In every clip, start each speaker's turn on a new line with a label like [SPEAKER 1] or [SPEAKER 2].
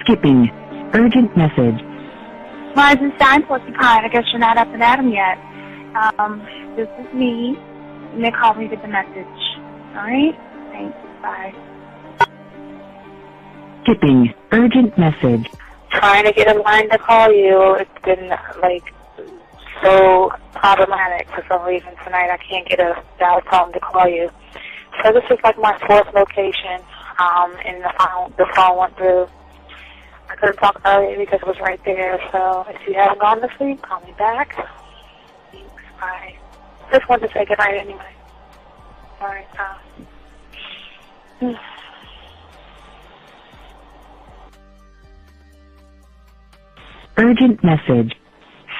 [SPEAKER 1] Skipping. Urgent message.
[SPEAKER 2] Rising Stein Porcupine, I guess you're not up and at 'em yet. This is me. You may call me with the message. Alright? Thanks. Bye.
[SPEAKER 1] Skipping. Urgent message.
[SPEAKER 2] Trying to get a line to call you. It's been, so problematic for some reason tonight. I can't get a dial tone to call you. So this is like my fourth location, and the phone went through. I could have talked earlier because it was right there. So if you haven't gone to sleep, call me back. Thanks. Bye. Just wanted to say good night anyway. All right.
[SPEAKER 1] Urgent message.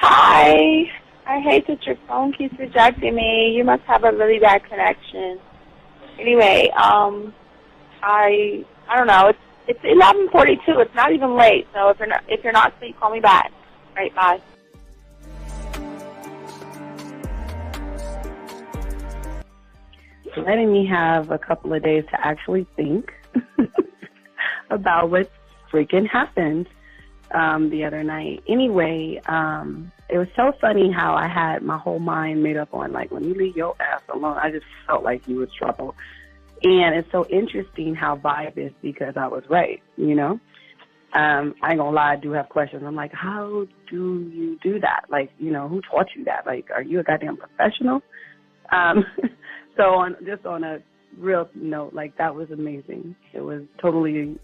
[SPEAKER 3] Hi. I hate that your phone keeps rejecting me. You must have a really bad connection. Anyway, I don't know. It's 11:42. It's not even late. So if you're not asleep, call me back. All right. Bye.
[SPEAKER 4] Letting me have a couple of days to actually think about what freaking happened the other night. Anyway, it was so funny how I had my whole mind made up on, when you leave your ass alone, I just felt like you was trouble. And it's so interesting how vibe is because I was right, I ain't gonna lie, I do have questions. I'm like, how do you do that? Who taught you that? Are you a goddamn professional? So on a real note, that was amazing. It was totally,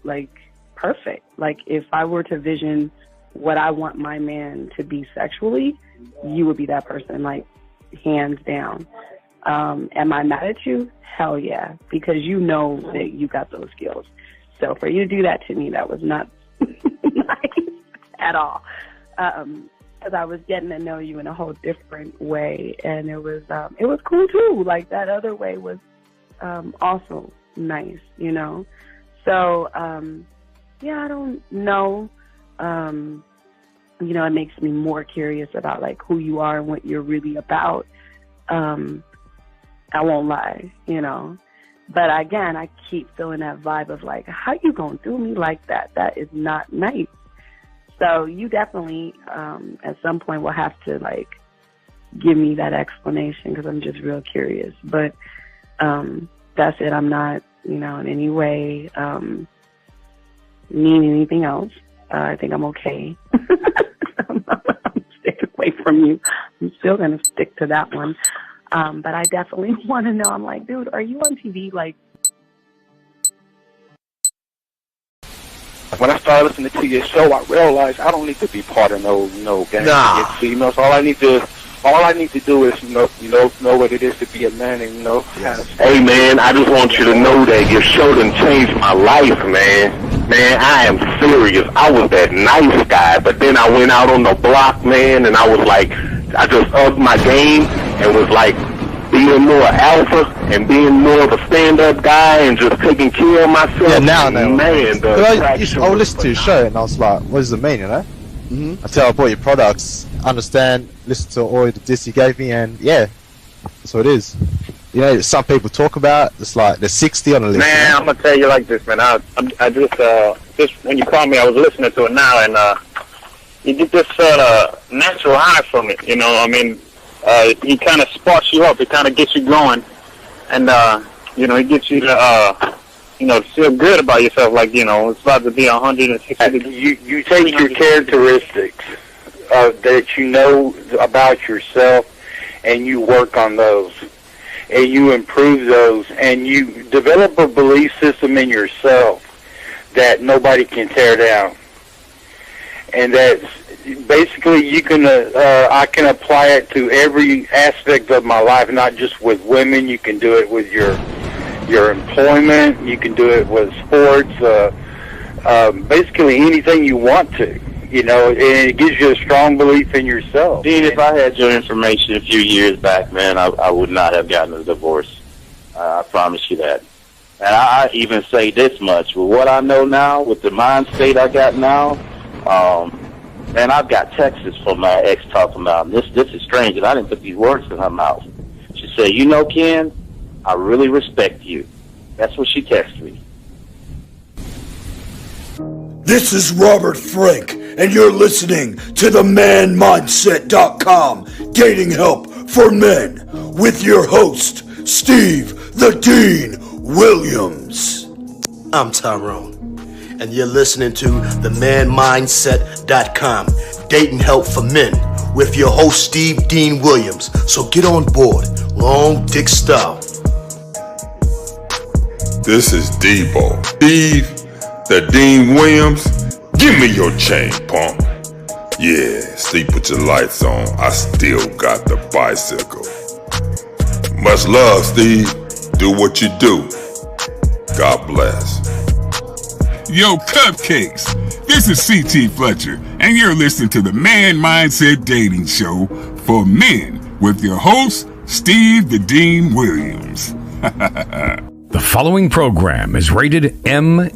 [SPEAKER 4] perfect. If I were to vision what I want my man to be sexually, you would be that person, hands down. Am I mad at you? Hell yeah, because you know that you got those skills. So for you to do that to me, that was not nice at all. Because I was getting to know you in a whole different way, and it was cool too. That other way was also nice, So yeah, I don't know. It makes me more curious about who you are and what you're really about. I won't lie, But again, I keep feeling that vibe of how you gonna do me like that? That is not nice. So you definitely, at some point, will have to give me that explanation because I'm just real curious. But that's it. I'm not, in any way mean anything else. I think I'm okay. I'm staying away from you. I'm still gonna stick to that one. But I definitely want to know. I'm like, dude, are you on TV?
[SPEAKER 5] When I started listening to your show, I realized I don't need to be part of no gang to get females. All I need to do is know what it is to be a man and
[SPEAKER 6] Hey man, I just want you to know that your show done changed my life, man. Man, I am serious. I was that nice guy, but then I went out on the block, man, and I was I just upped my game and was being more alpha and being more of a stand-up guy and just taking care of myself.
[SPEAKER 7] Yeah, now.
[SPEAKER 6] Man,
[SPEAKER 7] I would listen to your show and I was like, what does it mean, Mm-hmm. Until I bought your products, understand, listen to all the discs you gave me, and yeah, that's what it is. Some people talk about it's there's 60 on the list.
[SPEAKER 5] Man, I'm gonna tell you like this, man. I just when you called me, I was listening to it now, and you get this natural high from it. He kind of sparks you up. It kind of gets you going, and it gets you to feel good about yourself. It's about to be 160 degrees.
[SPEAKER 8] You take your characteristics that you know about yourself, and you work on those, and you improve those, and you develop a belief system in yourself that nobody can tear down, and that's basically you can. I can apply it to every aspect of my life, not just with women. You can do it with your employment. You can do it with sports. Basically anything you want to. And it gives you a strong belief in yourself.
[SPEAKER 6] Dean, if I had your information a few years back, man, I would not have gotten a divorce. I promise you that. And I even say this much: with what I know now, with the mind state I got now, man, I've got texts from my ex talking about this is strange, and I didn't put these words in her mouth. She said, Ken, I really respect you. That's what she texted me.
[SPEAKER 9] This is Robert Frank, and you're listening to the ManMindset.com Dating Help for Men with your host, Steve the Dean Williams.
[SPEAKER 10] I'm Tyrone, and you're listening to the ManMindset.com Dating Help for Men with your host, Steve Dean Williams. So get on board, long dick style.
[SPEAKER 11] This is Debo. Steve the Dean Williams, give me your chain, punk. Yeah, sleep with your lights on. I still got the bicycle. Much love, Steve. Do what you do. God bless.
[SPEAKER 12] Yo, cupcakes. This is C.T. Fletcher, and you're listening to the Man Mindset Dating Show for Men with your host, Steve the Dean Williams.
[SPEAKER 13] The following program is rated MAN.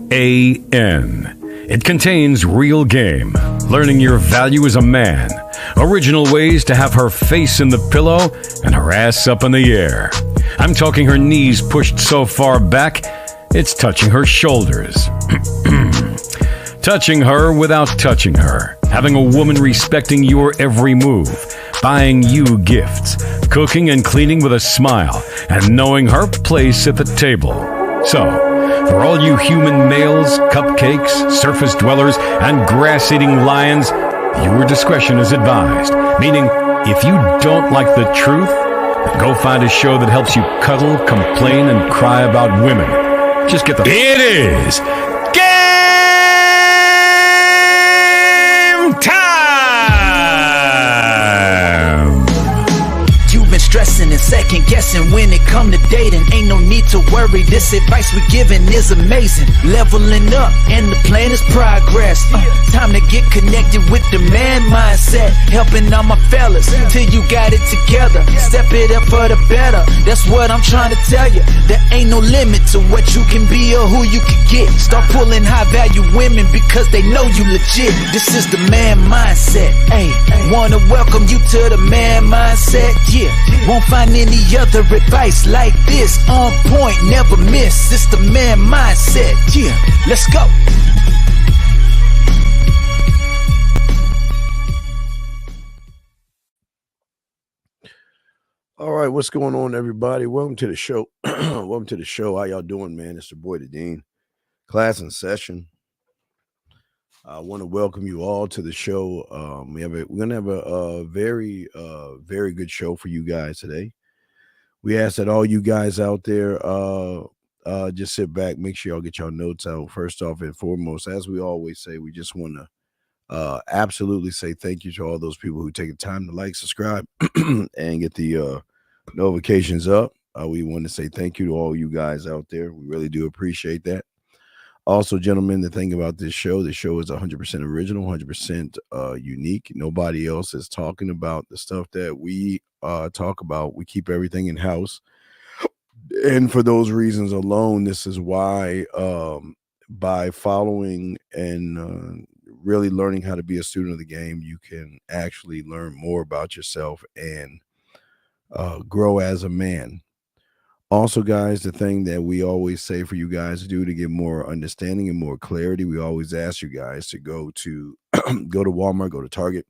[SPEAKER 13] It contains real game, learning your value as a man, original ways to have her face in the pillow and her ass up in the air. I'm talking her knees pushed so far back, it's touching her shoulders. Touching her without touching her. Having a woman respecting your every move. Buying you gifts. Cooking and cleaning with a smile. And knowing her place at the table. So, for all you human males, cupcakes, surface dwellers, and grass-eating lions, your discretion is advised. Meaning, if you don't like the truth, then go find a show that helps you cuddle, complain, and cry about women. Just get the... It is game time!
[SPEAKER 14] You've been stressing and second guessing when it come to dating. Ain't no need to worry, this advice we giving is amazing. Leveling up and the plan is progress. Time to get connected with the man mindset. Helping all my fellas till you got it together. Step it up for the better, that's what I'm trying to tell you. There ain't no limit to what you can be or who you can get. Start pulling high value women because they know you legit. This is the man mindset. Hey, wanna welcome you to the man mindset. Yeah, won't find any other advice like this. On point, never miss. It's the man mindset. Yeah, let's go.
[SPEAKER 15] All right, what's going on, everybody? Welcome to the show. Welcome to the show. How y'all doing, man? It's your boy, the Dean. Class in session. I want to welcome you all to the show. We're gonna have a very good show for you guys today. We ask that all you guys out there just sit back, make sure y'all get your notes out. First off and foremost, as we always say, we just want to absolutely say thank you to all those people who take the time to like, subscribe, and get the notifications up. We want to say thank you to all you guys out there. We really do appreciate that. Also, gentlemen, the thing about this show is 100% original, 100% unique. Nobody else is talking about the stuff that we talk about. We keep everything in house. And for those reasons alone, this is why by following and really learning how to be a student of the game, you can actually learn more about yourself and grow as a man. Also, guys, the thing that we always say for you guys to do to get more understanding and more clarity, we always ask you guys to go to Walmart, go to Target,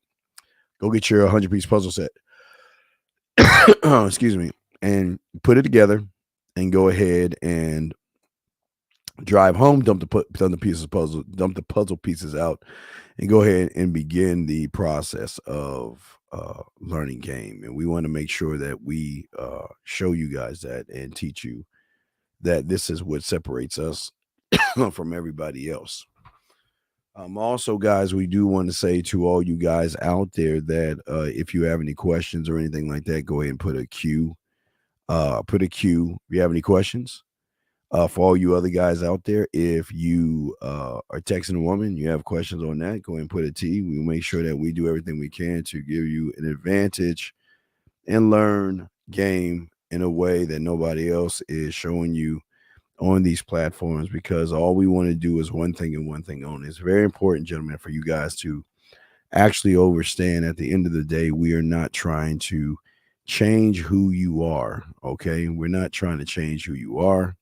[SPEAKER 15] go get your 100-piece puzzle set. Excuse me, and put it together and go ahead and drive home, dump the puzzle pieces out, and go ahead and begin the process of learning game. And we want to make sure that we show you guys that and teach you that this is what separates us from everybody else. Also, guys, we do want to say to all you guys out there that if you have any questions or anything like that, go ahead and put a Q. If you have any questions. For all you other guys out there, if you are texting a woman, you have questions on that, go ahead and put a T. We'll make sure that we do everything we can to give you an advantage and learn game in a way that nobody else is showing you on these platforms, because all we want to do is one thing and one thing only. It's very important, gentlemen, for you guys to actually understand at the end of the day, we are not trying to change who you are, okay? We're not trying to change who you are.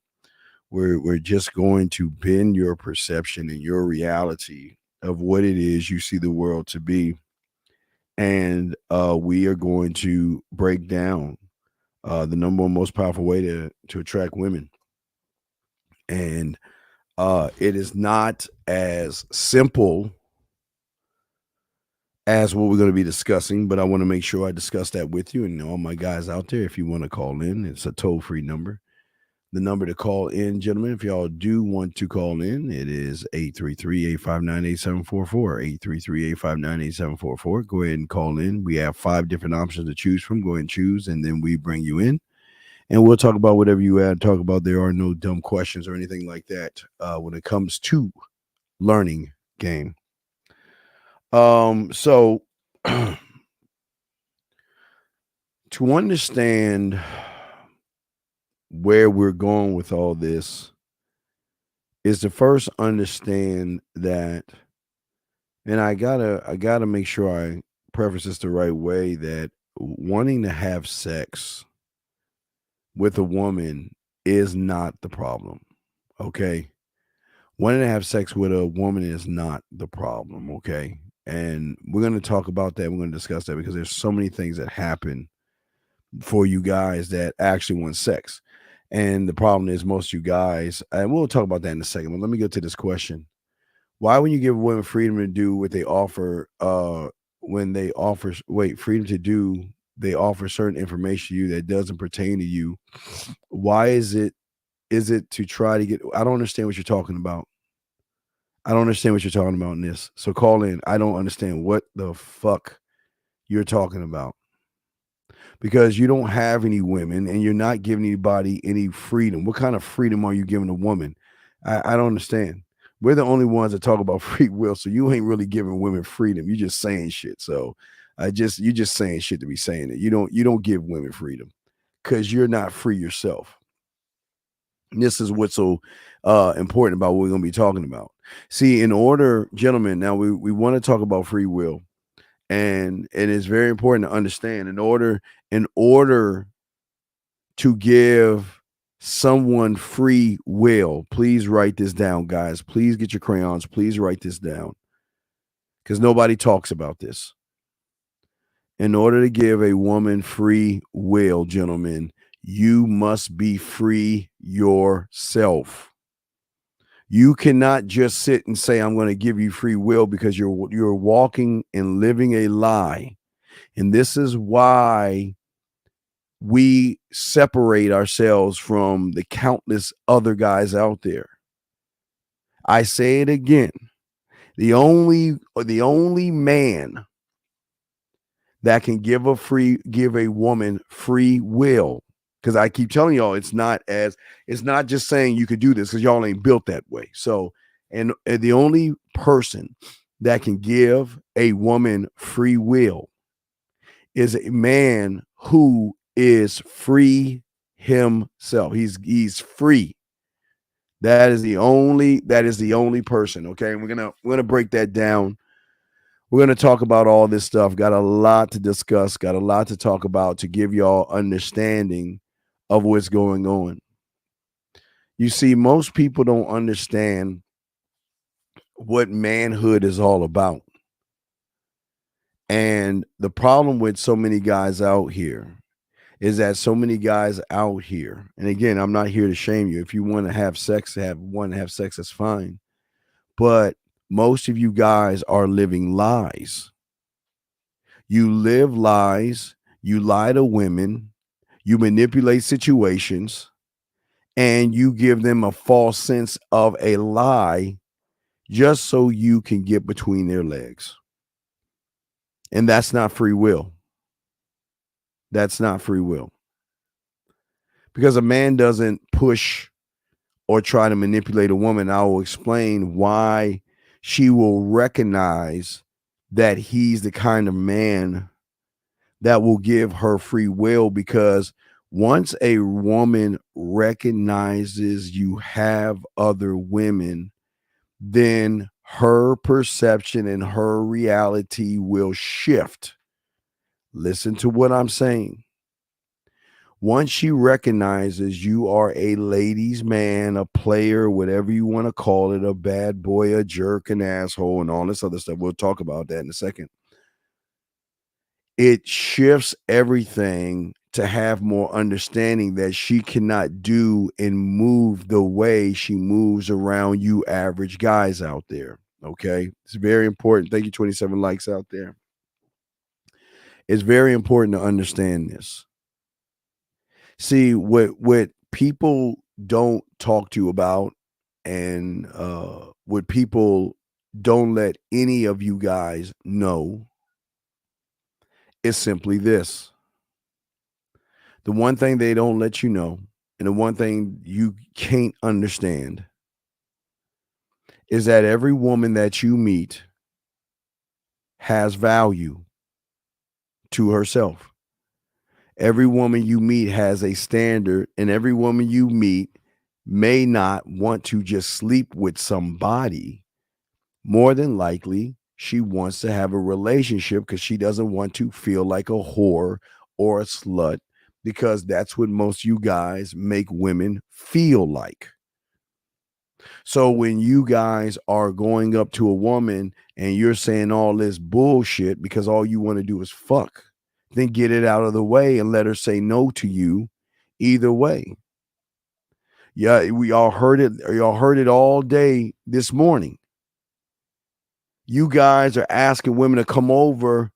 [SPEAKER 15] We're just going to bend your perception and your reality of what it is you see the world to be. And we are going to break down the number one most powerful way to attract women. And it is not as simple as what we're going to be discussing, but I want to make sure I discuss that with you and all my guys out there. If you want to call in, it's a toll-free number. The number to call in, gentlemen, if y'all do want to call in, it is 833-859-8744, 833-859-8744. Go ahead and call in. We have 5 different options to choose from. Go ahead and choose, and then we bring you in. And we'll talk about whatever you add. Talk about there are no dumb questions or anything like that when it comes to learning game. So to understand where we're going with all this is to first understand that, and I gotta make sure I preface this the right way, that wanting to have sex with a woman is not the problem. Okay. Wanting to have sex with a woman is not the problem. Okay. And we're going to talk about that. We're going to discuss that because there's so many things that happen for you guys that actually want sex. And the problem is most of you guys, and we'll talk about that in a second, but let me get to this question. Why, when you give women freedom to do what they offer, freedom to do, they offer certain information to you that doesn't pertain to you? Why is it to try to get, I don't understand what you're talking about. I don't understand what you're talking about in this. So call in. I don't understand what the fuck you're talking about. Because you don't have any women and you're not giving anybody any freedom. What kind of freedom are you giving a woman? I don't understand. We're the only ones that talk about free will. So you ain't really giving women freedom. You're just saying shit. So you're just saying shit to be saying it. You don't give women freedom because you're not free yourself. And this is what's so important about what we're going to be talking about. See, in order, gentlemen, now we want to talk about free will, and it is very important to understand in order to give someone free will, please write this down, guys. Please get your crayons. Please write this down because nobody talks about this. In order to give a woman free will, gentlemen, you must be free yourself. You cannot just sit and say, I'm going to give you free will, because you're walking and living a lie. And this is why we separate ourselves from the countless other guys out there. I say it again. The only man that can give a woman free will, because I keep telling y'all, it's not just saying you could do this because y'all ain't built that way. So, and the only person that can give a woman free will is a man who is free himself. He's free. That is the only person. Okay, and we're gonna break that down. We're going to talk about all this stuff. Got a lot to discuss, got a lot to talk about to give y'all understanding of what's going on. You see, most people don't understand what manhood is all about. And the problem with so many guys out here is that so many guys out here, and again, I'm not here to shame you. If you want to have sex, that's fine. But most of you guys are living lies. You live lies. You lie to women. You manipulate situations. And you give them a false sense of a lie just so you can get between their legs. And that's not free will. That's not free will. Because a man doesn't push or try to manipulate a woman. I will explain why she will recognize that he's the kind of man that will give her free will, because once a woman recognizes you have other women, then her perception and her reality will shift. Listen to what I'm saying. Once she recognizes you are a ladies' man, a player, whatever you want to call it, a bad boy, a jerk, an asshole, and all this other stuff. We'll talk about that in a second. It shifts everything to have more understanding that she cannot do and move the way she moves around you average guys out there. Okay. It's very important. Thank you, 27 likes out there. It's very important to understand this. See, what people don't talk to you about, and what people don't let any of you guys know, is simply this. The one thing they don't let you know, and the one thing you can't understand, is that every woman that you meet has value to herself. Every woman you meet has a standard, and every woman you meet may not want to just sleep with somebody. More than likely, she wants to have a relationship because she doesn't want to feel like a whore or a slut, because that's what most you guys make women feel like. So when you guys are going up to a woman and you're saying all this bullshit because all you want to do is fuck, then get it out of the way and let her say no to you either way. Yeah, we all heard it. Y'all heard it all day this morning. You guys are asking women to come over,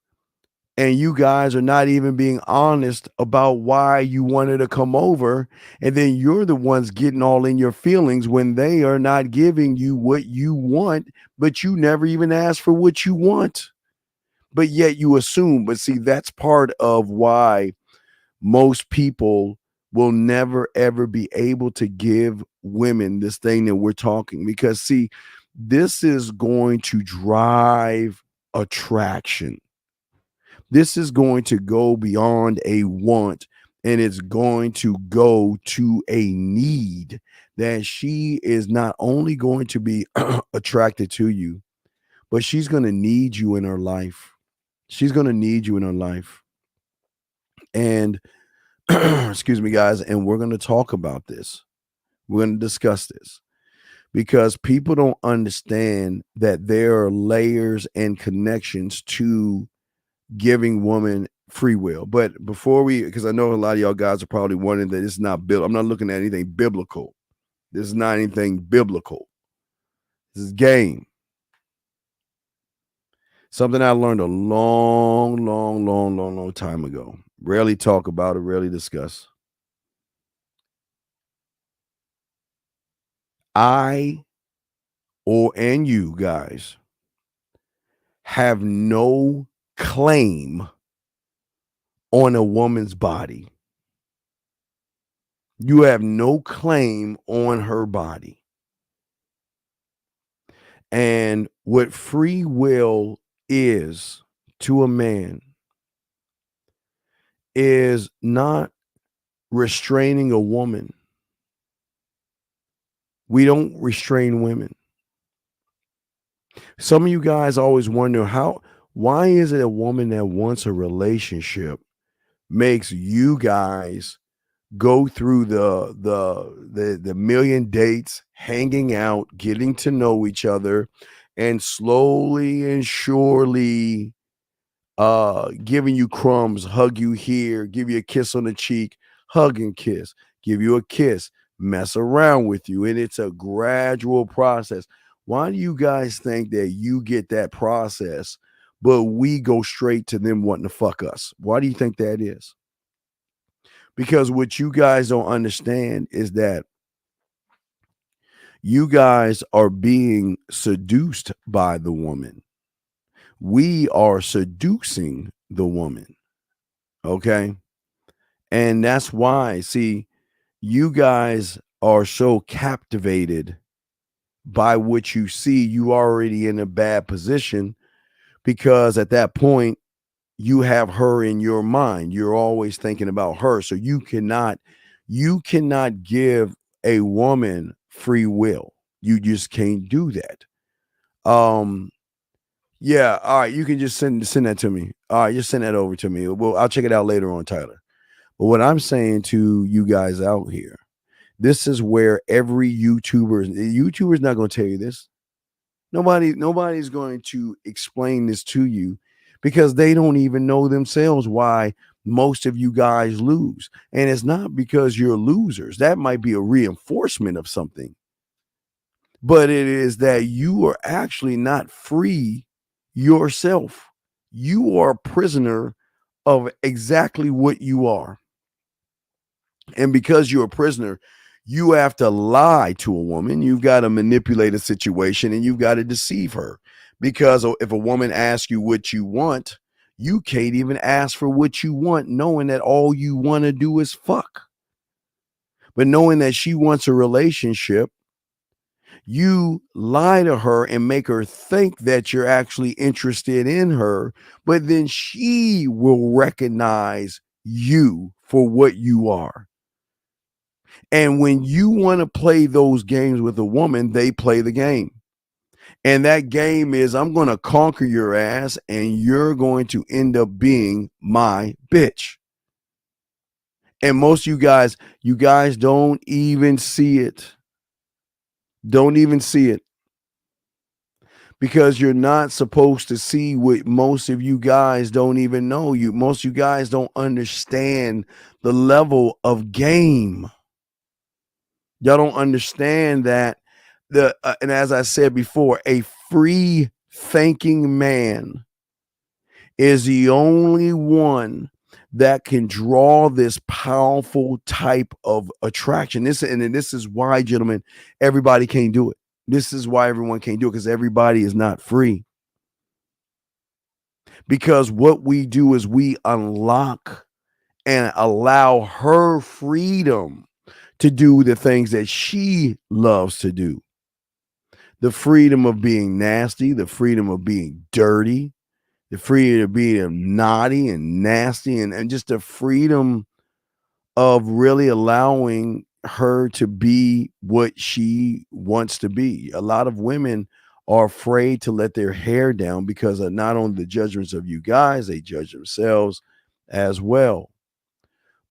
[SPEAKER 15] and you guys are not even being honest about why you wanted to come over. And then you're the ones getting all in your feelings when they are not giving you what you want, but you never even asked for what you want. But yet you assume. But see, that's part of why most people will never, ever be able to give women this thing that we're talking. Because see, this is going to drive attraction. This is going to go beyond a want, and it's going to go to a need, that she is not only going to be attracted to you, but she's going to need you in her life. She's going to need you in her life. And excuse me, guys, and we're going to talk about this. We're going to discuss this, because people don't understand that there are layers and connections to giving women free will. But before because I know a lot of y'all guys are probably wondering that it's not biblical. I'm not looking at anything biblical. This is not anything biblical. This is game. Something I learned a long time ago. Rarely talk about it, rarely discuss. And you guys have no claim on a woman's body. You have no claim on her body. And what free will is to a man is not restraining a woman. We don't restrain women. Some of you guys always wonder why is it a woman that wants a relationship makes you guys go through the million dates, hanging out, getting to know each other, and slowly and surely giving you crumbs, hug you here, give you a kiss on the cheek, hug and kiss, give you a kiss, mess around with you. And it's a gradual process. Why do you guys think that you get that process, but we go straight to them wanting to fuck us? Why do you think that is? Because what you guys don't understand is that you guys are being seduced by the woman. We are seducing the woman. Okay. And that's why, see, you guys are so captivated by what you see. You already in a bad position, because at that point you have her in your mind. You're always thinking about her. So you cannot give a woman free will. You just can't do that. Yeah, all right, you can just send that to me. All right, just send that over to me. Well, I'll check it out later on, Tyler. But what I'm saying to you guys out here, this is where every YouTuber's not going to tell you this. Nobody's going to explain this to you because they don't even know themselves why most of you guys lose. And it's not because you're losers. That might be a reinforcement of something. But it is that you are actually not free yourself. You are a prisoner of exactly what you are. And because you're a prisoner, you have to lie to a woman. You've got to manipulate a situation and you've got to deceive her. Because if a woman asks you what you want, you can't even ask for what you want, knowing that all you want to do is fuck. But knowing that she wants a relationship, you lie to her and make her think that you're actually interested in her, but then she will recognize you for what you are. And when you want to play those games with a woman, they play the game. And that game is, I'm going to conquer your ass and you're going to end up being my bitch. And most of you guys don't even see it. Don't even see it. Because you're not supposed to see what most of you guys don't even know. Most of you guys don't understand the level of game. Y'all don't understand that and as I said before, a free thinking man is the only one that can draw this powerful type of attraction. This is why, gentlemen, everybody can't do it. This is why everyone can't do it, because everybody is not free. Because what we do is we unlock and allow her freedom to do the things that she loves to do. The freedom of being nasty, the freedom of being dirty, the freedom of being naughty and nasty, and just the freedom of really allowing her to be what she wants to be. A lot of women are afraid to let their hair down because of not only the judgments of you guys, they judge themselves as well.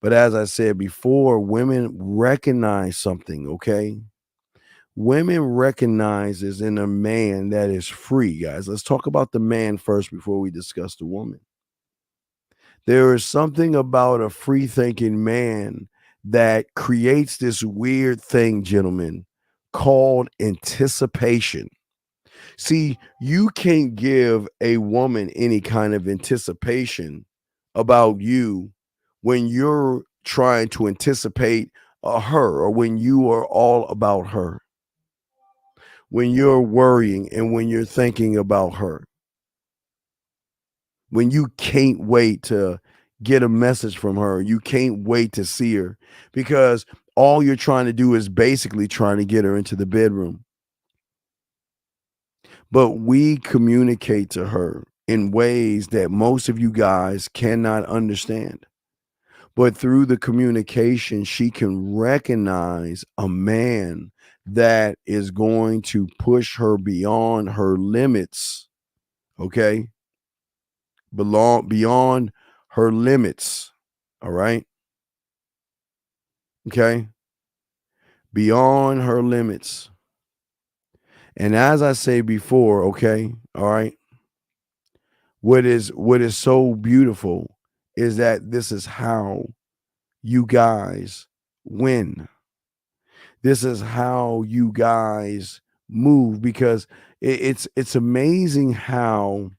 [SPEAKER 15] But as I said before, women recognize something, okay? Women recognizes in a man that is free, guys. Let's talk about the man first before we discuss the woman. There is something about a free-thinking man that creates this weird thing, gentlemen, called anticipation. See, you can't give a woman any kind of anticipation about you when you're trying to anticipate her, or when you are all about her, when you're worrying and when you're thinking about her, when you can't wait to get a message from her, you can't wait to see her, because all you're trying to do is basically trying to get her into the bedroom. But we communicate to her in ways that most of you guys cannot understand. But through the communication, she can recognize a man that is going to push her beyond her limits. Okay? Beyond her limits. All right? Okay? Beyond her limits. And as I say before, okay, all right, what is so beautiful is that this is how you guys win. This is how you guys move, because it's amazing how,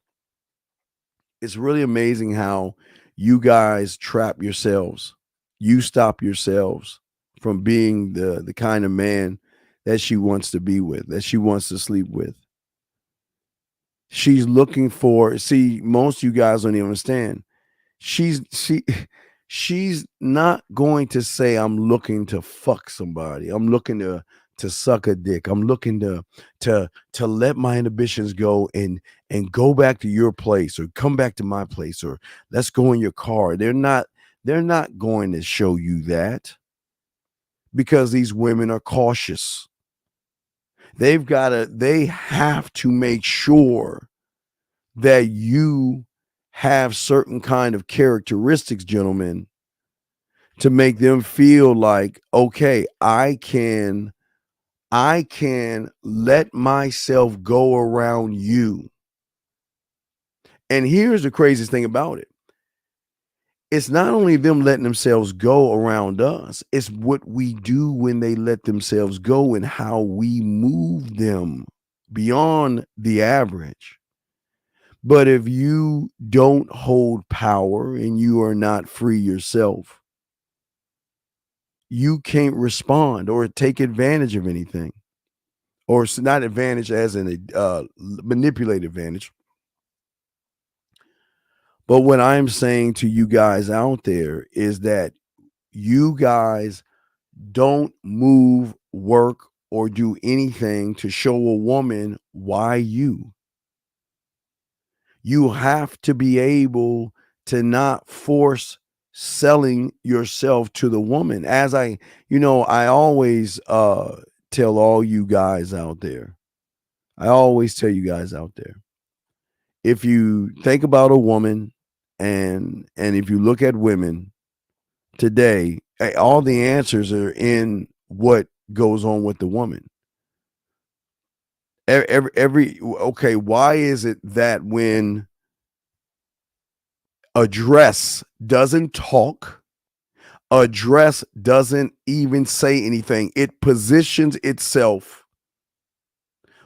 [SPEAKER 15] it's really amazing how you guys trap yourselves. You stop yourselves from being the kind of man that she wants to be with, that she wants to sleep with. She's looking for, see, most of you guys don't even understand. She's not going to say, I'm looking to fuck somebody. I'm looking to suck a dick. I'm looking to let my inhibitions go and go back to your place, or come back to my place, or let's go in your car. They're not going to show you that, because these women are cautious. They have to make sure that you have certain kind of characteristics, gentlemen, to make them feel like, okay, I can let myself go around you. And here's the craziest thing about it. It's not only them letting themselves go around us, it's what we do when they let themselves go and how we move them beyond the average. But if you don't hold power and you are not free yourself, you can't respond or take advantage of anything. Or it's not advantage as in a manipulate advantage. But what I'm saying to you guys out there is that you guys don't move, work, or do anything to show a woman why you. You have to be able to not force selling yourself to the woman. As I always tell all you guys out there. I always tell you guys out there. If you think about a woman and if you look at women today, all the answers are in what goes on with the woman. Okay, why is it that when a dress doesn't talk, a dress doesn't even say anything, it positions itself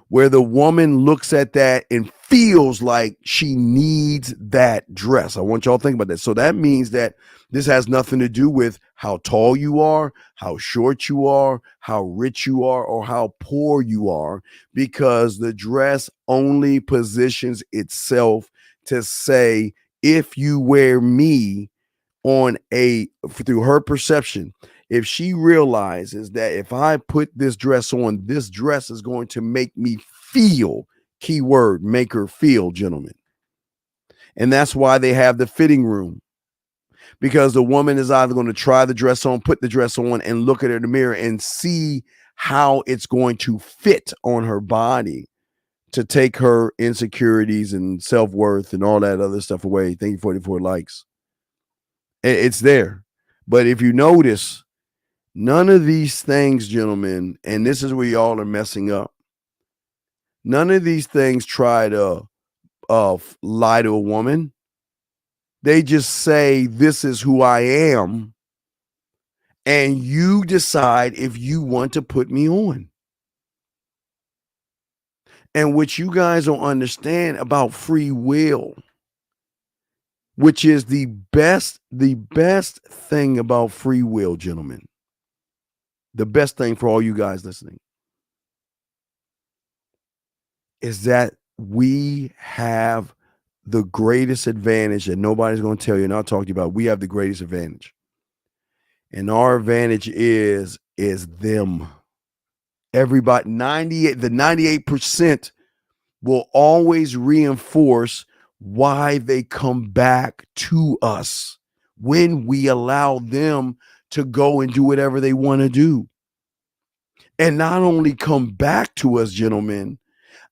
[SPEAKER 15] where the woman looks at that and feels like she needs that dress? I want y'all to think about that. So that means that this has nothing to do with how tall you are, how short you are, how rich you are, or how poor you are, because the dress only positions itself to say, if you wear me through her perception, if she realizes that if I put this dress on, this dress is going to make me feel, keyword, make her feel, gentlemen. And that's why they have the fitting room, because the woman is either going to try the dress on, put the dress on, and look at her in the mirror and see how it's going to fit on her body to take her insecurities and self-worth and all that other stuff away. Thank you, 44 likes. It's there. But if you notice, none of these things, gentlemen, and this is where y'all are messing up, none of these things try to lie to a woman. They just say, this is who I am, and you decide if you want to put me on. And what you guys don't understand about free will, which is the best thing about free will, gentlemen, the best thing for all you guys listening, is that we have the greatest advantage that nobody's going to tell you, and I'll talk to you about. We have the greatest advantage, and our advantage is them. Everybody, 98% will always reinforce why they come back to us when we allow them to go and do whatever they want to do. And not only come back to us, gentlemen,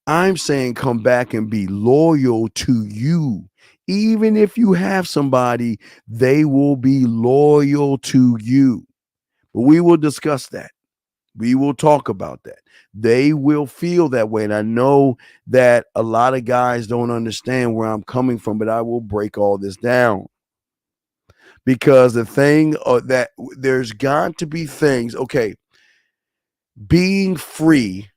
[SPEAKER 15] I'm saying come back and be loyal to you. Even if you have somebody, they will be loyal to you. But we will discuss that. We will talk about that. They will feel that way. And I know that a lot of guys don't understand where I'm coming from, but I will break all this down. Because the thing that there's got to be things, okay, being free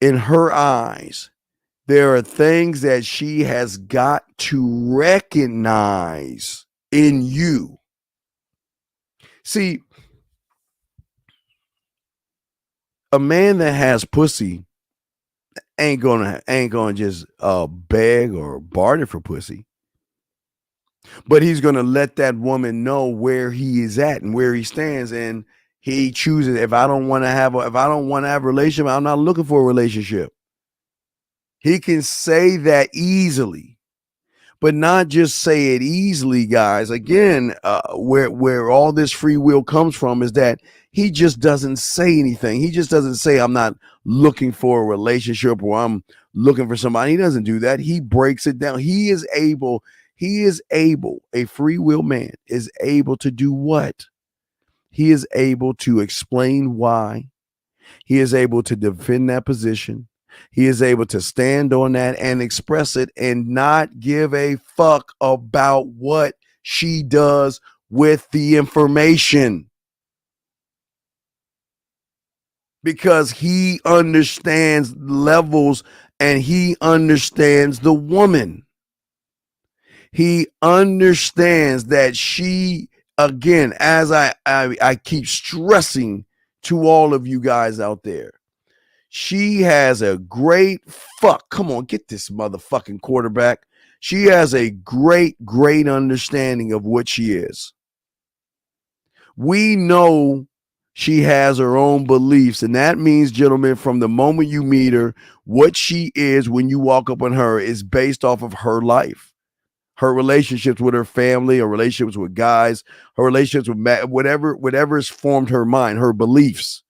[SPEAKER 15] in her eyes, there are things that she has got to recognize in you. See, a man that has pussy ain't gonna just beg or barter for pussy, but he's gonna let that woman know where he is at and where he stands, and he chooses. If I don't want to have a relationship, I'm not looking for a relationship. He can say that easily, but not just say it easily, guys. Again, where all this free will comes from is that he just doesn't say anything. He just doesn't say, I'm not looking for a relationship or I'm looking for somebody. He doesn't do that. He breaks it down. He is able, he is able, a free will man is able to do what? He is able to explain why. He is able to defend that position. He is able to stand on that and express it and not give a fuck about what she does with the information. Because he understands levels and he understands the woman. He understands that she, again, as I keep stressing to all of you guys out there, she has a great come on, get this motherfucking quarterback. She has a great understanding of what she is. We know she has her own beliefs, and that means, gentlemen, from the moment you meet her, what she is when you walk up on her is based off of her life. Her relationships with her family, her relationships with guys, her relationships with whatever has formed her mind, her beliefs,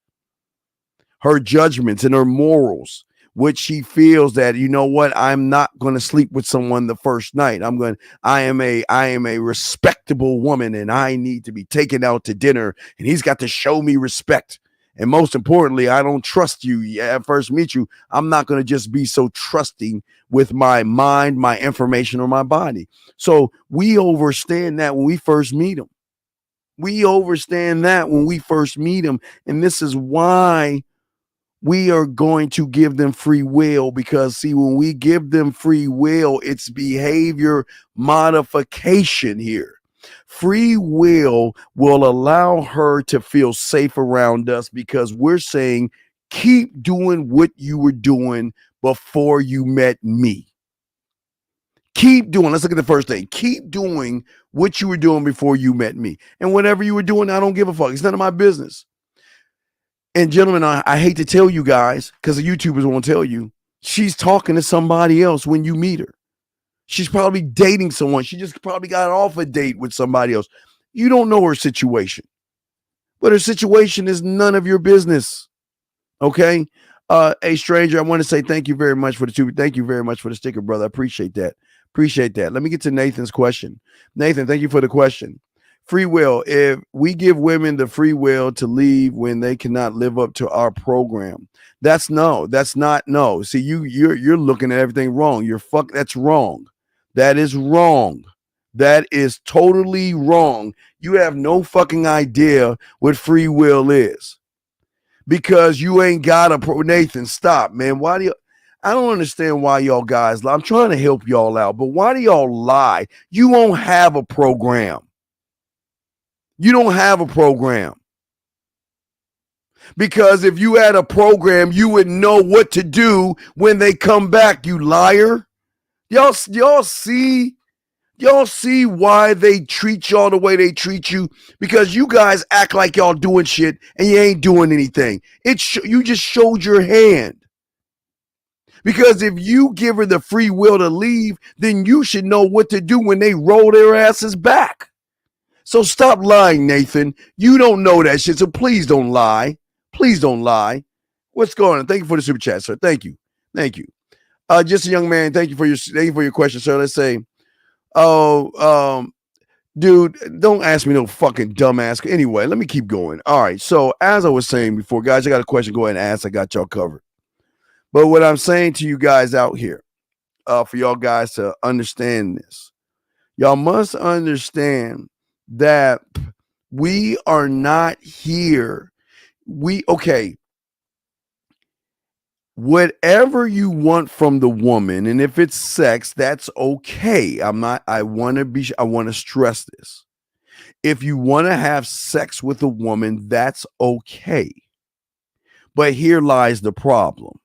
[SPEAKER 15] her judgments and her morals, which she feels that, you know what, I'm not going to sleep with someone the first night. I am a respectable woman and I need to be taken out to dinner and he's got to show me respect. And most importantly, I don't trust you. At first meet you, I'm not going to just be so trusting with my mind, my information, or my body. So we understand that when we first meet them. We understand that when we first meet them. And this is why we are going to give them free will, because see, when we give them free will, it's behavior modification here. Free will allow her to feel safe around us because we're saying, keep doing what you were doing before you met me. Keep doing, let's look at the first thing. Keep doing what you were doing before you met me. And whatever you were doing, I don't give a fuck. It's none of my business. And gentlemen, I hate to tell you guys, because the YouTubers won't tell you, she's talking to somebody else when you meet her. She's probably dating someone. She just probably got off a date with somebody else. You don't know her situation, but her situation is none of your business. Okay. A stranger, I want to say thank you very much for the tube. Thank you very much for the sticker, brother. I appreciate that. Appreciate that. Let me get to Nathan's question. Nathan, thank you for the question. Free will. If we give women the free will to leave when they cannot live up to our program, that's not no. See, you're looking at everything wrong. That's wrong. That is wrong. That is totally wrong. You have no fucking idea what free will is, because you ain't got Nathan, stop, man. I don't understand why y'all guys lie. I'm trying to help y'all out, but why do y'all lie? You won't have a program. You don't have a program. Because if you had a program, you would know what to do when they come back, you liar. Y'all see why they treat y'all the way they treat you? Because you guys act like y'all doing shit and you ain't doing anything. You just showed your hand. Because if you give her the free will to leave, then you should know what to do when they roll their asses back. So stop lying, Nathan. You don't know that shit, so please don't lie. Please don't lie. What's going on? Thank you for the super chat, sir. Thank you. Thank you. Just a young man. Thank you for your question, sir. Let's say, dude, don't ask me no fucking dumbass. Anyway, let me keep going. All right. So as I was saying before, guys, I got a question. Go ahead and ask. I got y'all covered. But what I'm saying to you guys out here, for y'all guys to understand this, y'all must understand that we are not here. Whatever you want from the woman, and if it's sex, that's okay. I want to stress this. If you want to have sex with a woman, that's okay. But here lies the problem.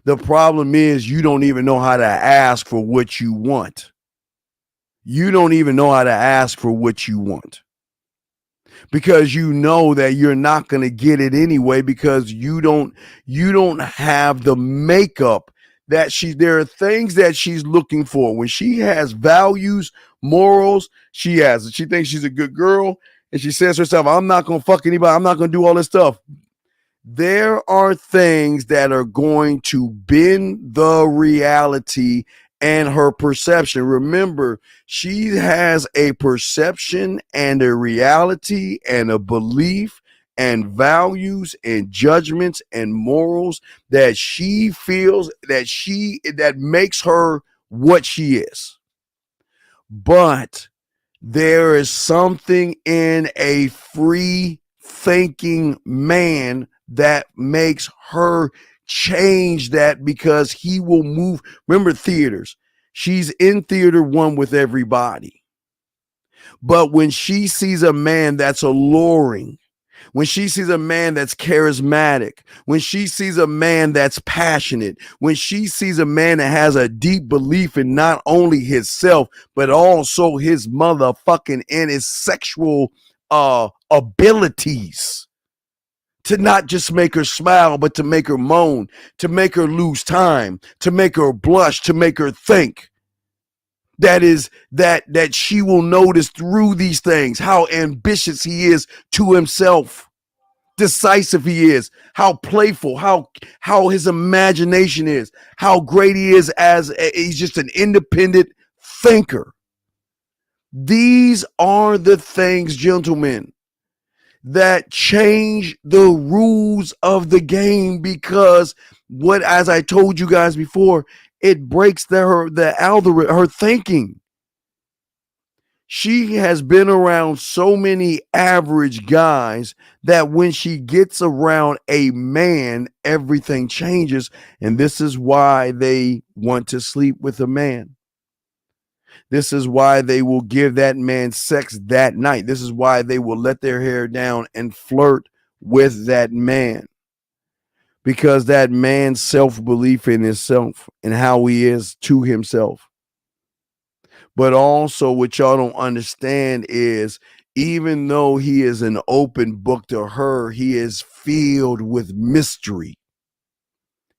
[SPEAKER 15] The problem is you don't even know how to ask for what you want. You don't even know how to ask for what you want. Because you know that you're not going to get it anyway, because you don't have the makeup that there are things that she's looking for. When she has values, morals, she thinks she's a good girl, and she says to herself, I'm not going to fuck anybody. I'm not going to do all this stuff. There are things that are going to bend the reality and her perception. Remember, she has a perception and a reality and a belief and values and judgments and morals that she feels that makes her what she is. But there is something in a free thinking man that makes her change that, because he will move. Remember theaters. She's in theater one with everybody. But when she sees a man that's alluring, when she sees a man that's charismatic, when she sees a man that's passionate, when she sees a man that has a deep belief in not only himself, but also his motherfucking and his sexual abilities, to not just make her smile, but to make her moan, to make her lose time, to make her blush, to make her think. That she will notice through these things how ambitious he is to himself, decisive he is, how playful, how his imagination is, how great he is he's just an independent thinker. These are the things, gentlemen, that change the rules of the game, because as I told you guys before, it breaks the algorithm, her thinking. She has been around so many average guys that when she gets around a man, everything changes. And this is why they want to sleep with a man. This is why they will give that man sex that night. This is why they will let their hair down and flirt with that man. Because that man's self-belief in himself and how he is to himself. But also what y'all don't understand is, even though he is an open book to her, he is filled with mystery.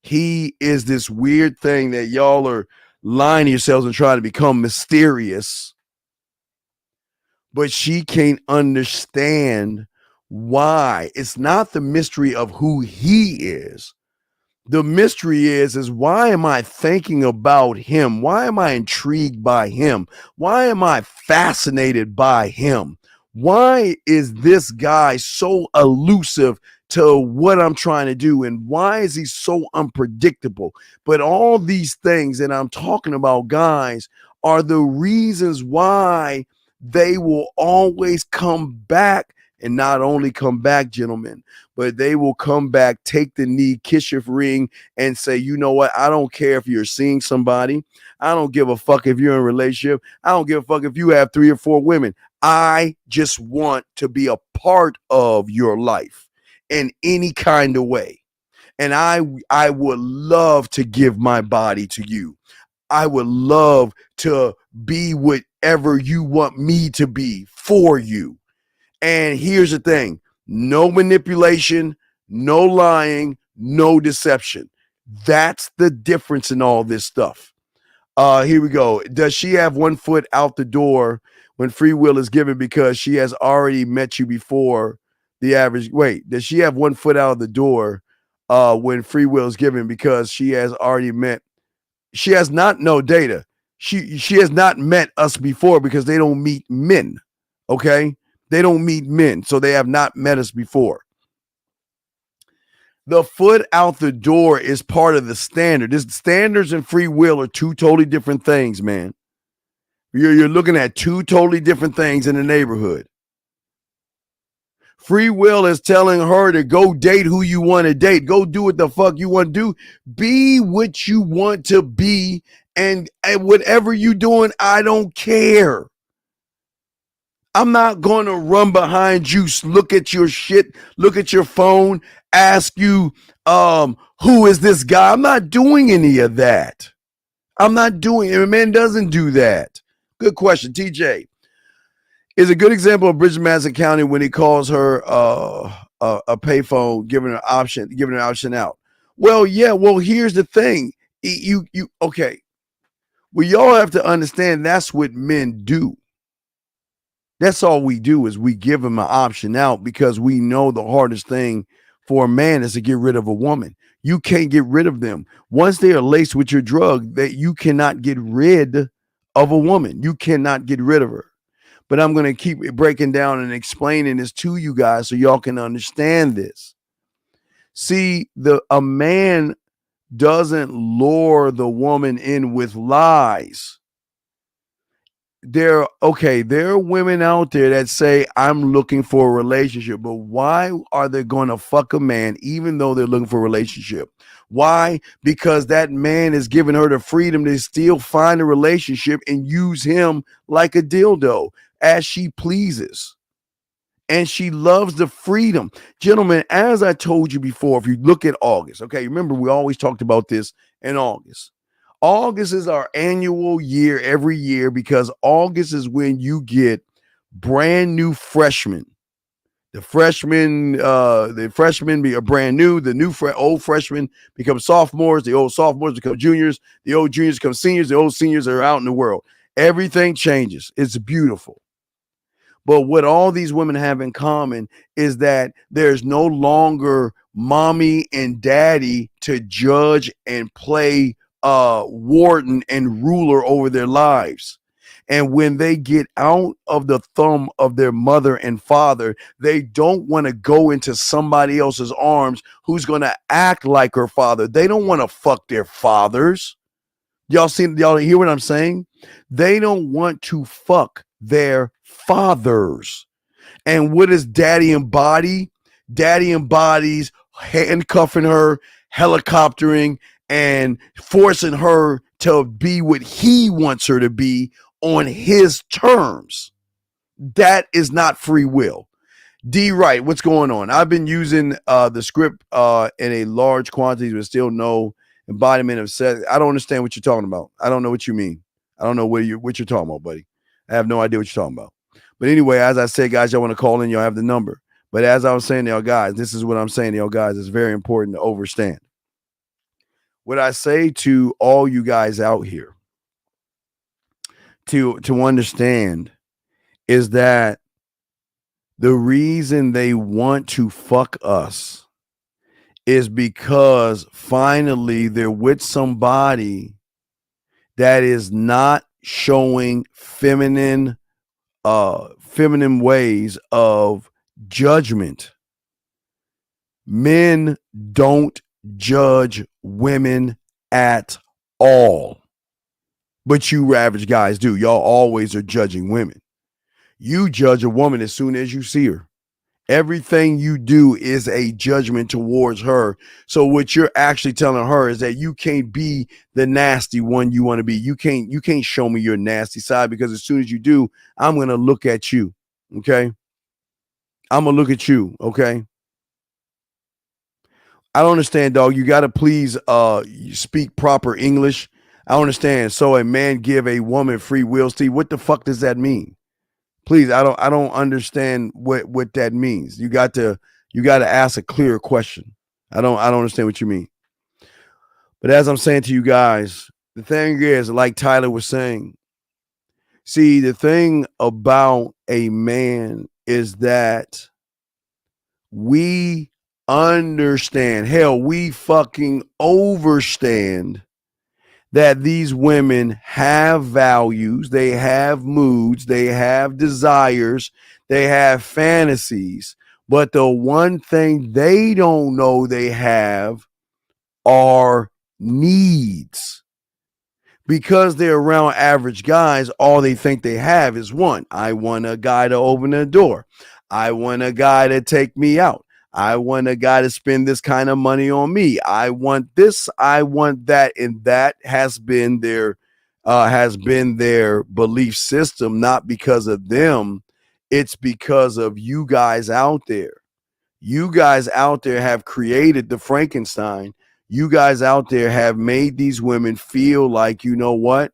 [SPEAKER 15] He is this weird thing that y'all are lying to yourselves and trying to become mysterious. But she can't understand why. It's not the mystery of who he is. The mystery is why am I thinking about him? Why am I intrigued by him? Why am I fascinated by him? Why is this guy so elusive to what I'm trying to do? And why is he so unpredictable? But all these things that I'm talking about, guys, are the reasons why they will always come back. And not only come back, gentlemen, but they will come back, take the knee, kiss your ring, and say, you know what? I don't care if you're seeing somebody. I don't give a fuck if you're in a relationship. I don't give a fuck if you have 3 or 4 women. I just want to be a part of your life in any kind of way. And I would love to give my body to you. I would love to be whatever you want me to be for you. And here's the thing, no manipulation, no lying, no deception. That's the difference in all this stuff. Here we go. Does she have 1 foot out the door when free will is given because she has already met you before the average? Wait, does she have 1 foot out of the door when free will is given because she has already met? She has not, no data. She has not met us before because they don't meet men. Okay. They don't meet men, so they have not met us before. The foot out the door is part of the standard. Standards and free will are 2 totally different things, man. You're looking at 2 totally different things in the neighborhood. Free will is telling her to go date who you want to date. Go do what the fuck you want to do. Be what you want to be, and whatever you doing, I don't care. I'm not going to run behind you, look at your shit, look at your phone, ask you, who is this guy? I'm not doing any of that. I'm not doing it. A man doesn't do that. Good question. TJ is a good example of Bridget Madison County when he calls her a payphone, giving her an option out. Well, yeah. Well, here's the thing. Okay. Well, y'all have to understand that's what men do. That's all we do is we give them an option out because we know the hardest thing for a man is to get rid of a woman. You can't get rid of them. Once they are laced with your drug, that you cannot get rid of a woman. You cannot get rid of her. But I'm going to keep breaking down and explaining this to you guys so y'all can understand this. See, a man doesn't lure the woman in with lies. There are women out there that say, I'm looking for a relationship, but why are they going to fuck a man even though they're looking for a relationship? Why? Because that man is giving her the freedom to still find a relationship and use him like a dildo as she pleases. And she loves the freedom. Gentlemen, as I told you before, if you look at August, okay, remember we always talked about this in August. August is our annual year every year because August is when you get brand new freshmen. The freshmen be brand new. The old freshmen become sophomores. The old sophomores become juniors. The old juniors become seniors. The old seniors are out in the world. Everything changes. It's beautiful. But what all these women have in common is that there's no longer mommy and daddy to judge and play warden and ruler over their lives. And when they get out of the thumb of their mother and father, they don't want to go into somebody else's arms who's going to act like her father. They don't want to fuck their fathers. Y'all hear what I'm saying? They don't want to fuck their fathers. And what does daddy embody? Daddy embodies handcuffing her, helicoptering, and forcing her to be what he wants her to be on his terms. That is not free will. D. Wright, what's going on? I've been using the script in a large quantity, but still no embodiment of sex. I don't understand what you're talking about. I don't know what you mean. I don't know what you're talking about, buddy. I have no idea what you're talking about. But anyway, as I said, guys, y'all want to call in, y'all have the number. But as I was saying to y'all guys, this is what I'm saying to y'all guys. It's very important to understand. What I say to all you guys out here to understand is that the reason they want to fuck us is because finally they're with somebody that is not showing feminine ways of judgment. Men don't judge women at all, but you average guys do. Y'all always are judging women. You judge a woman as soon as you see her. Everything you do is a judgment towards her. So what you're actually telling her is that you can't be the nasty one you want to be. You can't show me your nasty side, because as soon as you do, I'm going to look at you. Okay. I'm going to look at you. Okay. I don't understand, dog. You got to please speak proper English. I don't understand. So a man give a woman free will, Steve. What the fuck does that mean? Please, I don't understand what that means. You got to ask a clear question. I don't understand what you mean. But as I'm saying to you guys, the thing is, like Tyler was saying, see, the thing about a man is that we understand, hell, we fucking overstand that these women have values, they have moods, they have desires, they have fantasies, but the one thing they don't know they have are needs. Because they're around average guys, all they think they have is one. I want a guy to open the door. I want a guy to take me out. I want a guy to spend this kind of money on me. I want this, I want that. And that has been their belief system, not because of them. It's because of you guys out there. You guys out there have created the Frankenstein. You guys out there have made these women feel like, you know what?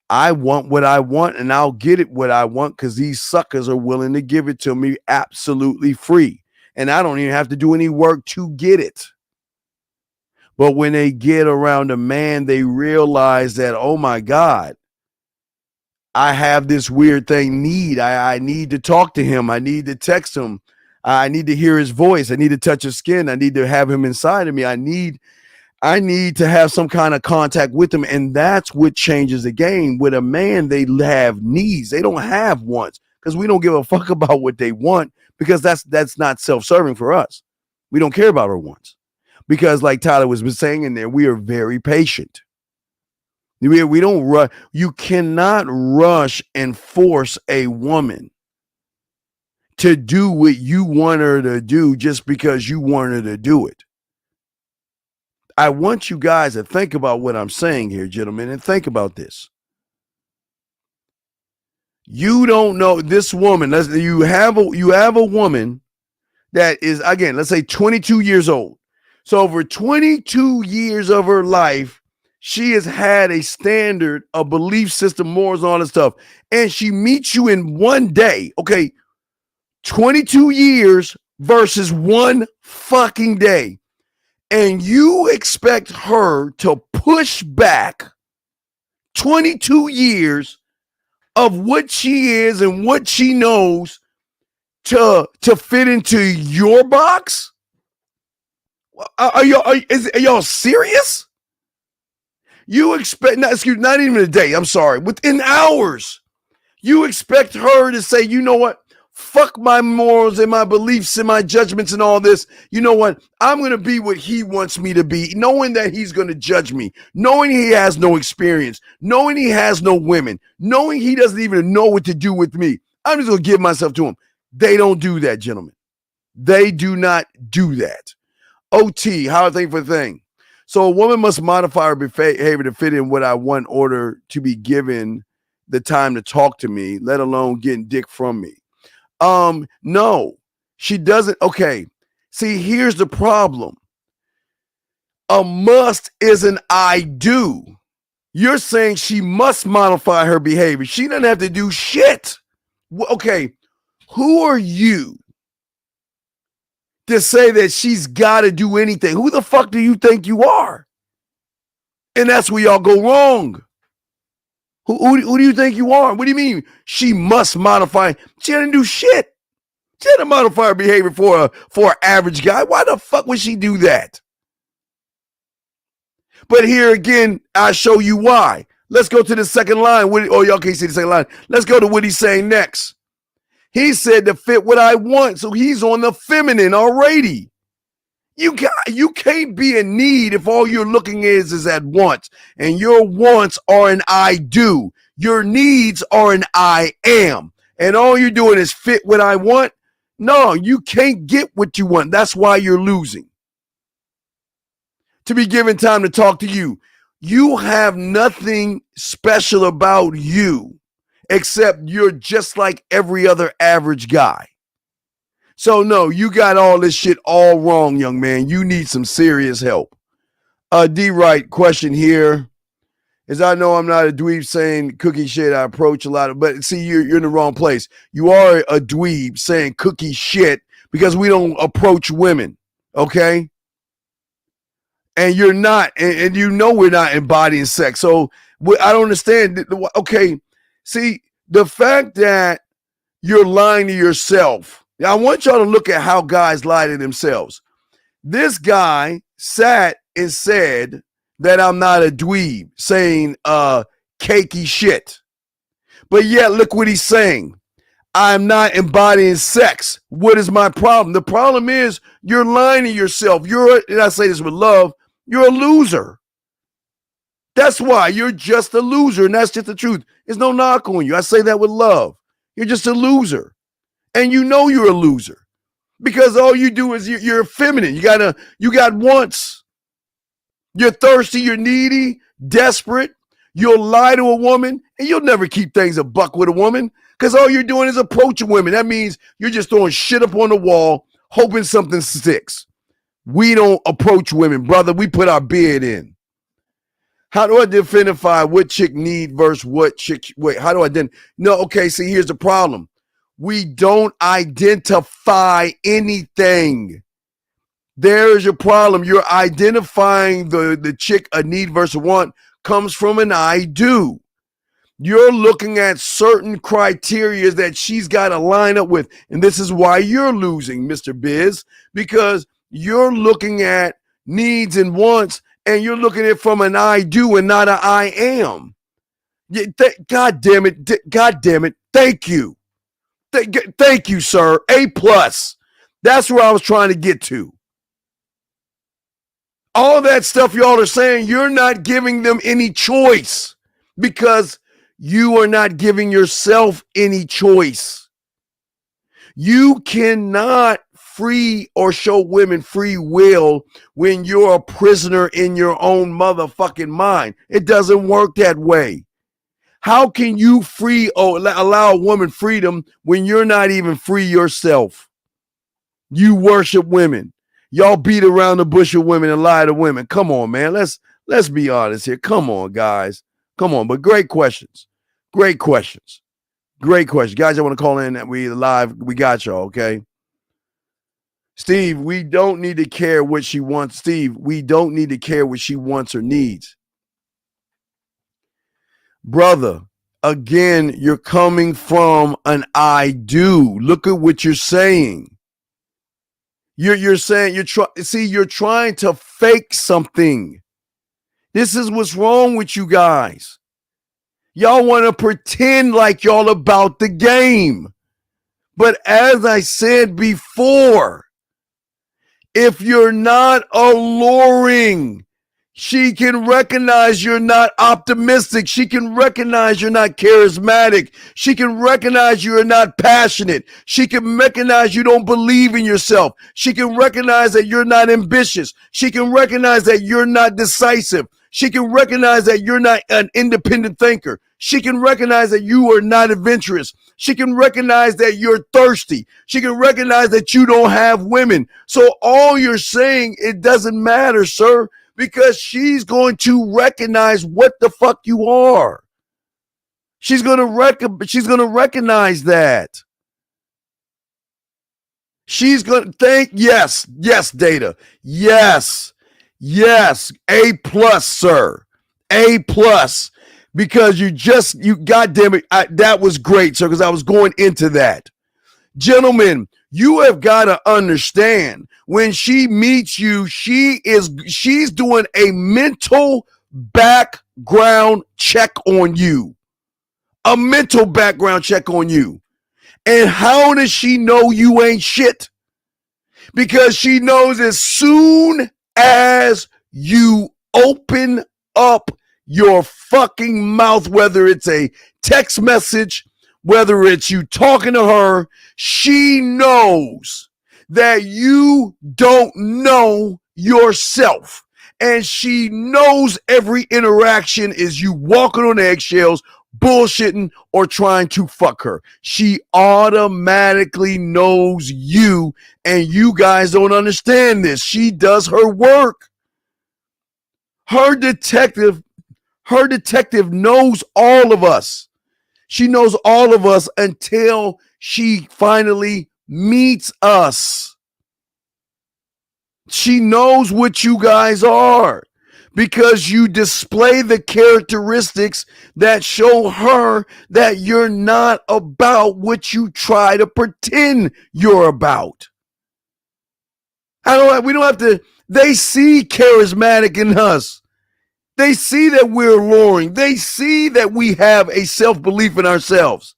[SPEAKER 15] I want what I want, and I'll get it what I want because these suckers are willing to give it to me absolutely free. And I don't even have to do any work to get it. But when they get around a man, they realize that, oh my God, I have this weird thing I need to talk to him. I need to text him. I need to hear his voice. I need to touch his skin. I need to have him inside of me. I need I need to have some kind of contact with them, and that's what changes the game. With a man, they have needs. They don't have wants because we don't give a fuck about what they want because that's not self-serving for us. We don't care about our wants because, like Tyler was saying in there, we are very patient. We don't rush. You cannot rush and force a woman to do what you want her to do just because you want her to do it. I want you guys to think about what I'm saying here, gentlemen, and think about this. You don't know this woman. You have a woman that is, again, let's say 22 years old. So over 22 years of her life, she has had a standard, a belief system, morals, and all this stuff. And she meets you in one day. Okay, 22 years versus one fucking day. And you expect her to push back 22 years of what she is and what she knows to fit into your box? Are y'all serious? You expect, not even a day, I'm sorry, within hours, you expect her to say, you know what? Fuck my morals and my beliefs and my judgments and all this. You know what? I'm going to be what he wants me to be, knowing that he's going to judge me, knowing he has no experience, knowing he has no women, knowing he doesn't even know what to do with me. I'm just going to give myself to him. They don't do that, gentlemen. They do not do that. OT, how I think for thing. So a woman must modify her behavior to fit in what I want in order to be given the time to talk to me, let alone getting dick from me. No, she doesn't. Okay. See, here's the problem. A must is an I do. You're saying she must modify her behavior. She doesn't have to do shit. Okay. Who are you to say that she's got to do anything? Who the fuck do you think you are? And that's where y'all go wrong. Who do you think you are? What do you mean she must modify? She didn't do shit. She didn't modify her behavior for an average guy. Why the fuck would she do that? But here again, I show you why. Let's go to the second line. Y'all can't see the second line. Let's go to what he's saying next. He said to fit what I want. So he's on the feminine already. You can't be in need if all you're looking is at wants. And your wants are an I do. Your needs are an I am. And all you're doing is fit what I want. No, you can't get what you want. That's why you're losing. To be given time to talk to you. You have nothing special about you except you're just like every other average guy. So no, you got all this shit all wrong, young man. You need some serious help. D-Right question here is I know I'm not a dweeb saying cookie shit. I approach a lot of, but see, you're in the wrong place. You are a dweeb saying cookie shit because we don't approach women, okay? And you're not, and you know we're not embodying sex. So I don't understand. Okay, see, the fact that you're lying to yourself. I want y'all to look at how guys lie to themselves. This guy sat and said that I'm not a dweeb, saying cakey shit. But yet, look what he's saying. I'm not embodying sex. What is my problem? The problem is you're lying to yourself. And I say this with love, you're a loser. That's why you're just a loser, and that's just the truth. There's no knock on you. I say that with love. You're just a loser. And you know you're a loser because all you do is you're feminine. You got wants. You're thirsty. You're needy, desperate. You'll lie to a woman and you'll never keep things a buck with a woman because all you're doing is approaching women. That means you're just throwing shit up on the wall, hoping something sticks. We don't approach women, brother. We put our bid in. How do I identify what chick need versus what chick? Wait, how do I identify? No, okay, see, here's the problem. We don't identify anything. There's your problem. You're identifying the chick a need versus want comes from an I do. You're looking at certain criteria that she's got to line up with. And this is why you're losing, Mr. Biz, because you're looking at needs and wants and you're looking at it from an I do and not an I am. God damn it. God damn it. Thank you. Thank you, sir. A+. That's where I was trying to get to. All that stuff y'all are saying, you're not giving them any choice because you are not giving yourself any choice. You cannot free or show women free will when you're a prisoner in your own motherfucking mind. It doesn't work that way. How can you free or allow a woman freedom when you're not even free yourself? You worship women. Y'all beat around the bush with women and lie to women. Come on, man. Let's be honest here. Come on, guys. Come on. But great questions. Great questions. Great questions. Guys, I want to call in that we live. We got y'all, okay? Steve, we don't need to care what she wants. Steve, we don't need to care what she wants or needs. Brother, again, you're coming from an I do. Look at what you're saying. You're saying you're trying to fake something. This is what's wrong with you guys. Y'all want to pretend like y'all about the game. But as I said before, if you're not alluring, she can recognize you're not optimistic. She can recognize you're not charismatic. She can recognize you're not passionate. She can recognize you don't believe in yourself. She can recognize that you're not ambitious. She can recognize that you're not decisive. She can recognize that you're not an independent thinker. She can recognize that you are not adventurous. She can recognize that you're thirsty. She can recognize that you don't have women. So all you're saying, it doesn't matter, sir. Because she's going to recognize what the fuck you are. She's going to recognize that. She's going to yes, Data. Yes. A+, sir. A+. Because you goddamn it, that was great, sir, because I was going into that. Gentlemen, you have got to understand, when she meets you, she's doing a mental background check on you. A mental background check on you. And how does she know you ain't shit? Because she knows as soon as you open up your fucking mouth, whether it's a text message, whether it's you talking to her, she knows that you don't know yourself. And she knows every interaction is you walking on eggshells, bullshitting, or trying to fuck her. She automatically knows you, and you guys don't understand this. She does her work. Her detective knows all of us. She knows all of us until she finally meets us. She knows what you guys are because you display the characteristics that show her that you're not about what you try to pretend you're about. We don't have to, they see charismatic in us. They see that we're alluring. They see that we have a self-belief in ourselves.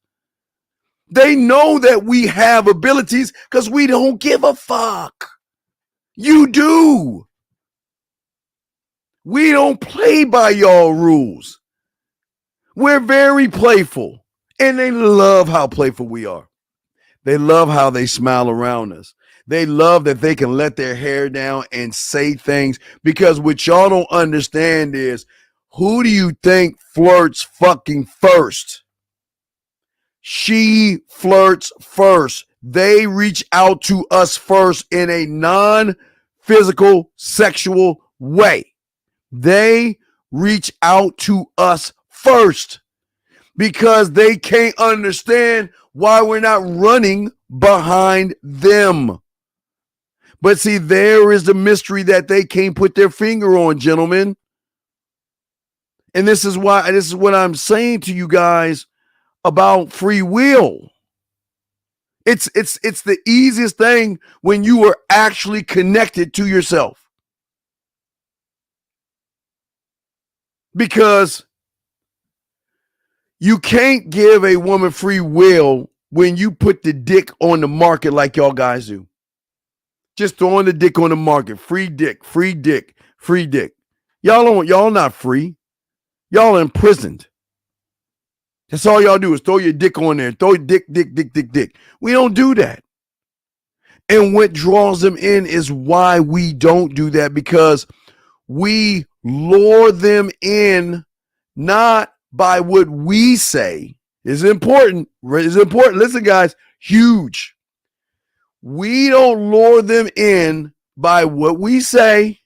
[SPEAKER 15] They know that we have abilities because we don't give a fuck. You do. We don't play by y'all rules. We're very playful. And they love how playful we are. They love how they smile around us. They love that they can let their hair down and say things, because what y'all don't understand is, who do you think flirts fucking first? She flirts first. They reach out to us first in a non-physical, sexual way. They reach out to us first because they can't understand why we're not running behind them. But see, there is the mystery that they can't put their finger on, gentlemen. And this is what I'm saying to you guys about free will. It's the easiest thing when you are actually connected to yourself. Because you can't give a woman free will when you put the dick on the market like y'all guys do. Just throwing the dick on the market. Free dick, free dick, free dick. Y'all not free. Y'all imprisoned. That's all y'all do is throw your dick on there. Throw dick. We don't do that. And what draws them in is why we don't do that, because we lure them in not by what we say. It's important. It's important. Listen, guys, huge. We don't lure them in by what we say.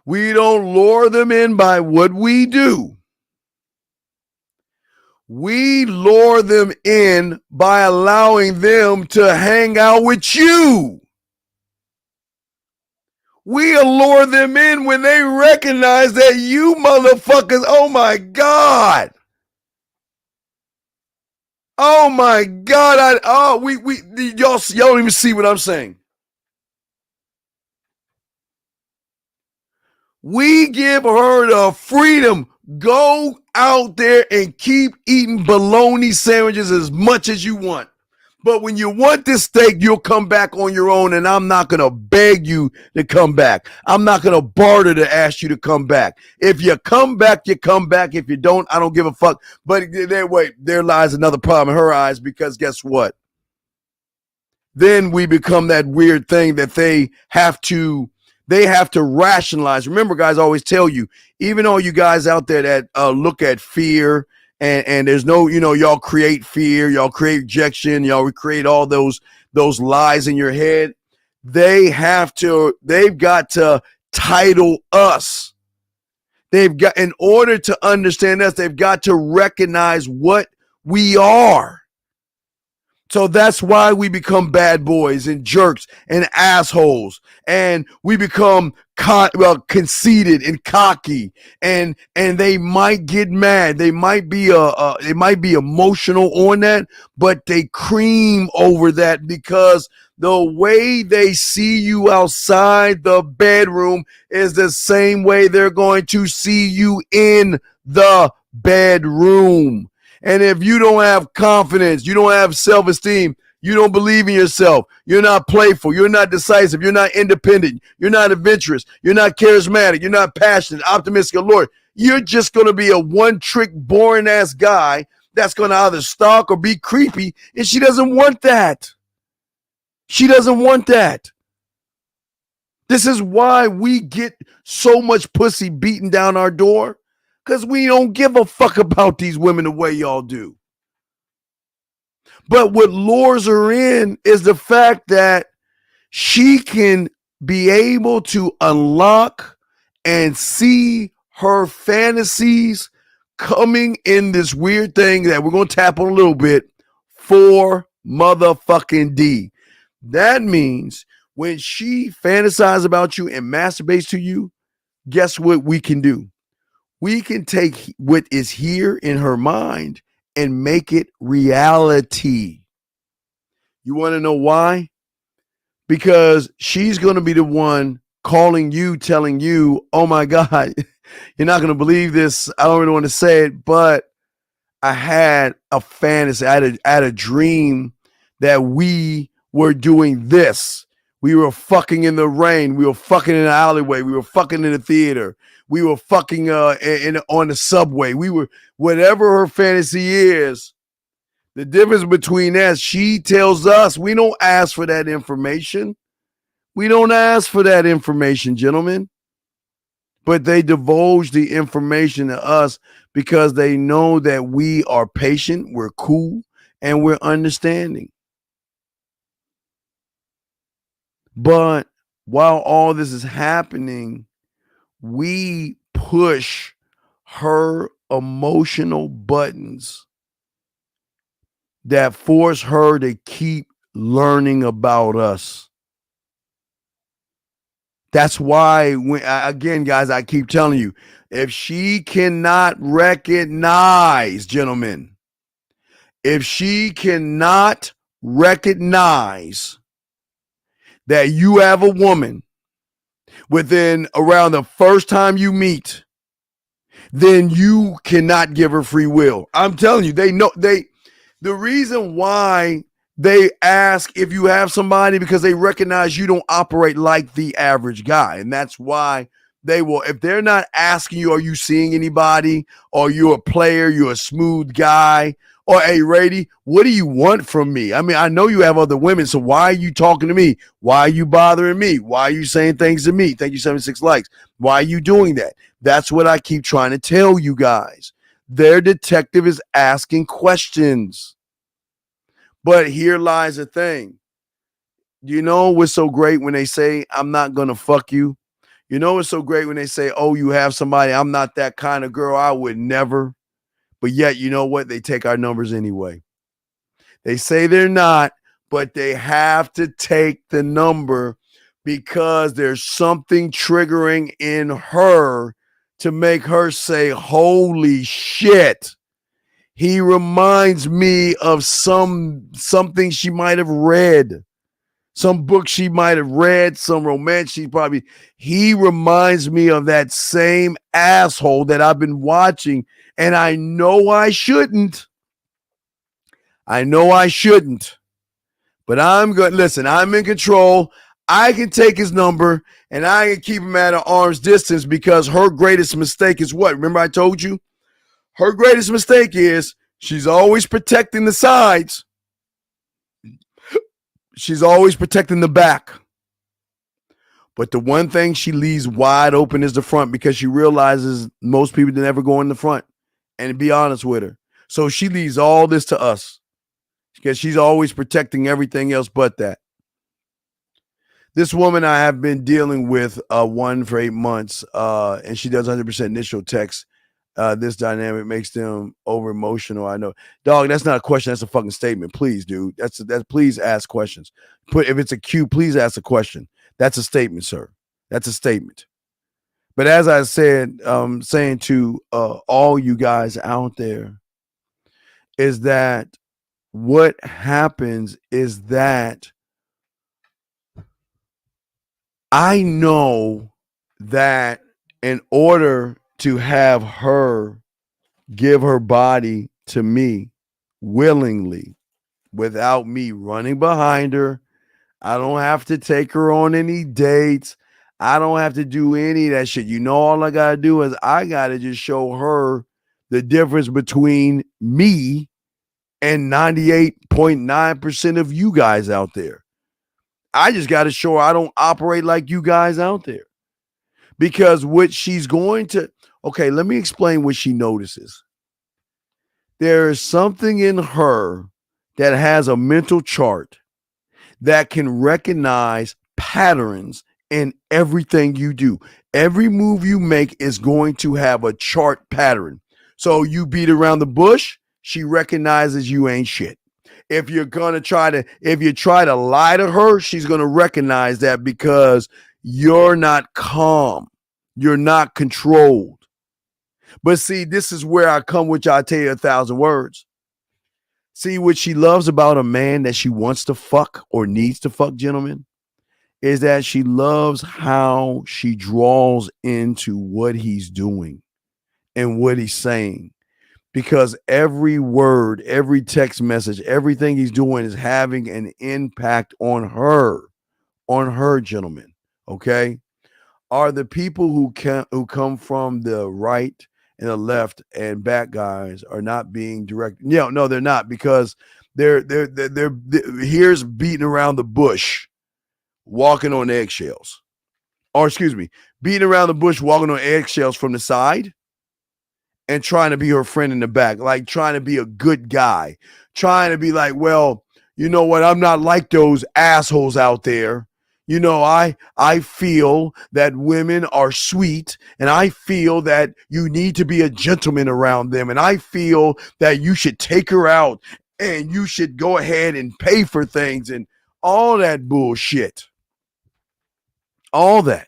[SPEAKER 15] We don't lure them in by what we do. We lure them in by allowing them to hang out with you. We allure them in when they recognize that you motherfuckers, oh my God. Oh my God. Y'all don't even see what I'm saying. We give her the freedom. Go out there and keep eating bologna sandwiches as much as you want. But when you want this steak, you'll come back on your own, and I'm not going to beg you to come back. I'm not going to barter to ask you to come back. If you come back, you come back. If you don't, I don't give a fuck. But there lies another problem in her eyes, because guess what? Then we become that weird thing that they have to rationalize. Remember, guys, I always tell you, even all you guys out there that look at fear and there's no, y'all create fear, y'all create rejection, y'all create all those lies in your head. They've got to title us. In order to understand us, they've got to recognize what we are. So that's why we become bad boys and jerks and assholes, and we become conceited and cocky, and they might get mad. They might be emotional on that, but they cream over that because the way they see you outside the bedroom is the same way they're going to see you in the bedroom. And if you don't have confidence, you don't have self-esteem, you don't believe in yourself, you're not playful, you're not decisive, you're not independent, you're not adventurous, you're not charismatic, you're not passionate, optimistic, or loyal, you're just going to be a one-trick, boring-ass guy that's going to either stalk or be creepy, and she doesn't want that. She doesn't want that. This is why we get so much pussy beaten down our door. Because we don't give a fuck about these women the way y'all do. But what lures her in is the fact that she can be able to unlock and see her fantasies coming in this weird thing that we're going to tap on a little bit for motherfucking D. That means when she fantasizes about you and masturbates to you, guess what we can do? We can take what is here in her mind and make it reality. You want to know why? Because she's going to be the one calling you, telling you, oh my God, you're not going to believe this. I don't really want to say it, but I had a fantasy. I had a dream that we were doing this. We were fucking in the rain. We were fucking in the alleyway. We were fucking in the theater. We were fucking on the subway. We were, whatever her fantasy is, the difference between that, she tells us, we don't ask for that information. We don't ask for that information, gentlemen. But they divulge the information to us because they know that we are patient, we're cool, and we're understanding. But while all this is happening, we push her emotional buttons that force her to keep learning about us. That's why, again, guys, I keep telling you, if she cannot recognize, gentlemen, if she cannot recognize that you have a woman within around the first time you meet, then you cannot give her free will. I'm telling you, they know the reason why they ask if you have somebody because they recognize you don't operate like the average guy. And that's why they will, if they're not asking you, are you seeing anybody? Or you're a player, you're a smooth guy, or hey, Rady, what do you want from me? I mean, I know you have other women, so why are you talking to me? Why are you bothering me? Why are you saying things to me? Thank you, 76 likes. Why are you doing that? That's what I keep trying to tell you guys. Their detective is asking questions. But here lies the thing. You know what's so great when they say, I'm not going to fuck you? You know what's so great when they say, oh, you have somebody, I'm not that kind of girl, I would never. But yet, you know what? They take our numbers anyway. They say they're not, but they have to take the number because there's something triggering in her to make her say, holy shit. He reminds me of something she might have read. Some book she might have read, some romance he reminds me of that same asshole that I've been watching, and I know I shouldn't. But I'm going, listen, I'm in control. I can take his number, and I can keep him at an arm's distance because her greatest mistake is what? Remember I told you? Her greatest mistake is she's always protecting the sides. She's always protecting the back. But the one thing she leaves wide open is the front because she realizes most people never go in the front. And to be honest with her. So she leaves all this to us because she's always protecting everything else but that. This woman I have been dealing with one for 8 months, and she does 100% initial text. This dynamic makes them over emotional. I know, dog. That's not a question. That's a fucking statement. Please, dude. That's please ask questions. If it's a cue, please ask a question. That's a statement, sir. That's a statement. But as I said, saying to all you guys out there, is that what happens is that I know that in order to have her give her body to me willingly without me running behind her. I don't have to take her on any dates. I don't have to do any of that shit. You know, all I got to do is I got to just show her the difference between me and 98.9% of you guys out there. I just got to show her I don't operate like you guys out there. Because what she's going to, okay, let me explain what she notices. There is something in her that has a mental chart that can recognize patterns in everything you do. Every move you make is going to have a chart pattern. So you beat around the bush, she recognizes you ain't shit. If you try to lie to her, she's going to recognize that because you're not calm. You're not controlled. But see, this is where I come, which I'll tell you 1,000 words. See, what she loves about a man that she wants to fuck or needs to fuck, gentlemen, is that she loves how she draws into what he's doing and what he's saying. Because every word, every text message, everything he's doing is having an impact on her, gentlemen. Okay? Are the people who come from the right and the left and bad guys are not being directed? No, they're not, because they're here's beating around the bush, walking on eggshells. Or excuse me, beating around the bush, walking on eggshells from the side and trying to be her friend in the back, like trying to be a good guy, trying to be like, well, you know what? I'm not like those assholes out there. You know, I feel that women are sweet, and I feel that you need to be a gentleman around them, and I feel that you should take her out and you should go ahead and pay for things and all that bullshit. All that.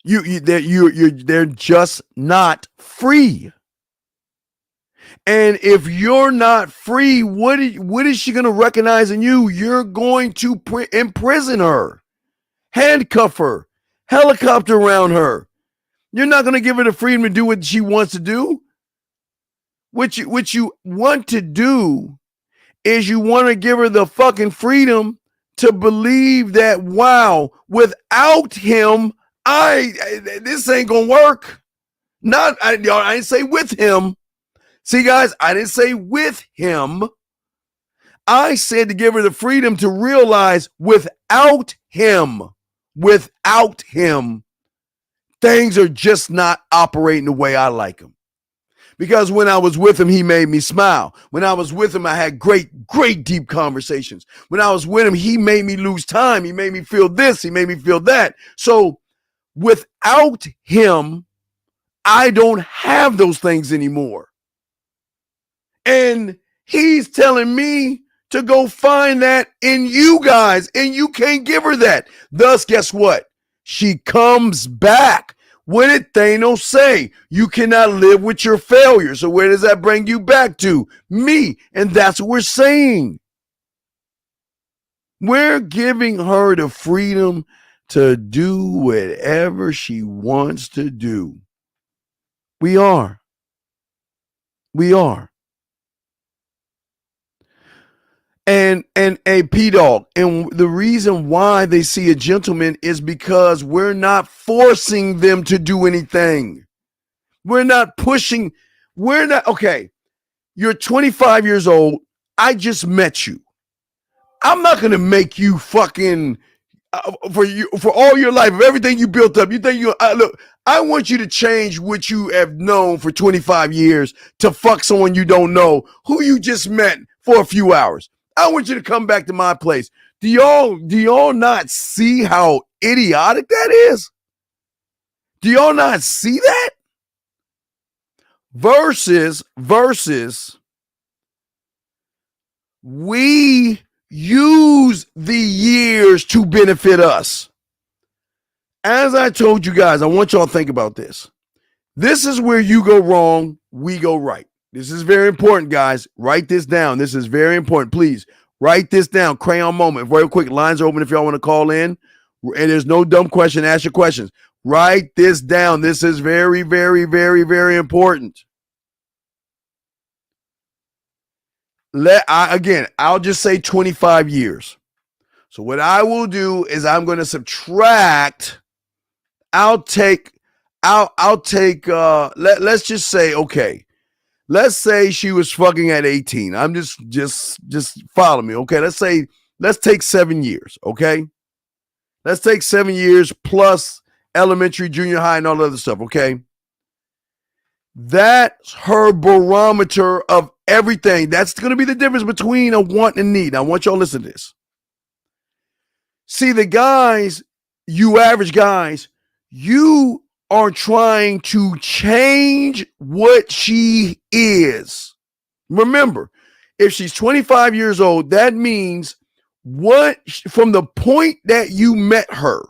[SPEAKER 15] They're just not free. And if you're not free, what is she going to recognize in you? You're going to imprison her, handcuff her, helicopter around her. You're not going to give her the freedom to do what she wants to do. What you want to do is you want to give her the fucking freedom to believe that, wow, without him, this ain't going to work. I didn't say with him. See, guys, I didn't say with him. I said to give her the freedom to realize without him, things are just not operating the way I like them. Because when I was with him, he made me smile. When I was with him, I had great deep conversations. When I was with him, he made me lose time. He made me feel this. He made me feel that. So without him, I don't have those things anymore. And he's telling me to go find that in you guys, and you can't give her that. Thus, guess what? She comes back. What did Thanos say? You cannot live with your failure. So where does that bring you back to? Me. And that's what we're saying. We're giving her the freedom to do whatever she wants to do. We are. And a P-Dog. And the reason why they see a gentleman is because we're not forcing them to do anything. We're not pushing. Okay, you're 25 years old. I just met you. I'm not going to make you fucking, for all your life, of everything you built up. You think look, I want you to change what you have known for 25 years to fuck someone you don't know, who you just met for a few hours. I want you to come back to my place. Do y'all not see how idiotic that is? Do y'all not see that? Versus, we use the years to benefit us. As I told you guys, I want y'all to think about this. This is where you go wrong, we go right. This is very important, guys. Write this down. This is very important. Please write this down. Crayon moment. Real quick, lines are open if y'all want to call in. And there's no dumb question. Ask your questions. Write this down. This is very, very, very, very important. I'll just say 25 years. So what I will do is I'm going to subtract. Let's just say, okay. Let's say she was fucking at 18. I'm just follow me. Okay. Let's take 7 years. Okay. Let's take 7 years plus elementary, junior high, and all the other stuff. Okay. That's her barometer of everything. That's going to be the difference between a want and need. I want y'all to listen to this. See, the guys, you average guys, you are trying to change what she is. Remember, if she's 25 years old, that means from the point that you met her,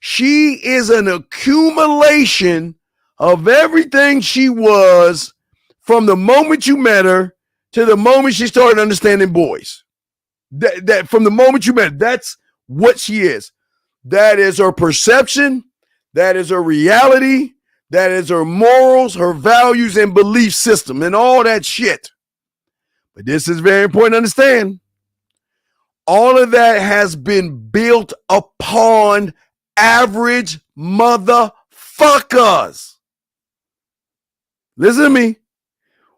[SPEAKER 15] she is an accumulation of everything she was from the moment you met her to the moment she started understanding boys. That from the moment you met her, that's what she is. That is her perception. That is her reality. That is her morals, her values, and belief system, and all that shit. But this is very important to understand. All of that has been built upon average motherfuckers. Listen to me.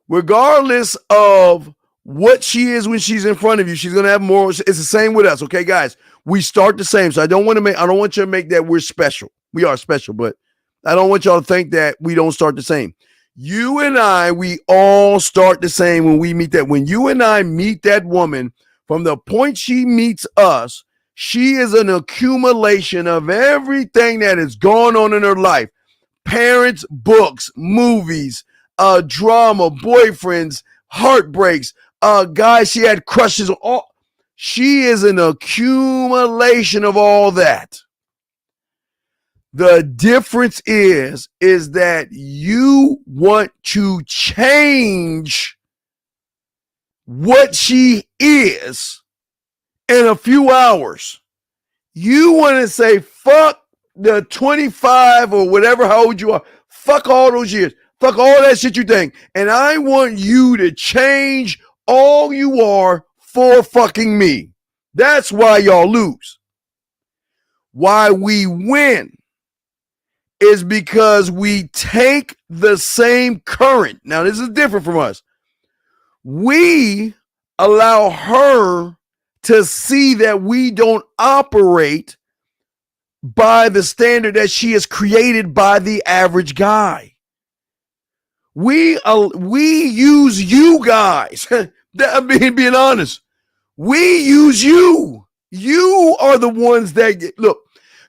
[SPEAKER 15] Regardless of what she is when she's in front of you, she's gonna have morals. It's the same with us, okay, guys? We start the same. So I don't want you to make that we're special. We are special, but I don't want y'all to think that we don't start the same. You and I, we all start the same when we meet that. When you and I meet that woman, from the point she meets us, she is an accumulation of everything that has gone on in her life. Parents, books, movies, drama, boyfriends, heartbreaks, guys she had crushes on. She is an accumulation of all that. The difference is that you want to change what she is in a few hours. You want to say fuck the 25 or whatever, how old you are. Fuck all those years. Fuck all that shit you think. And I want you to change all you are for fucking me. That's why y'all lose. Why we win is because we take the same current. Now, this is different from us. We allow her to see that we don't operate by the standard that she has created by the average guy. We use you guys. I mean, being honest, we use you. You are the ones that look.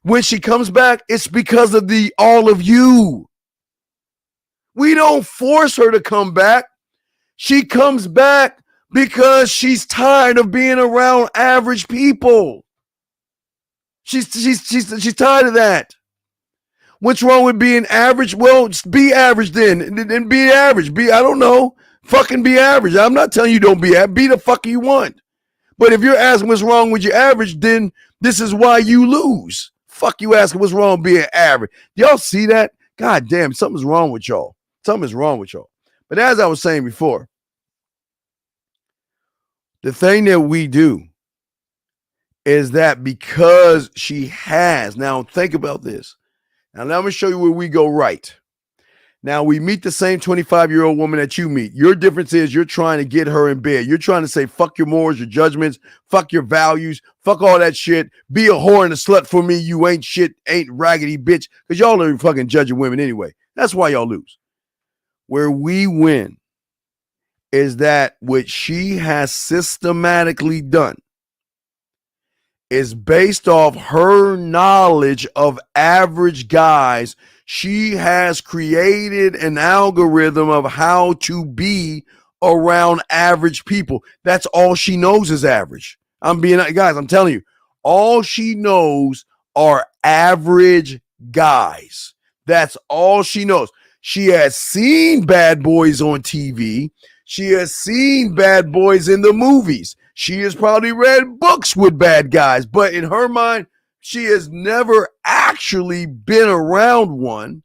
[SPEAKER 15] When she comes back, it's because of all of you. We don't force her to come back. She comes back because she's tired of being around average people. She's tired of that. What's wrong with being average? Well, be average then. And be average. I don't know. Fucking be average. I'm not telling you don't be average. Be the fuck you want. But if you're asking what's wrong with your average, then this is why you lose. Fuck you asking what's wrong with being average. Y'all see that? God damn, something's wrong with y'all. Something's wrong with y'all. But as I was saying before, the thing that we do is that because she has, now think about this. Now let me show you where we go right. Now we meet the same 25-year-old woman that you meet. Your difference is you're trying to get her in bed. You're trying to say, fuck your morals, your judgments, fuck your values, fuck all that shit. Be a whore and a slut for me. You ain't shit, ain't raggedy bitch. Because y'all are fucking judging women anyway. That's why y'all lose. Where we win is that what she has systematically done is based off her knowledge of average guys. She has created an algorithm of how to be around average people. That's all she knows is average. I'm telling you, all she knows are average guys. That's all she knows. She has seen bad boys on TV. She has seen bad boys in the movies. She has probably read books with bad guys, but in her mind, she has never actually been around one.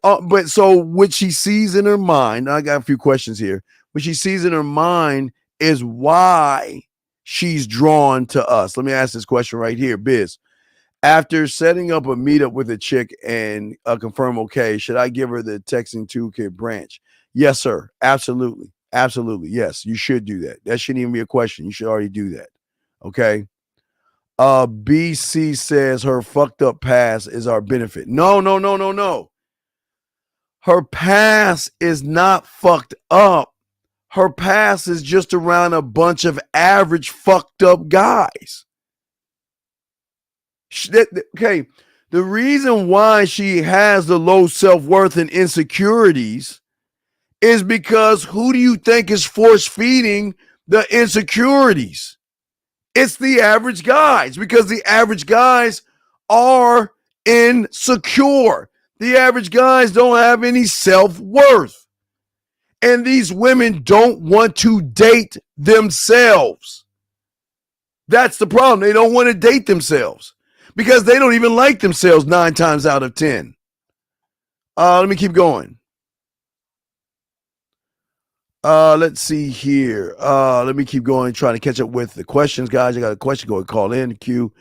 [SPEAKER 15] But so what she sees in her mind, I got a few questions here. What she sees in her mind is why she's drawn to us. Let me ask this question right here, Biz. After setting up a meetup with a chick and confirm okay, should I give her the texting toolkit branch? Yes, sir. Absolutely. Absolutely. Yes, you should do that. That shouldn't even be a question. You should already do that. Okay. BC says her fucked up past is our benefit. No. Her past is not fucked up. Her past is just around a bunch of average fucked up guys. Okay. The reason why she has the low self-worth and insecurities is because who do you think is force feeding the insecurities? It's the average guys, because the average guys are insecure. The average guys don't have any self-worth. And these women don't want to date themselves. That's the problem. They don't want to date themselves because they don't even like themselves 9 times out of 10. Let me keep going. Let's see here. Let me keep going, trying to catch up with the questions, guys. I got a question. Go and call in the queue.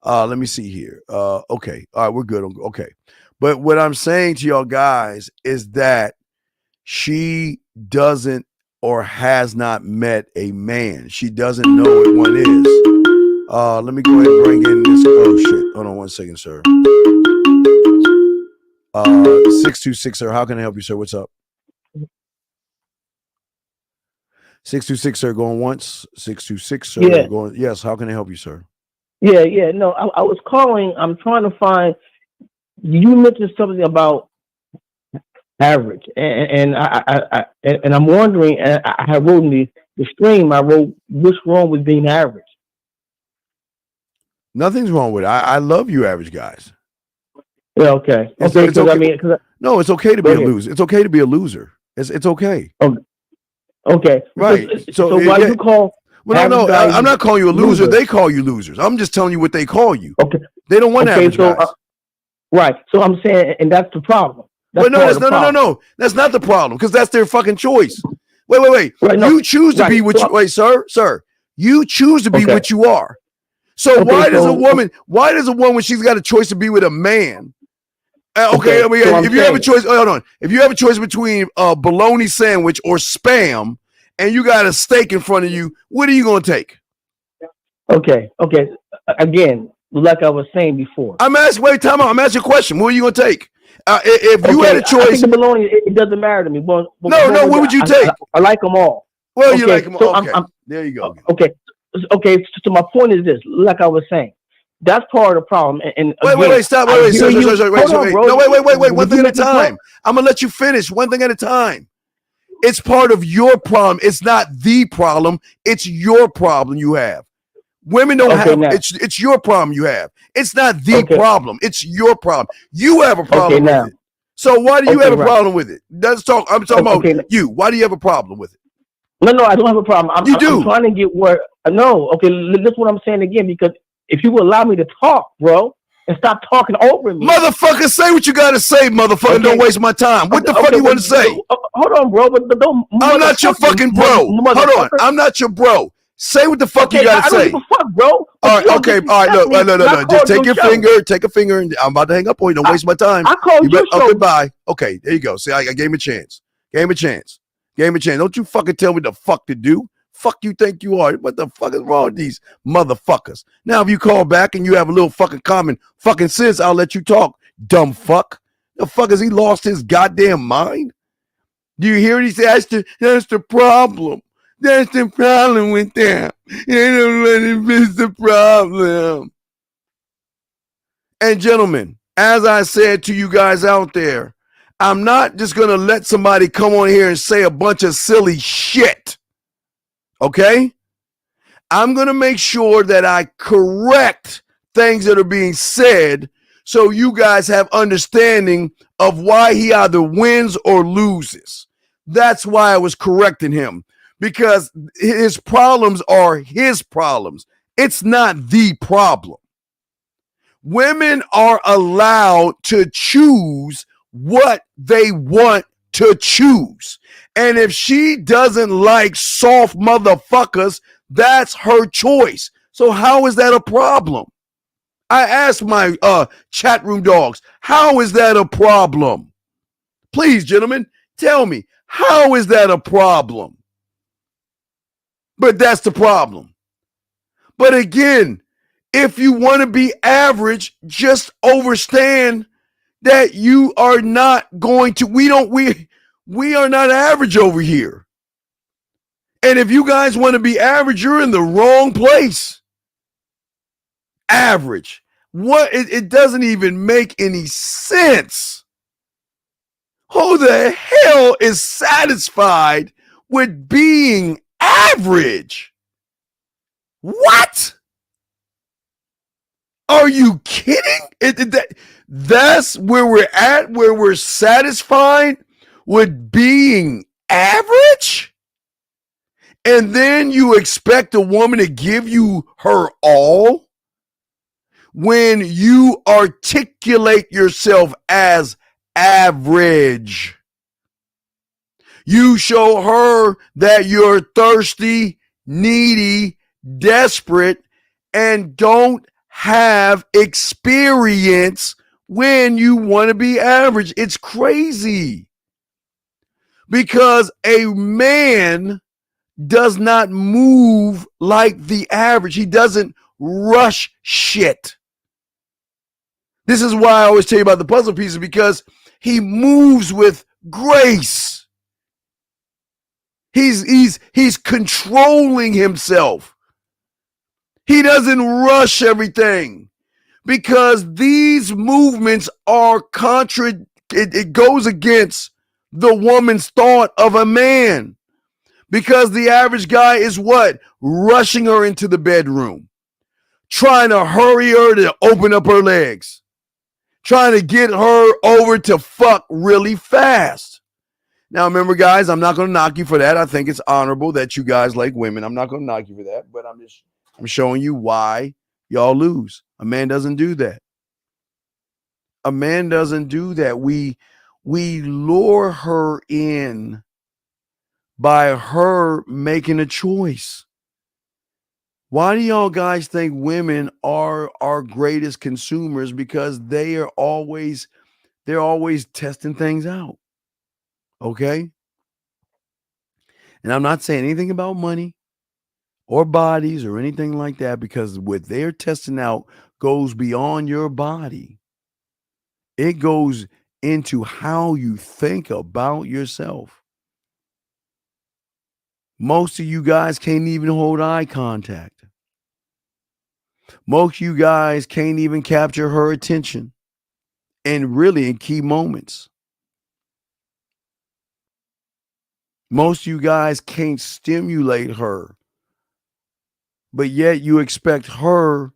[SPEAKER 15] Let me see here. Okay. All right, we're good. Okay. But what I'm saying to y'all guys is that she doesn't or has not met a man. She doesn't know what one is. Let me go ahead and bring in this. Oh shit. Hold on one second, sir. 626, sir. How can I help you, sir? What's up? 626, sir, going once. 626, sir,
[SPEAKER 16] yeah.
[SPEAKER 15] Going. Yes, how can I help you, sir?
[SPEAKER 16] Yeah. No, I was calling. I'm trying to find. You mentioned something about average, and I'm wondering. I wrote in the stream. I wrote, "What's wrong with being average?"
[SPEAKER 15] Nothing's wrong with it. I love you, average guys.
[SPEAKER 16] Yeah. Okay.
[SPEAKER 15] It's
[SPEAKER 16] okay.
[SPEAKER 15] okay. No, it's okay to be a loser. It's okay to be a loser. It's okay.
[SPEAKER 16] Okay.
[SPEAKER 15] Right.
[SPEAKER 16] So why you call?
[SPEAKER 15] Well, no, I'm not calling you a loser. They call you losers. I'm just telling you what they call you.
[SPEAKER 16] Okay.
[SPEAKER 15] They don't want average guys.
[SPEAKER 16] Right. So I'm saying, and that's the problem.
[SPEAKER 15] No. That's not the problem because that's their fucking choice. Wait. Right, no. You choose to be what you. Wait, sir. You choose to be what you are. So why does a woman? Why does a woman? She's got a choice to be with a man. Okay. If you have a choice, hold on. If you have a choice between a bologna sandwich or Spam, and you got a steak in front of you, what are you going to take?
[SPEAKER 16] Okay. Again, like I was saying before,
[SPEAKER 15] I'm asking. Wait, time out. I'm asking a question. What are you going to take? If you had a choice,
[SPEAKER 16] I think the bologna, it doesn't matter to me. But
[SPEAKER 15] no. What would you take?
[SPEAKER 16] I like them all.
[SPEAKER 15] Well, you like them all. Okay. There you go.
[SPEAKER 16] Okay. So my point is this: like I was saying, that's part of the problem. And
[SPEAKER 15] wait, stop. Wait, sir. No, wait. One thing at a time. I'm gonna let you finish. One thing at a time. It's part of your problem. It's not the problem. It's your problem you have. Women don't have. It's your problem you have. It's not the problem. It's your problem. You have a problem with it. So why do you have a problem with it? Let's talk. I'm talking about you. Why do you have a problem with it?
[SPEAKER 16] No, I don't have a problem. I'm trying to get where. No, okay. Listen what I'm saying again, because if you will allow me to talk, bro, and stop talking over me,
[SPEAKER 15] motherfucker, say what you gotta say, motherfucker. Okay. Don't waste my time. What the fuck you want to say?
[SPEAKER 16] Hold on, bro. But don't.
[SPEAKER 15] I'm not your fucking bro. Hold on. I'm not your bro. Say what the fuck you gotta say.
[SPEAKER 16] I don't give a fuck, bro.
[SPEAKER 15] All right, okay. All right, look. No. Just take your finger. Take a finger, and I'm about to hang up on you. Don't waste my time.
[SPEAKER 16] I called you.
[SPEAKER 15] Okay, bye. Okay, there you go. See, I gave him a chance. Gave him a chance. Don't you fucking tell me the fuck to do. Fuck you think you are. What the fuck is wrong with these motherfuckers? Now, if you call back and you have a little fucking common fucking sense, I'll let you talk, dumb fuck. The fuck has he lost his goddamn mind? Do you hear what he said? That's the problem. That's the problem with them. They don't let it be the problem. And gentlemen, as I said to you guys out there, I'm not just going to let somebody come on here and say a bunch of silly shit. Okay? I'm going to make sure that I correct things that are being said so you guys have understanding of why he either wins or loses. That's why I was correcting him, because his problems are his problems. It's not the problem. Women are allowed to choose what they want to choose. And if she doesn't like soft motherfuckers, that's her choice. So how is that a problem? I asked my chat room dogs, how is that a problem? Please, gentlemen, tell me, how is that a problem? But that's the problem. But again, if you want to be average, just understand that you are not going to, we are not average over here. And if you guys want to be average, you're in the wrong place. Average. What? It doesn't even make any sense. Who the hell is satisfied with being average? What? Are you kidding? That's where we're at, where we're satisfied with being average? And then you expect a woman to give you her all when you articulate yourself as average. You show her that you're thirsty, needy, desperate, and don't have experience when you want to be average. It's crazy. Because a man does not move like the average. He doesn't rush shit. This is why I always tell you about the puzzle pieces, because he moves with grace. He's controlling himself. He doesn't rush everything, because these movements are it goes against the woman's thought of a man, because the average guy is what? Rushing her into the bedroom, trying to hurry her to open up her legs, trying to get her over to fuck really fast. Now, remember, guys, I'm not going to knock you for that. I think it's honorable that you guys like women. I'm not going to knock you for that, but I'm showing you why y'all lose. A man doesn't do that. A man doesn't do that. We lure her in by her making a choice. Why do y'all guys think women are our greatest consumers? Because they're always testing things out. Okay? And I'm not saying anything about money or bodies or anything like that, because what they're testing out goes beyond your body. It goes into how you think about yourself. Most of you guys can't even hold eye contact. Most of you guys can't even capture her attention, and really in key moments. Most of you guys can't stimulate her, but yet you expect her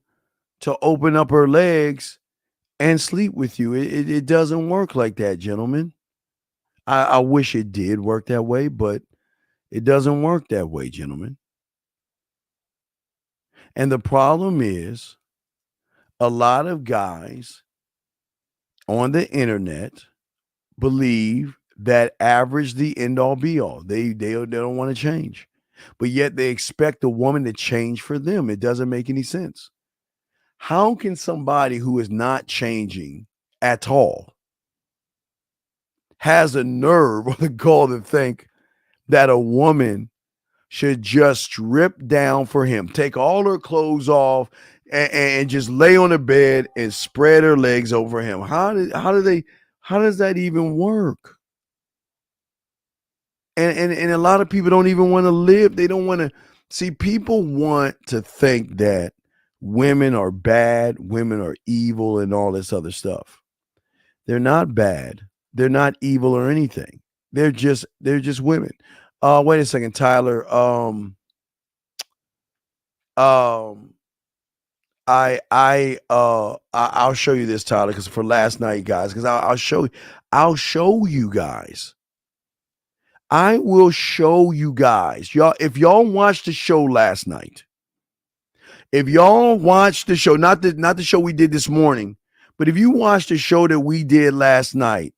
[SPEAKER 15] to open up her legs and sleep with you. It doesn't work like that, gentlemen. I wish it did work that way, but it doesn't work that way, gentlemen. And the problem is, a lot of guys on the internet believe that average the end all be all. They don't want to change, but yet they expect a woman to change for them. It doesn't make any sense. How can somebody who is not changing at all has a nerve or the gall to think that a woman should just strip down for him, take all her clothes off, and just lay on the bed and spread her legs over him? How does that even work? And a lot of people don't even want to live. They don't want to see. People want to think that women are bad, women are evil, and all this other stuff. They're not bad. They're not evil or anything. They're just women. Wait a second, Tyler. I'll show you this, Tyler, because for last night, guys, because I'll show you guys. I will show you guys. Y'all, if y'all watched the show last night, if y'all watched the show, not the show we did this morning, but if you watched the show that we did last night,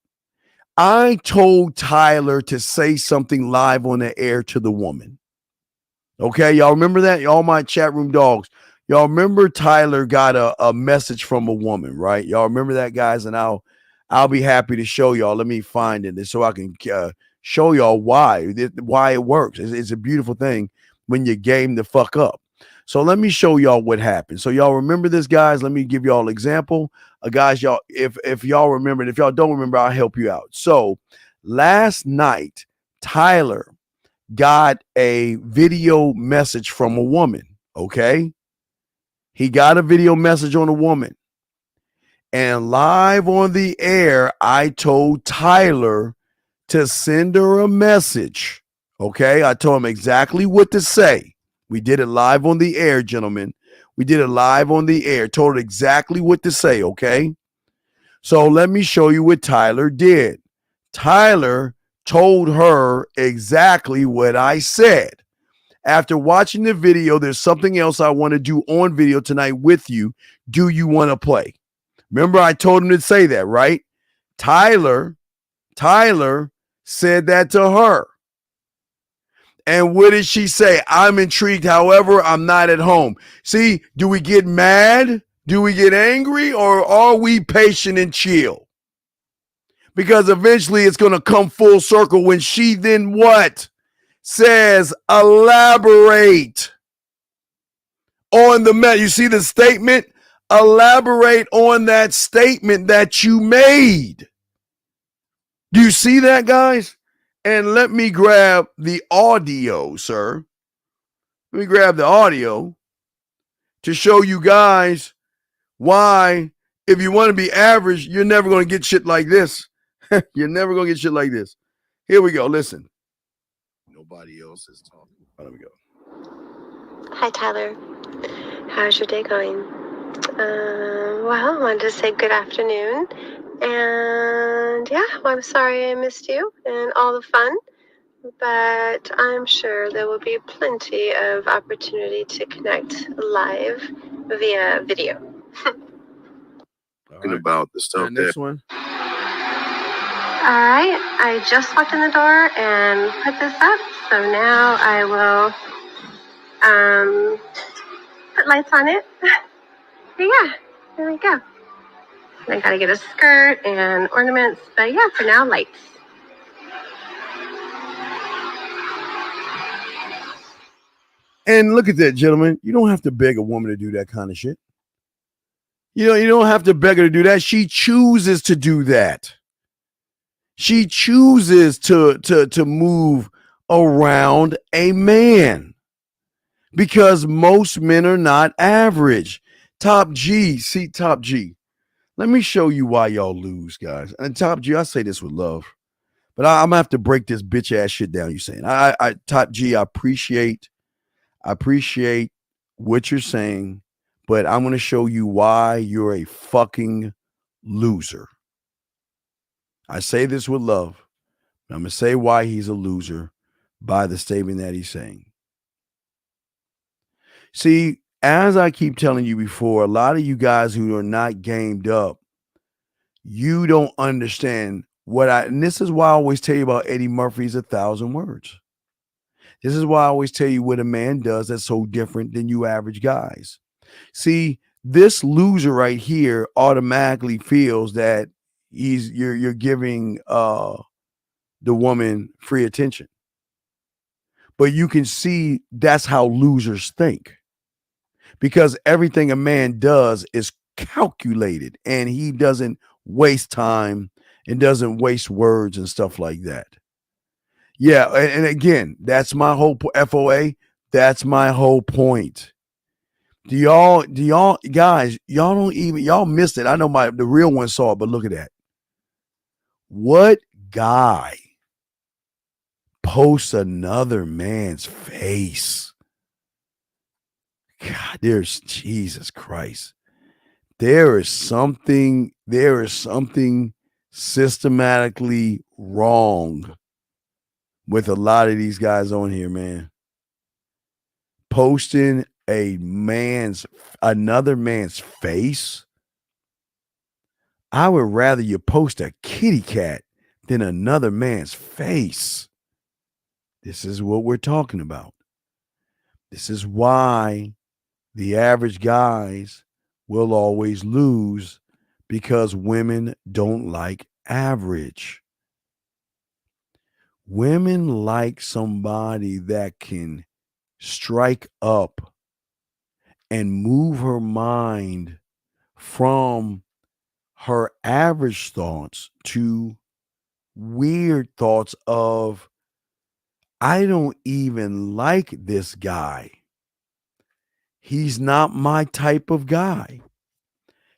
[SPEAKER 15] I told Tyler to say something live on the air to the woman. Okay, y'all remember that? Y'all my chat room dogs. Y'all remember Tyler got a message from a woman, right? Y'all remember that, guys? And I'll be happy to show y'all. Let me find it so I can show y'all why it works. It's a beautiful thing when you game the fuck up. So let me show y'all what happened. So y'all remember this, guys? Let me give y'all an example. Guys, y'all, if y'all remember, and if y'all don't remember, I'll help you out. So last night, Tyler got a video message from a woman, okay? He got a video message on a woman. And live on the air, I told Tyler to send her a message, okay? I told him exactly what to say. We did it live on the air, gentlemen. We did it live on the air. Told her exactly what to say, okay? So let me show you what Tyler did. Tyler told her exactly what I said. After watching the video, there's something else I want to do on video tonight with you. Do you want to play? Remember, I told him to say that, right? Tyler said that to her. And what did she say? I'm intrigued. However, I'm not at home. See, do we get mad? Do we get angry? Or are we patient and chill? Because eventually it's going to come full circle when she then what? Says, elaborate on the matter. You see the statement? Elaborate on that statement that you made. Do you see that, guys? And let me grab the audio, sir. Let me grab the audio to show you guys why, if you want to be average, you're never going to get shit like this. You're never going to get shit like this. Here we go. Listen. Nobody else is talking. Let me go.
[SPEAKER 17] Hi, Tyler. How's your day going? Well, I wanted to say good afternoon. And And yeah, well, I'm sorry I missed you and all the fun, but I'm sure there will be plenty of opportunity to connect live via video.
[SPEAKER 15] Talking about the stuff next one.
[SPEAKER 17] All right, I just walked in the door and put this up, so now I will put lights on it. Yeah, there we go. I gotta get a skirt and ornaments, but yeah, for now, lights.
[SPEAKER 15] And look at that, gentlemen. You don't have to beg a woman to do that kind of shit. You know, you don't have to beg her to do that. She chooses to do that. She chooses to move around a man because most men are not average. Top G, see Top G. Let me show you why y'all lose, guys. And Top G, I say this with love, but I'm gonna have to break this bitch ass shit down. You saying, I Top G, I appreciate what you're saying, but I'm gonna show you why you're a fucking loser. I say this with love. I'm gonna say why he's a loser by the statement that he's saying. See, as I keep telling you before, a lot of you guys who are not gamed up, you don't understand and this is why I always tell you about Eddie Murphy's 1,000 words. This is why I always tell you what a man does that's so different than you average guys. See, this loser right here automatically feels that you're giving the woman free attention. But you can see that's how losers think. Because everything a man does is calculated and he doesn't waste time and doesn't waste words and stuff like that. Yeah, and again, that's my whole FOA. That's my whole point. Do y'all guys, y'all missed it. I know the real one saw it, but look at that. What guy posts another man's face? God, there's Jesus Christ. There is something systematically wrong with a lot of these guys on here, man. Posting another man's face. I would rather you post a kitty cat than another man's face. This is what we're talking about. This is why the average guys will always lose, because women don't like average. Women like somebody that can strike up and move her mind from her average thoughts to weird thoughts of, I don't even like this guy. He's not my type of guy.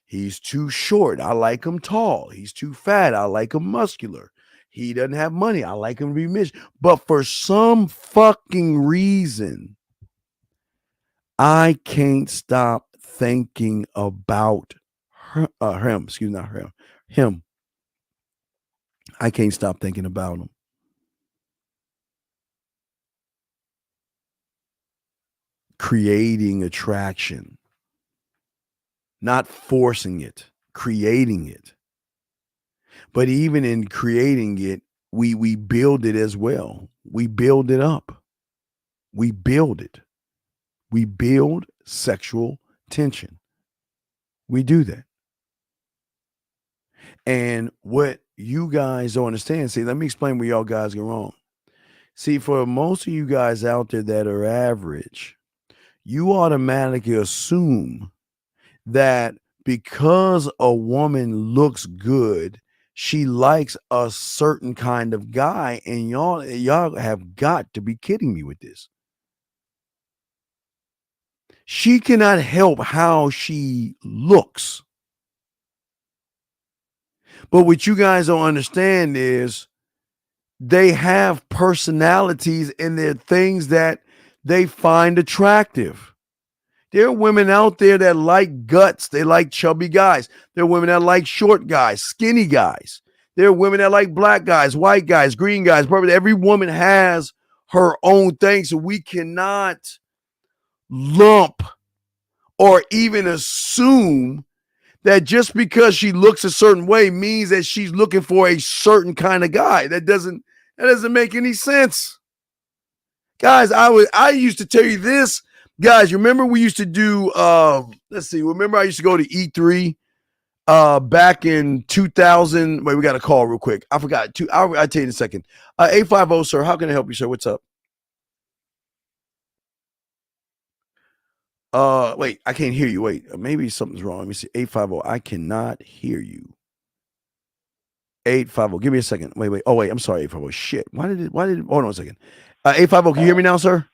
[SPEAKER 15] He's too short. I like him tall. He's too fat. I like him muscular. He doesn't have money. I like him to be rich. But for some fucking reason, I can't stop thinking about him. Excuse me, not him. Him. I can't stop thinking about him. Creating attraction. Not forcing it, creating it. But even in creating it, we build it as well. We build it up. We build it. We build sexual tension. We do that. And what you guys don't understand, see, let me explain where y'all guys go wrong. See, for most of you guys out there that are average, you automatically assume that because a woman looks good, she likes a certain kind of guy, and y'all have got to be kidding me with this. She cannot help how she looks. But what you guys don't understand is they have personalities and they're things that they find attractive. There are women out there that like guts. They like chubby guys. There are women that like short guys, skinny guys. There are women that like black guys, white guys, green guys. Probably every woman has her own thing. So we cannot lump or even assume that just because she looks a certain way means that she's looking for a certain kind of guy. That doesn't make any sense. Guys, I used to tell you this. Guys, remember we used to do remember I used to go to E3 back in 2000. Wait, we got a call real quick. I forgot. I'll tell you in a second. 850, sir. How can I help you, sir? What's up? Wait, I can't hear you. Wait, maybe something's wrong. Let me see. 850. I cannot hear you. 850. Give me a second. Wait. Oh, wait. I'm sorry, 850. Shit. Why did it hold on a second. 850, can you hear me now, sir?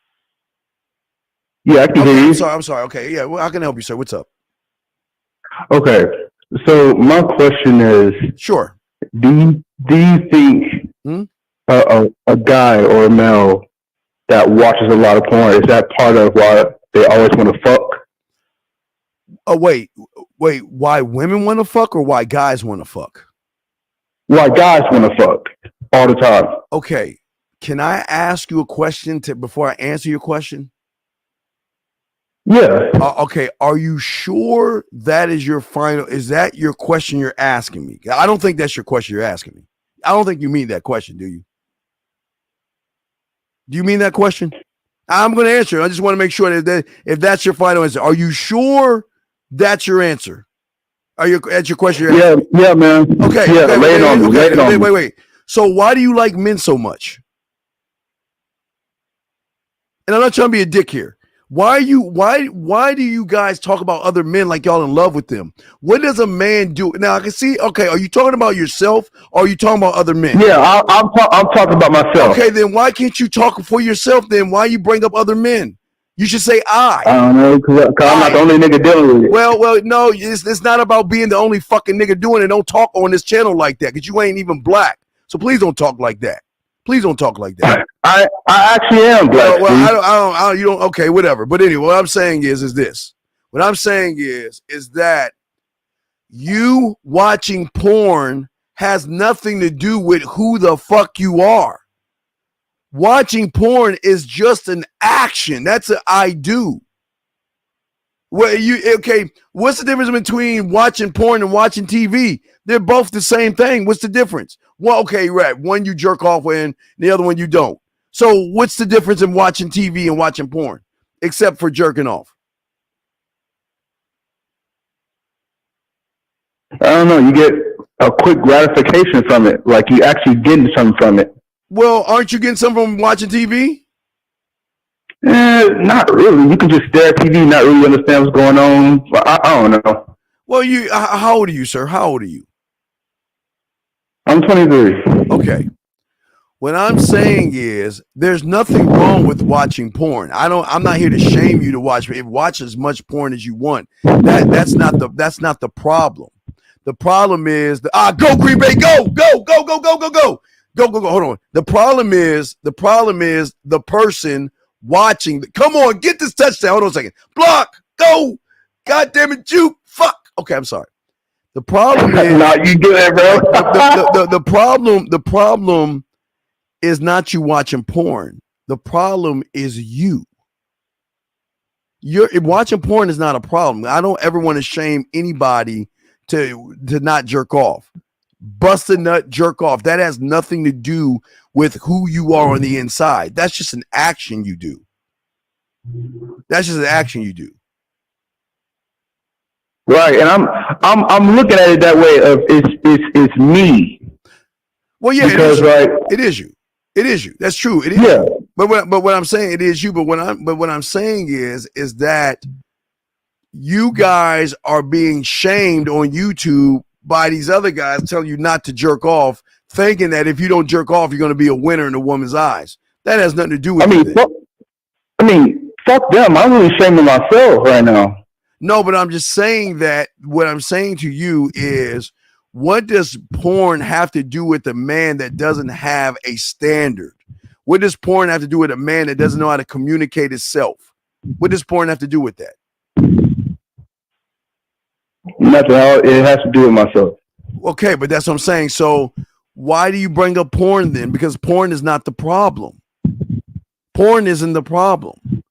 [SPEAKER 18] Yeah, I can hear you.
[SPEAKER 15] I'm sorry. Okay. Yeah. Well, how can I help you, sir? What's up?
[SPEAKER 18] Okay. So my question is,
[SPEAKER 15] sure.
[SPEAKER 18] Do you think a guy or a male that watches a lot of porn, is that part of why they always want to fuck?
[SPEAKER 15] Oh, wait. Why women want to fuck or why guys want to fuck?
[SPEAKER 18] Why guys want to fuck all the time.
[SPEAKER 15] Okay. Can I ask you a question before I answer your question?
[SPEAKER 18] Yeah.
[SPEAKER 15] Okay. Are you sure that is your final? Is that your question you're asking me? I don't think that's your question you're asking me. I don't think you mean that question, do you? Do you mean that question? I'm going to answer. I just want to make sure that if that's your final answer, are you sure that's your answer? That's your question?
[SPEAKER 18] Yeah, man.
[SPEAKER 15] Okay.
[SPEAKER 18] Yeah, lay it on me.
[SPEAKER 15] Wait. So why do you like men so much? And I'm not trying to be a dick here. Why do you guys talk about other men like y'all in love with them? What does a man do? Now I can see. Okay, are you talking about yourself or are you talking about other men?
[SPEAKER 18] Yeah, I'm talking about myself.
[SPEAKER 15] Okay, then why can't you talk for yourself? Then why you bring up other men? You should say I.
[SPEAKER 18] I don't know, because I'm not the only nigga dealing with it.
[SPEAKER 15] Well, no, it's not about being the only fucking nigga doing it. Don't talk on this channel like that because you ain't even black. So please don't talk like that. Please don't talk like that.
[SPEAKER 18] I actually am black.
[SPEAKER 15] Well, I don't. You don't. Okay, whatever. But anyway, what I'm saying is this. What I'm saying is that you watching porn has nothing to do with who the fuck you are. Watching porn is just an action. That's an I do. Well, what's the difference between watching porn and watching TV? They're both the same thing. What's the difference? Well, okay, right. One you jerk off in, the other one you don't. So what's the difference in watching TV and watching porn, except for jerking off?
[SPEAKER 18] I don't know. You get a quick gratification from it. Like you actually getting something from it.
[SPEAKER 15] Well, aren't you getting something from watching TV?
[SPEAKER 18] Not really. You can just stare at TV, not really understand what's going on. I don't know.
[SPEAKER 15] Well, how old are you, sir? How old are you?
[SPEAKER 18] I'm 23.
[SPEAKER 15] Okay. What I'm saying is there's nothing wrong with watching porn. I'm not here to shame you to watch. Watch as much porn as you want. That's not the problem. The problem is go Green Bay, go. Hold on. The problem is the person watching. Come on, get this touchdown. Hold on a second. Block. Go. God damn it, you. Fuck. Okay, I'm sorry. The problem is
[SPEAKER 18] not you good, bro.
[SPEAKER 15] The problem is not you watching porn. The problem is you. Watching porn is not a problem. I don't ever want to shame anybody to not jerk off. Bust a nut, jerk off. That has nothing to do with who you are on the inside. That's just an action you do.
[SPEAKER 18] Right, and I'm looking at it that way of it's me.
[SPEAKER 15] Well, yeah,
[SPEAKER 18] because
[SPEAKER 15] it is you. That's true. It is.
[SPEAKER 18] Yeah.
[SPEAKER 15] But what I'm saying, it is you. But what I'm saying is that you guys are being shamed on YouTube by these other guys telling you not to jerk off, thinking that if you don't jerk off, you're going to be a winner in a woman's eyes. That has nothing to do with it.
[SPEAKER 18] Fuck them. I'm really shaming myself right now.
[SPEAKER 15] No, but I'm just saying that what I'm saying to you is, what does porn have to do with a man that doesn't have a standard? What does porn have to do with a man that doesn't know how to communicate himself? What does porn have to do with that?
[SPEAKER 18] Nothing. It has to do with myself.
[SPEAKER 15] Okay, but that's what I'm saying. So why do you bring up porn then? Because porn is not the problem. Porn isn't the problem.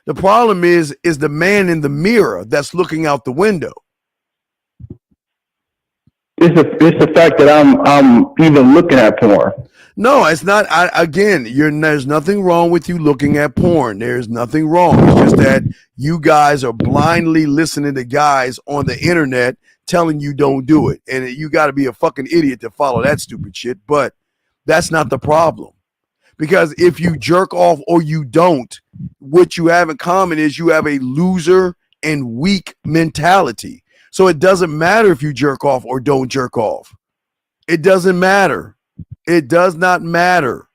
[SPEAKER 15] The problem is the man in the mirror that's looking out the window.
[SPEAKER 18] It's the fact that I'm even looking at porn.
[SPEAKER 15] No, it's not. There's nothing wrong with you looking at porn. There's nothing wrong. It's just that you guys are blindly listening to guys on the internet telling you don't do it. And you got to be a fucking idiot to follow that stupid shit. But that's not the problem. Because if you jerk off or you don't, what you have in common is you have a loser and weak mentality. So it doesn't matter if you jerk off or don't jerk off. It doesn't matter. It does not matter.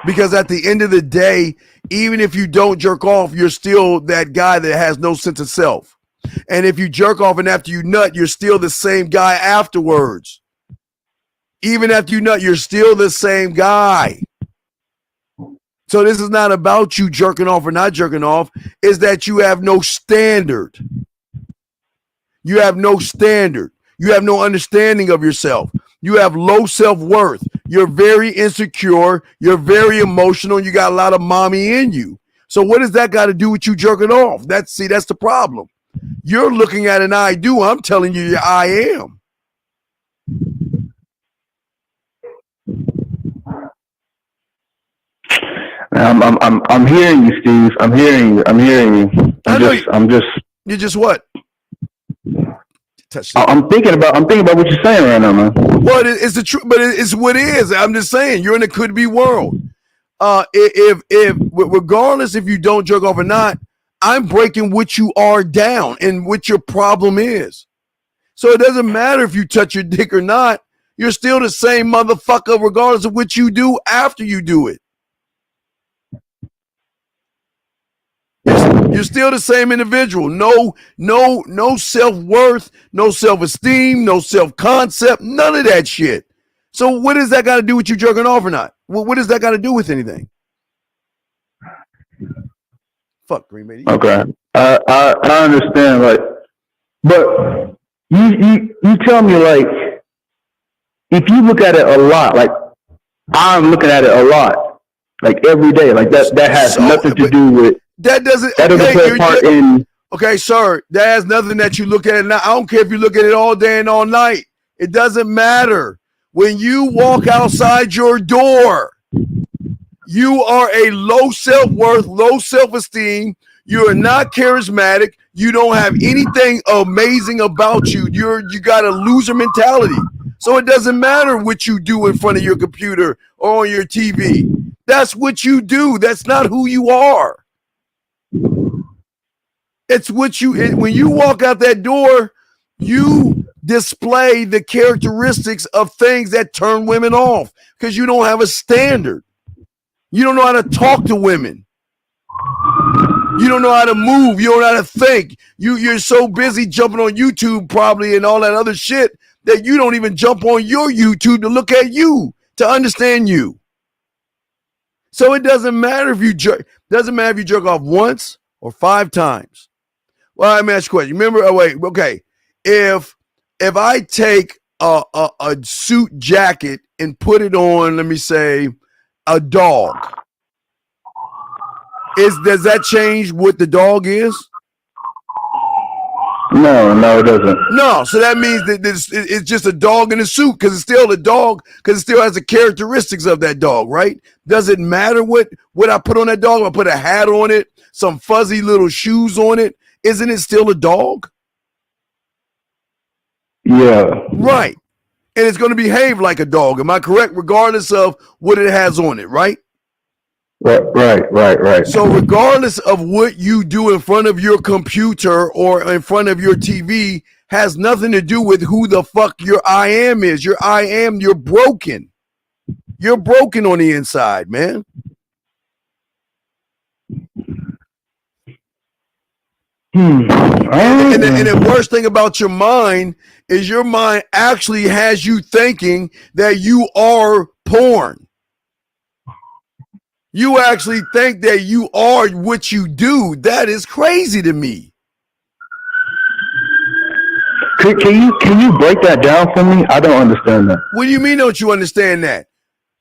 [SPEAKER 15] Because at the end of the day, even if you don't jerk off, you're still that guy that has no sense of self. And if you jerk off and after you nut, you're still the same guy afterwards. Even after you nut, you're still the same guy. So this is not about you jerking off or not jerking off. It's that you have no standard. You have no standard. You have no understanding of yourself. You have low self-worth. You're very insecure. You're very emotional. You got a lot of mommy in you. So what does that got to do with you jerking off? That's the problem. You're looking at an I do. I'm telling you I am.
[SPEAKER 18] I'm hearing you, Steve. I'm hearing you.
[SPEAKER 15] You just what?
[SPEAKER 18] I'm thinking about what you're saying right now, man.
[SPEAKER 15] Well, it's the truth, but it's what it is. I'm just saying, you're in a could be world. If regardless if you don't jerk off or not, I'm breaking what you are down and what your problem is. So it doesn't matter if you touch your dick or not. You're still the same motherfucker, regardless of what you do after you do it. You're still the same individual. No self-worth, no self-esteem, no self-concept, none of that shit. So what does that got to do with you jerking off or not? What does that got to do with anything? Fuck Green Bay.
[SPEAKER 18] Okay, I understand. Like, but you tell me, like, if you look at it a lot, like I'm looking at it a lot, like every day, like that has nothing to do with. That doesn't play a part in.
[SPEAKER 15] Okay, sir, that has nothing that you look at it now. I don't care if you look at it all day and all night. It doesn't matter. When you walk outside your door, you are a low self-worth, low self-esteem. You are not charismatic. You don't have anything amazing about you. You got a loser mentality. So it doesn't matter what you do in front of your computer or on your TV. That's what you do. That's not who you are. It's what when you walk out that door, you display the characteristics of things that turn women off because you don't have a standard. You don't know how to talk to women. You don't know how to move. You don't know how to think. You're so busy jumping on YouTube probably and all that other shit that you don't even jump on your YouTube to look at you, to understand you. So it doesn't matter if you jerk off once or 5 times. Well, let me ask you a question. Remember, if I take a suit jacket and put it on, let me say, a dog, does that change what the dog is?
[SPEAKER 18] No, it doesn't.
[SPEAKER 15] No, so that means that it's just a dog in a suit because it's still a dog because it still has the characteristics of that dog, right? Does it matter what I put on that dog? I put a hat on it, some fuzzy little shoes on it. Isn't it still a dog?
[SPEAKER 18] Yeah.
[SPEAKER 15] Right. And it's going to behave like a dog. Am I correct? Regardless of what it has on it, right?
[SPEAKER 18] Right.
[SPEAKER 15] So regardless of what you do in front of your computer or in front of your TV has nothing to do with who the fuck your I am is. You're broken. You're broken on the inside, man. And the worst thing about your mind is your mind actually has you thinking that you are porn. You actually think that you are what you do. That is crazy to me.
[SPEAKER 18] Can you break that down for me? I don't understand that.
[SPEAKER 15] What do you mean? Don't you understand that?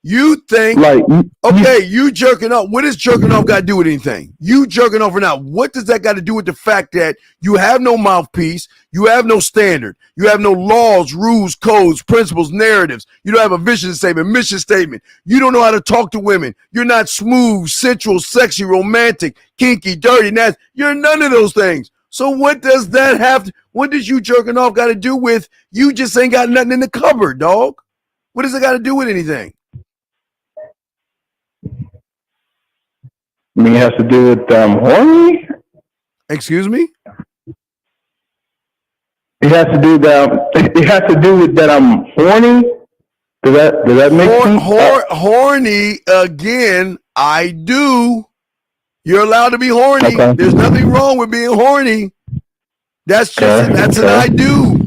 [SPEAKER 15] You think you jerking off. What does jerking off got to do with anything? You jerking off or not? What does that got to do with the fact that you have no mouthpiece, you have no standard, you have no laws, rules, codes, principles, narratives. You don't have a vision statement, mission statement. You don't know how to talk to women. You're not smooth, sensual, sexy, romantic, kinky, dirty, nasty. You're none of those things. So what does that have to? What does you jerking off got to do with you just ain't got nothing in the cupboard, dog? What does it got to do with anything?
[SPEAKER 18] I mean, it has to do with horny.
[SPEAKER 15] Excuse me.
[SPEAKER 18] It has to do that. It has to do with that I'm horny. Does that make sense?
[SPEAKER 15] Horny again. I do. You're allowed to be horny.
[SPEAKER 18] Okay.
[SPEAKER 15] There's nothing wrong with being horny. That's just that's an I do.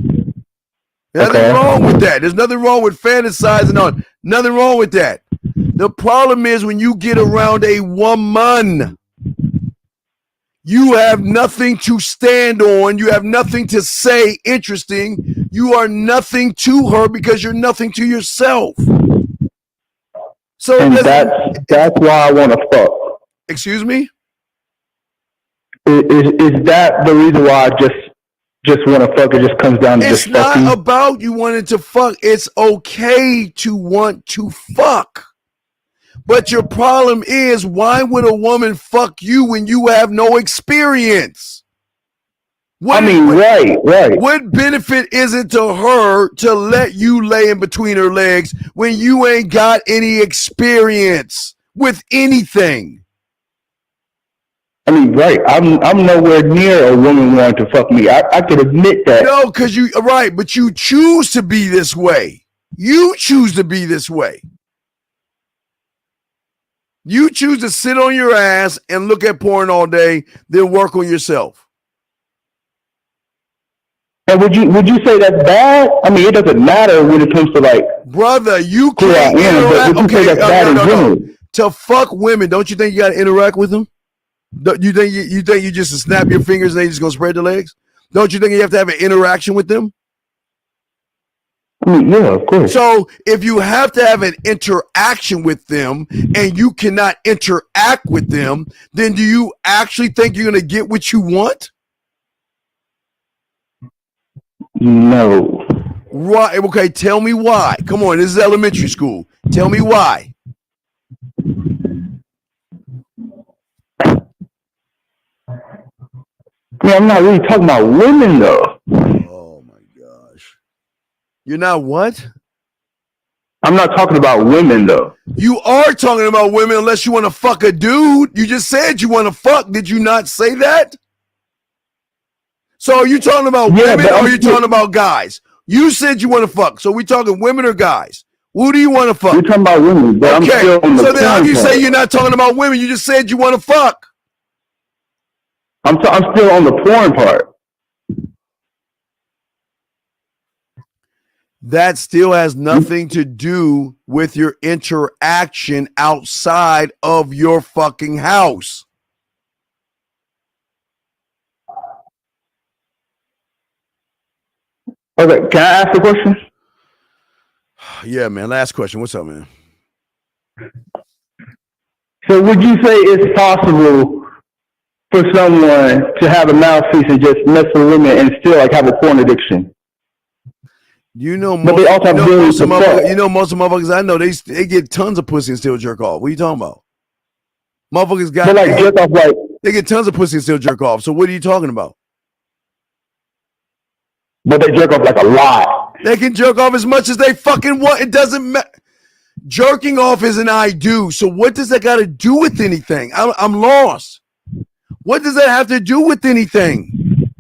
[SPEAKER 15] There's nothing wrong with that. There's nothing wrong with fantasizing on. Nothing wrong with that. The problem is when you get around a woman, you have nothing to stand on. You have nothing to say interesting. You are nothing to her because you're nothing to yourself. So
[SPEAKER 18] that's why I want to fuck.
[SPEAKER 15] Excuse me?
[SPEAKER 18] Is that the reason why I just want to fuck? It just comes down to
[SPEAKER 15] it's
[SPEAKER 18] just fucking?
[SPEAKER 15] It's not about you wanting to fuck. It's okay to want to fuck. But your problem is, why would a woman fuck you when you have no experience? Right. What benefit is it to her to let you lay in between her legs when you ain't got any experience with anything?
[SPEAKER 18] I mean, right. I'm nowhere near a woman wanting to fuck me. I can admit that.
[SPEAKER 15] No, because but you choose to be this way. You choose to be this way. You choose to sit on your ass and look at porn all day, then work on yourself.
[SPEAKER 18] And would you say that's bad? I mean, it doesn't matter when it comes to
[SPEAKER 15] brother, you can't interact. Okay, to fuck women, don't you think you got to interact with them? You think you just snap your fingers and they just gonna spread their legs? Don't you think you have to have an interaction with them?
[SPEAKER 18] I mean, yeah, of course.
[SPEAKER 15] So if you have to have an interaction with them and you cannot interact with them, then do you actually think you're gonna get what you want?
[SPEAKER 18] No.
[SPEAKER 15] Right. Okay, tell me why. Come on, this is elementary school. Tell me why.
[SPEAKER 18] Yeah, I'm not really talking about women though.
[SPEAKER 15] Oh my gosh. You're not what?
[SPEAKER 18] I'm not talking about women though.
[SPEAKER 15] You are talking about women unless you want to fuck a dude. You just said you want to fuck. Did you not say that? So are you talking about women or are you talking about guys? You said you want to fuck. So we talking women or guys? Who do you want to fuck?
[SPEAKER 18] You're talking about women, but
[SPEAKER 15] okay.
[SPEAKER 18] I'm still on the
[SPEAKER 15] so then how do you
[SPEAKER 18] part.
[SPEAKER 15] say you're not talking about women? You just said you want to fuck.
[SPEAKER 18] I'm still on the porn part.
[SPEAKER 15] That still has nothing to do with your interaction outside of your fucking house.
[SPEAKER 18] Okay, can I ask a question?
[SPEAKER 15] Yeah, man. Last question. What's up, man?
[SPEAKER 18] So would you say it's possible for someone to have a mouthpiece and just mess with women and still have a porn addiction?
[SPEAKER 15] You know,
[SPEAKER 18] but they also
[SPEAKER 15] most of motherfuckers I know, they get tons of pussy and still jerk off. What are you talking about? Motherfuckers got
[SPEAKER 18] jerk off
[SPEAKER 15] they get tons of pussy and still jerk off. So what are you talking about?
[SPEAKER 18] But they jerk off a lot.
[SPEAKER 15] They can jerk off as much as they fucking want. It doesn't matter. Jerking off is an I do. So what does that got to do with anything? I'm lost. What does that have to do with anything?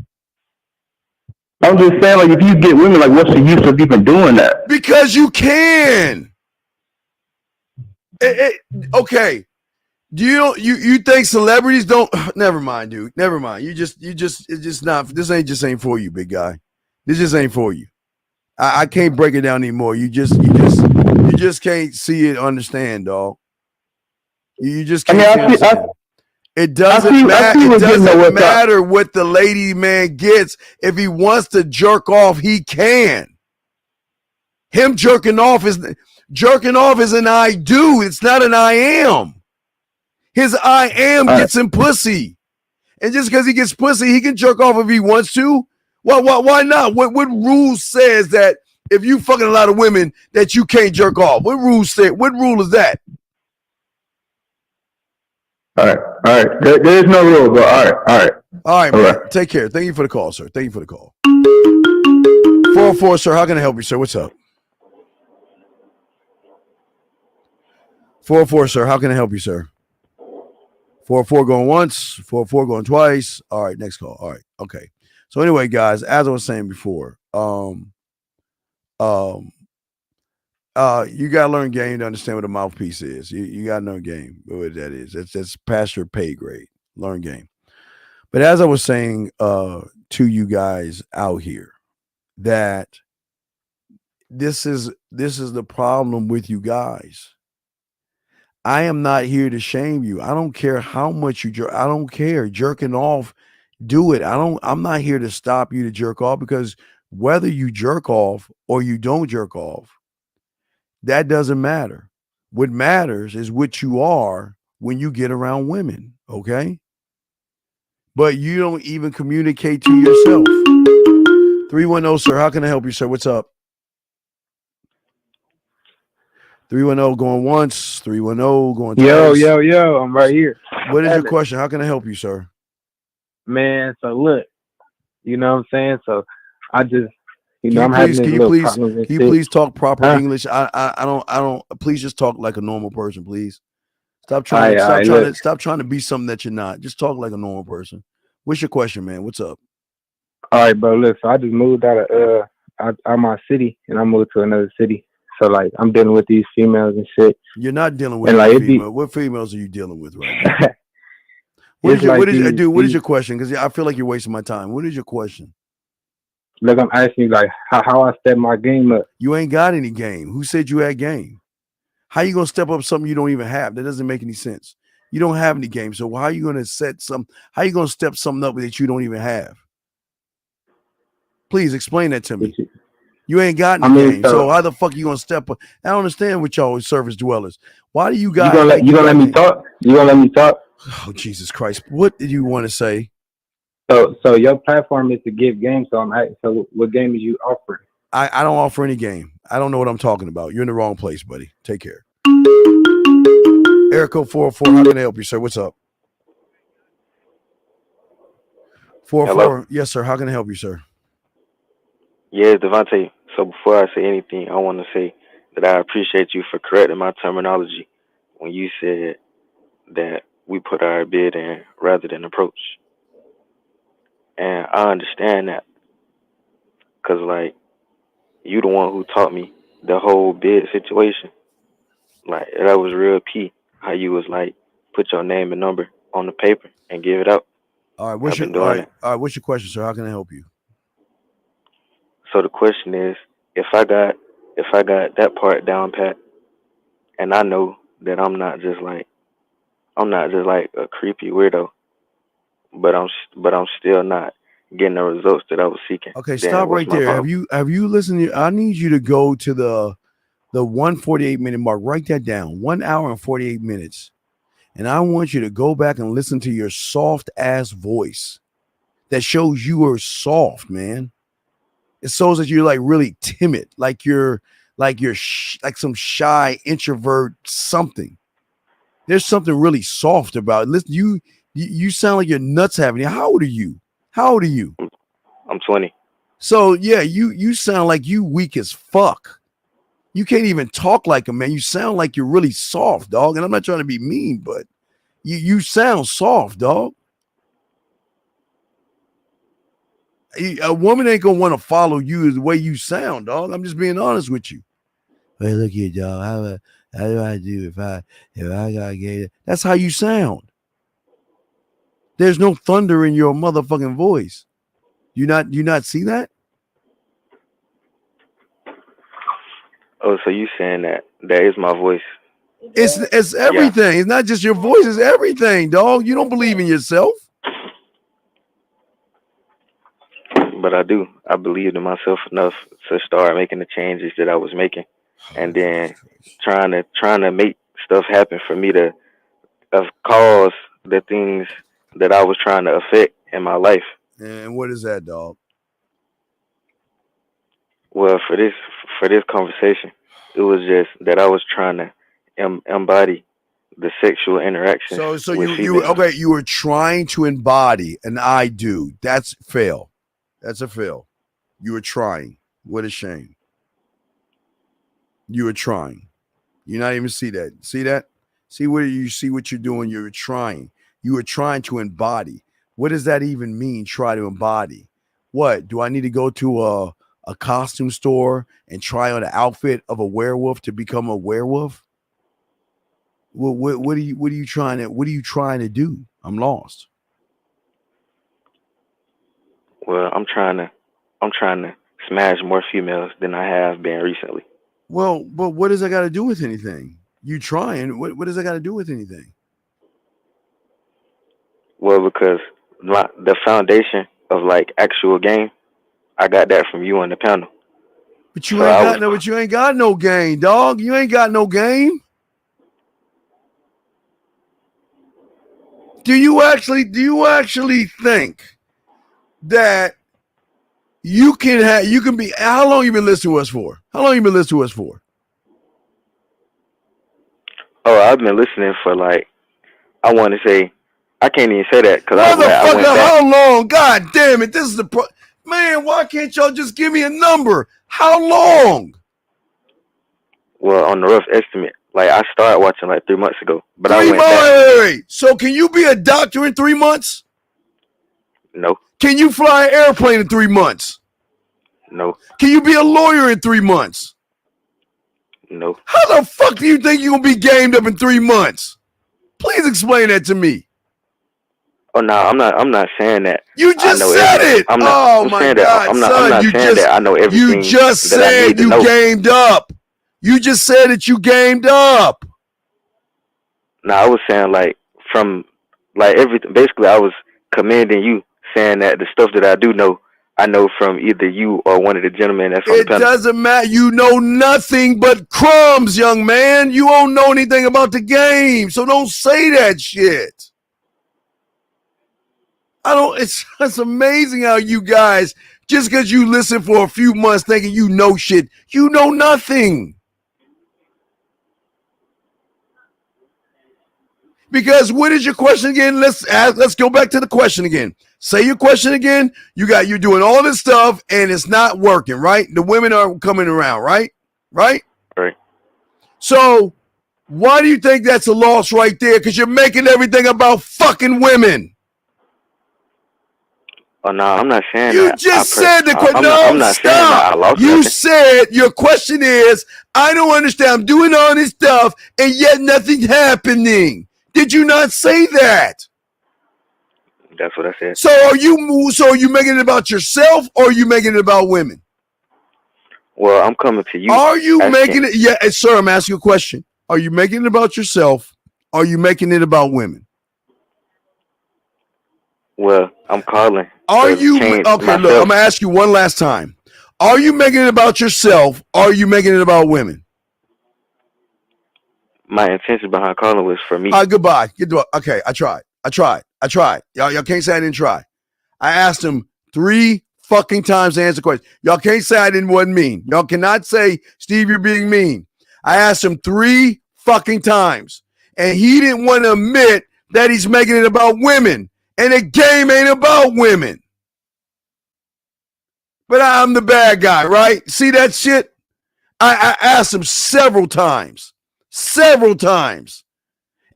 [SPEAKER 18] I'm just saying, if you get women, what's the use of even doing that?
[SPEAKER 15] Because you can. Okay. Do you think celebrities don't? Never mind, dude. Never mind. It's just not. This ain't for you, big guy. This just ain't for you. I can't break it down anymore. You just can't see it, understand, dog. You just can't. It doesn't matter what the lady man gets. If he wants to jerk off, he can. Him jerking off is an I do. It's not an I am. His I am gets him pussy. And just because he gets pussy, he can jerk off if he wants to. Why not? What rule says that if you fucking a lot of women that you can't jerk off? What rule is that?
[SPEAKER 18] All right. There is no rule, but all right,
[SPEAKER 15] man. Take care. Thank you for the call, sir. Thank you for the call. 404, sir. How can I help you, sir? What's up? 404, sir. How can I help you, sir? 404 going once, 404 going twice. All right, next call. All right, okay. So anyway, guys, as I was saying before, you gotta learn game to understand what a mouthpiece is. You gotta learn game, what that is. That's past your pay grade. Learn game. But as I was saying to you guys out here, that this is the problem with you guys. I am not here to shame you. I don't care how much you jerk. I don't care. Jerking off, do it. I'm not here to stop you to jerk off, because whether you jerk off or you don't jerk off, that doesn't matter. What matters is what you are when you get around women, okay? But you don't even communicate to yourself. 310, sir. How can I help you, sir? What's up? 310 going once, 310 going twice.
[SPEAKER 19] Yo, I'm right here.
[SPEAKER 15] What is your question? How can I help you, sir?
[SPEAKER 19] Man, so look, you know what I'm saying? So I just,
[SPEAKER 15] Can you please talk proper English? I don't. Please just talk like a normal person, please. Stop trying to be something that you're not. Just talk like a normal person. What's your question, man? What's up?
[SPEAKER 19] All right, bro. Look, so I just moved out of my city, and I moved to another city. So like, I'm dealing with these females and shit.
[SPEAKER 15] You're not dealing with females. What females are you dealing with right now? What is your question? Because I feel like you're wasting my time. What is your question?
[SPEAKER 19] Look, I'm asking you like how I step my game up.
[SPEAKER 15] You ain't got any game. Who said you had game? How you gonna step up something you don't even have? That doesn't make any sense. You don't have any game. So how are you gonna how you gonna step something up that you don't even have? Please explain that to me. You ain't got any game. So how the fuck you gonna step up? I don't understand what y'all service dwellers. Why do you guys
[SPEAKER 19] you gonna let me talk? You gonna let me talk?
[SPEAKER 15] Oh, Jesus Christ. What did you want to say?
[SPEAKER 19] So your platform is to give games. So what game is you offering?
[SPEAKER 15] I don't offer any game. I don't know what I'm talking about. You're in the wrong place, buddy. Take care. Erico 404, how can I help you, sir? What's up? 404.
[SPEAKER 20] Hello?
[SPEAKER 15] Yes, sir. How can I help you, sir?
[SPEAKER 20] Yeah, Devontae. So before I say anything, I want to say that I appreciate you for correcting my terminology when you said that we put our bid in rather than approach. And I understand that, because, like, you the one who taught me the whole bid situation. Like, that was real key, how you was, like, put your name and number on the paper and give it out.
[SPEAKER 15] All right, what's your question, sir? How can I help you?
[SPEAKER 20] So the question is, if I got that part down pat, and I know that I'm not just like a creepy weirdo, but I'm still not getting the results that I was seeking.
[SPEAKER 15] Okay, stop right there. Have you listened? I need you to go to the 148-minute mark. Write that down. 1 hour and 48 minutes. And I want you to go back and listen to your soft ass voice. That shows you are soft, man. It shows that you're like really timid, like you're some shy introvert something. There's something really soft about it. Listen, you sound like you're nuts having it. How old are you?
[SPEAKER 20] I'm 20.
[SPEAKER 15] So yeah, you sound like you weak as fuck. You can't even talk like a man. You sound like you're really soft, dog. And I'm not trying to be mean, but you sound soft, dog. A woman ain't gonna want to follow you the way you sound, dog. I'm just being honest with you. Hey, look here, dog. How do I do if I gotta get it? That's how you sound. There's no thunder in your motherfucking voice. You not see that?
[SPEAKER 20] Oh, so you saying that is my voice
[SPEAKER 15] It's everything. It's not just your voice. It's everything, dog. You don't believe in yourself.
[SPEAKER 20] But I do. I believed in myself enough to start making the changes that I was making, and then trying to make stuff happen for me to cause the things that I was trying to affect in my life.
[SPEAKER 15] And what is that, dog?
[SPEAKER 20] Well, for this conversation, it was just that I was trying to embody the sexual interaction.
[SPEAKER 15] So you were trying to embody an I do. That's fail. That's a fail. You were trying. What a shame. You were trying. You not even see that. See that? See what you're doing? You're trying. You were trying to embody. What does that even mean? Try to embody. What? Do I need to go to a costume store and try on an outfit of a werewolf to become a werewolf? What are you trying to do? I'm lost.
[SPEAKER 20] Well, I'm trying to smash more females than I have been recently.
[SPEAKER 15] Well, but what does that got to do with anything? You trying? What does that got to do with anything?
[SPEAKER 20] Well, because the foundation of like actual game, I got that from you on the panel.
[SPEAKER 15] But you ain't got no game, dog. You ain't got no game. Do you actually think that you can be? How long you been listening to us for?
[SPEAKER 20] Oh, I've been listening for like, I want to say, I can't even say that because
[SPEAKER 15] Motherfucker, how long? God damn it! This is the man. Why can't y'all just give me a number? How long?
[SPEAKER 20] Well, on the rough estimate, like I started watching like 3 months ago, but I
[SPEAKER 15] 3
[SPEAKER 20] went back.
[SPEAKER 15] months. So can you be a doctor in 3 months?
[SPEAKER 20] No.
[SPEAKER 15] Can you fly an airplane in 3 months?
[SPEAKER 20] No.
[SPEAKER 15] Can you be a lawyer in 3 months?
[SPEAKER 20] No.
[SPEAKER 15] How the fuck do you think you're gonna be gamed up in 3 months? Please explain that to me.
[SPEAKER 20] Oh no, I'm not saying that.
[SPEAKER 15] You just said it.
[SPEAKER 20] I'm not saying that. I'm not saying that I know everything.
[SPEAKER 15] You just said you gamed up. You just said that you gamed up.
[SPEAKER 20] No, I was saying like from like everything. Basically, I was commending you, saying that the stuff that I do know, I know from either you or one of the gentlemen that's on the panel.
[SPEAKER 15] It doesn't matter. You know nothing but crumbs, young man. You don't know anything about the game, so don't say that shit. It's amazing how you guys, just because you listen for a few months thinking you know shit, you know nothing. Because what is your question again? Let's go back to the question again. Say your question again. You're doing all this stuff and it's not working, right? The women are coming around, right? Right?
[SPEAKER 20] Right.
[SPEAKER 15] So why do you think that's a loss right there? Because you're making everything about fucking women.
[SPEAKER 20] Oh no, I'm not saying
[SPEAKER 15] you
[SPEAKER 20] that.
[SPEAKER 15] You just said the question. No,
[SPEAKER 20] I'm not saying that I lost
[SPEAKER 15] You
[SPEAKER 20] nothing.
[SPEAKER 15] said your question is, I don't understand. I'm doing all this stuff and yet nothing's happening. Did you not say that?
[SPEAKER 20] That's what I said.
[SPEAKER 15] So are you making it about yourself or are you making it about women?
[SPEAKER 20] Well, I'm coming to you.
[SPEAKER 15] Are you making it? Yeah, sir, I'm asking you a question. Are you making it about yourself? Or are you making it about women?
[SPEAKER 20] Well, I'm calling.
[SPEAKER 15] Are you okay? Look, I'm gonna ask you one last time. Are you making it about yourself? Or are you making it about women?
[SPEAKER 20] My intention behind calling was for me.
[SPEAKER 15] Goodbye. Okay, I tried. Y'all can't say I didn't try. I asked him 3 fucking times to answer the question. Y'all can't say I wasn't mean. Y'all cannot say, Steve, you're being mean. I asked him 3 fucking times, and he didn't want to admit that he's making it about women. And the game ain't about women. But I'm the bad guy, right? See that shit? I asked him several times.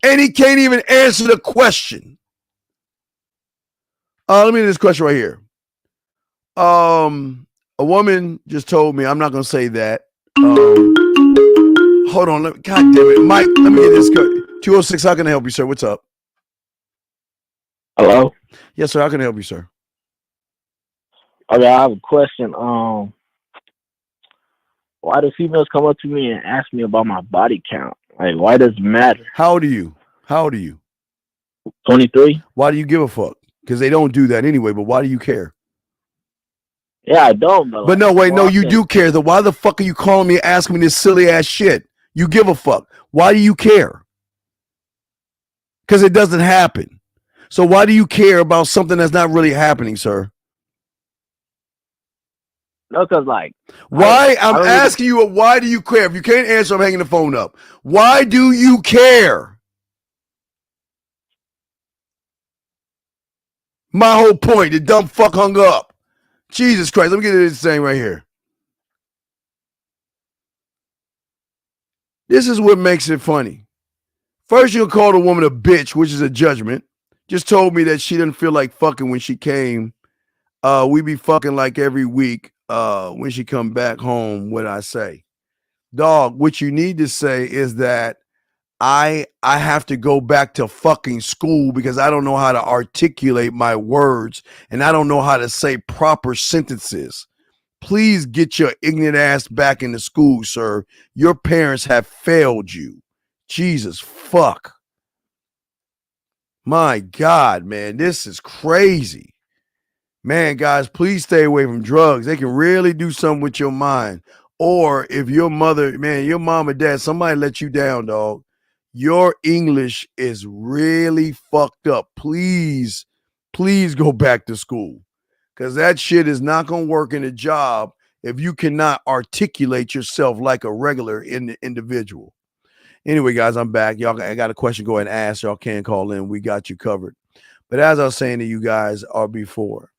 [SPEAKER 15] And he can't even answer the question. Let me do this question right here. A woman just told me, I'm not going to say that. Hold on. God damn it. Mike, let me get this. 206, how can I help you, sir? What's up?
[SPEAKER 21] Hello?
[SPEAKER 15] Yes, sir. How can I help you, sir?
[SPEAKER 21] Okay, I have a question. Why do females come up to me and ask me about my body count? Like, why does it matter?
[SPEAKER 15] How old are you?
[SPEAKER 21] 23.
[SPEAKER 15] Why do you give a fuck? Because they don't do that anyway, but why do you care?
[SPEAKER 21] Yeah, I don't. But
[SPEAKER 15] no, wait, no, you do care. Though. Why the fuck are you calling me and asking me this silly ass shit? You give a fuck. Why do you care? Because it doesn't happen. So why do you care about something that's not really happening, sir?
[SPEAKER 21] No, because like.
[SPEAKER 15] Why? I'm asking you, why do you care? If you can't answer, I'm hanging the phone up. Why do you care? My whole point. The dumb fuck hung up. Jesus Christ. Let me get to this thing right here. This is what makes it funny. First, you'll call the woman a bitch, which is a judgment. Just told me that she didn't feel like fucking when she came. We be fucking like every week when she come back home, what I say. Dog, what you need to say is that I have to go back to fucking school because I don't know how to articulate my words and I don't know how to say proper sentences. Please get your ignorant ass back into school, sir. Your parents have failed you. Jesus fuck. My God, man, this is crazy. Man, guys, please stay away from drugs. They can really do something with your mind. Or if your mother, man, your mom or dad, somebody let you down, dog. Your English is really fucked up. Please go back to school. Because that shit is not going to work in a job if you cannot articulate yourself like a regular individual. Anyway, guys, I'm back. Y'all, I got a question. Go ahead and ask. Y'all can call in. We got you covered. But as I was saying to you guys before,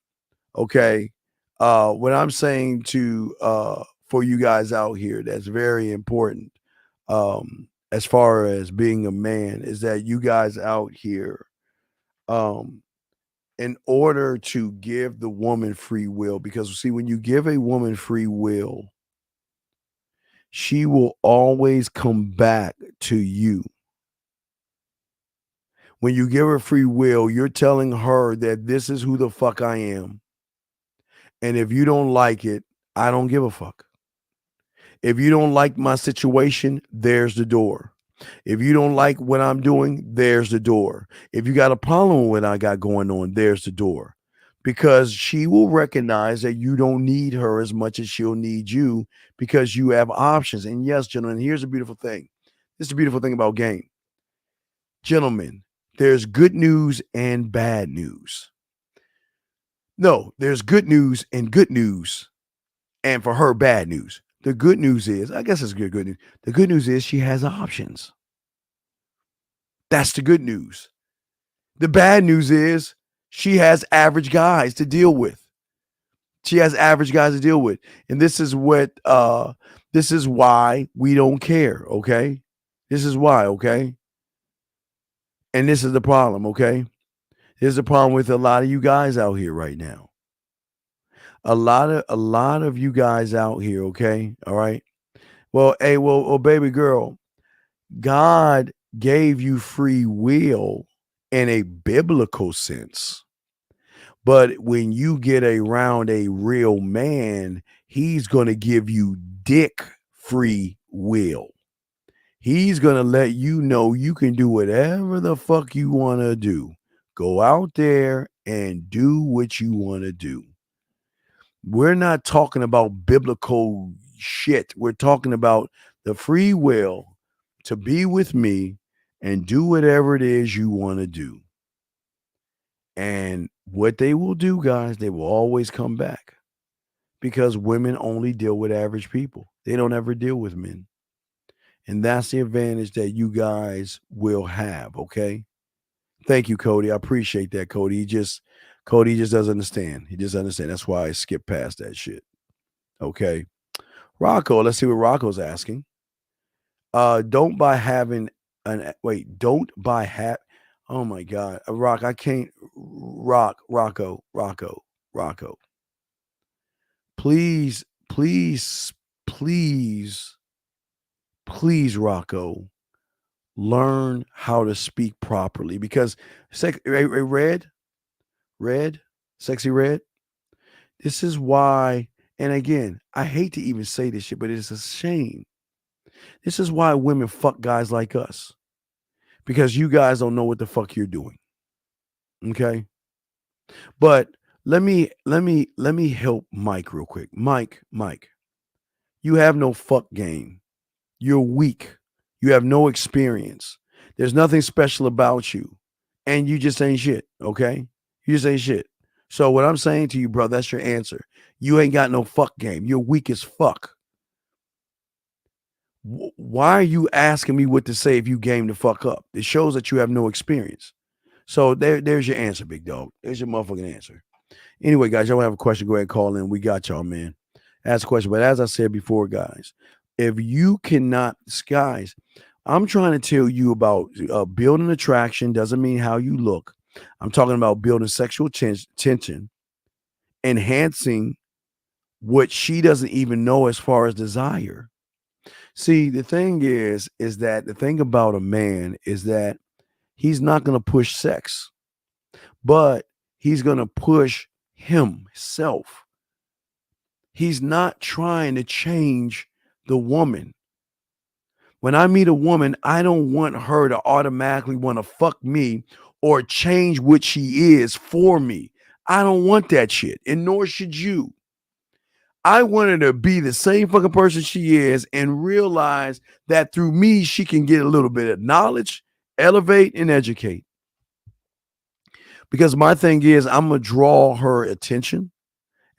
[SPEAKER 15] okay, what I'm saying to for you guys out here that's very important as far as being a man is that you guys out here, in order to give the woman free will, because see, when you give a woman free will, she will always come back to you. When you give her free will, you're telling her that this is who the fuck I am. And if you don't like it, I don't give a fuck. If you don't like my situation, there's the door. If you don't like what I'm doing, there's the door. If you got a problem with what I got going on, there's the door. Because she will recognize that you don't need her as much as she'll need you because you have options. And yes, gentlemen, here's a beautiful thing. This is the beautiful thing about game. Gentlemen, there's good news and bad news. No, there's good news. And for her, bad news. The good news is, I guess it's good news. The good news is she has options. That's the good news. The bad news is she has average guys to deal with. And this is why we don't care, okay? This is why, okay? And this is the problem, okay? There's a problem with a lot of you guys out here right now. A lot of you guys out here, okay? All right. Well, hey, baby girl, God gave you free will in a biblical sense. But when you get around a real man, he's going to give you dick free will. He's going to let you know you can do whatever the fuck you want to do. Go out there and do what you want to do. We're not talking about biblical shit. We're talking about the free will to be with me and do whatever it is you want to do. And what they will do, guys, they will always come back because women only deal with average people. They don't ever deal with men. And that's the advantage that you guys will have, okay? Thank you, Cody. I appreciate that, Cody. Cody just doesn't understand. He just understands. That's why I skipped past that shit. Okay. Rocco, let's see what Rocco's asking. Don't buy oh my God. Rock, I can't. Rocco. Please, Rocco, learn how to speak properly because Sexy Red, this is why, and again, I hate to even say this shit, but it's a shame This is why women fuck guys like us. Because you guys don't know what the fuck you're doing. Okay? But let me help Mike real quick. Mike, you have no fuck game. You're weak. You have no experience. There's nothing special about you. And you just ain't shit, okay? You just ain't shit. So what I'm saying to you, bro, that's your answer. You ain't got no fuck game. You're weak as fuck. Why are you asking me what to say if you game the fuck up? It shows that you have no experience. So there's your answer, big dog. There's your motherfucking answer. Anyway, guys, y'all have a question, go ahead and call in. We got y'all, man. Ask a question. But as I said before, guys, if you cannot, guys, I'm trying to tell you about building attraction doesn't mean how you look. I'm talking about building sexual tension, enhancing what she doesn't even know as far as desire. See, the thing is that the thing about a man is that he's not going to push sex, but he's going to push himself. He's not trying to change the woman. When I meet a woman, I don't want her to automatically want to fuck me or change what she is for me. I don't want that shit, and nor should you. I want her to be the same fucking person she is and realize that through me, she can get a little bit of knowledge, elevate, and educate. Because my thing is, I'm going to draw her attention,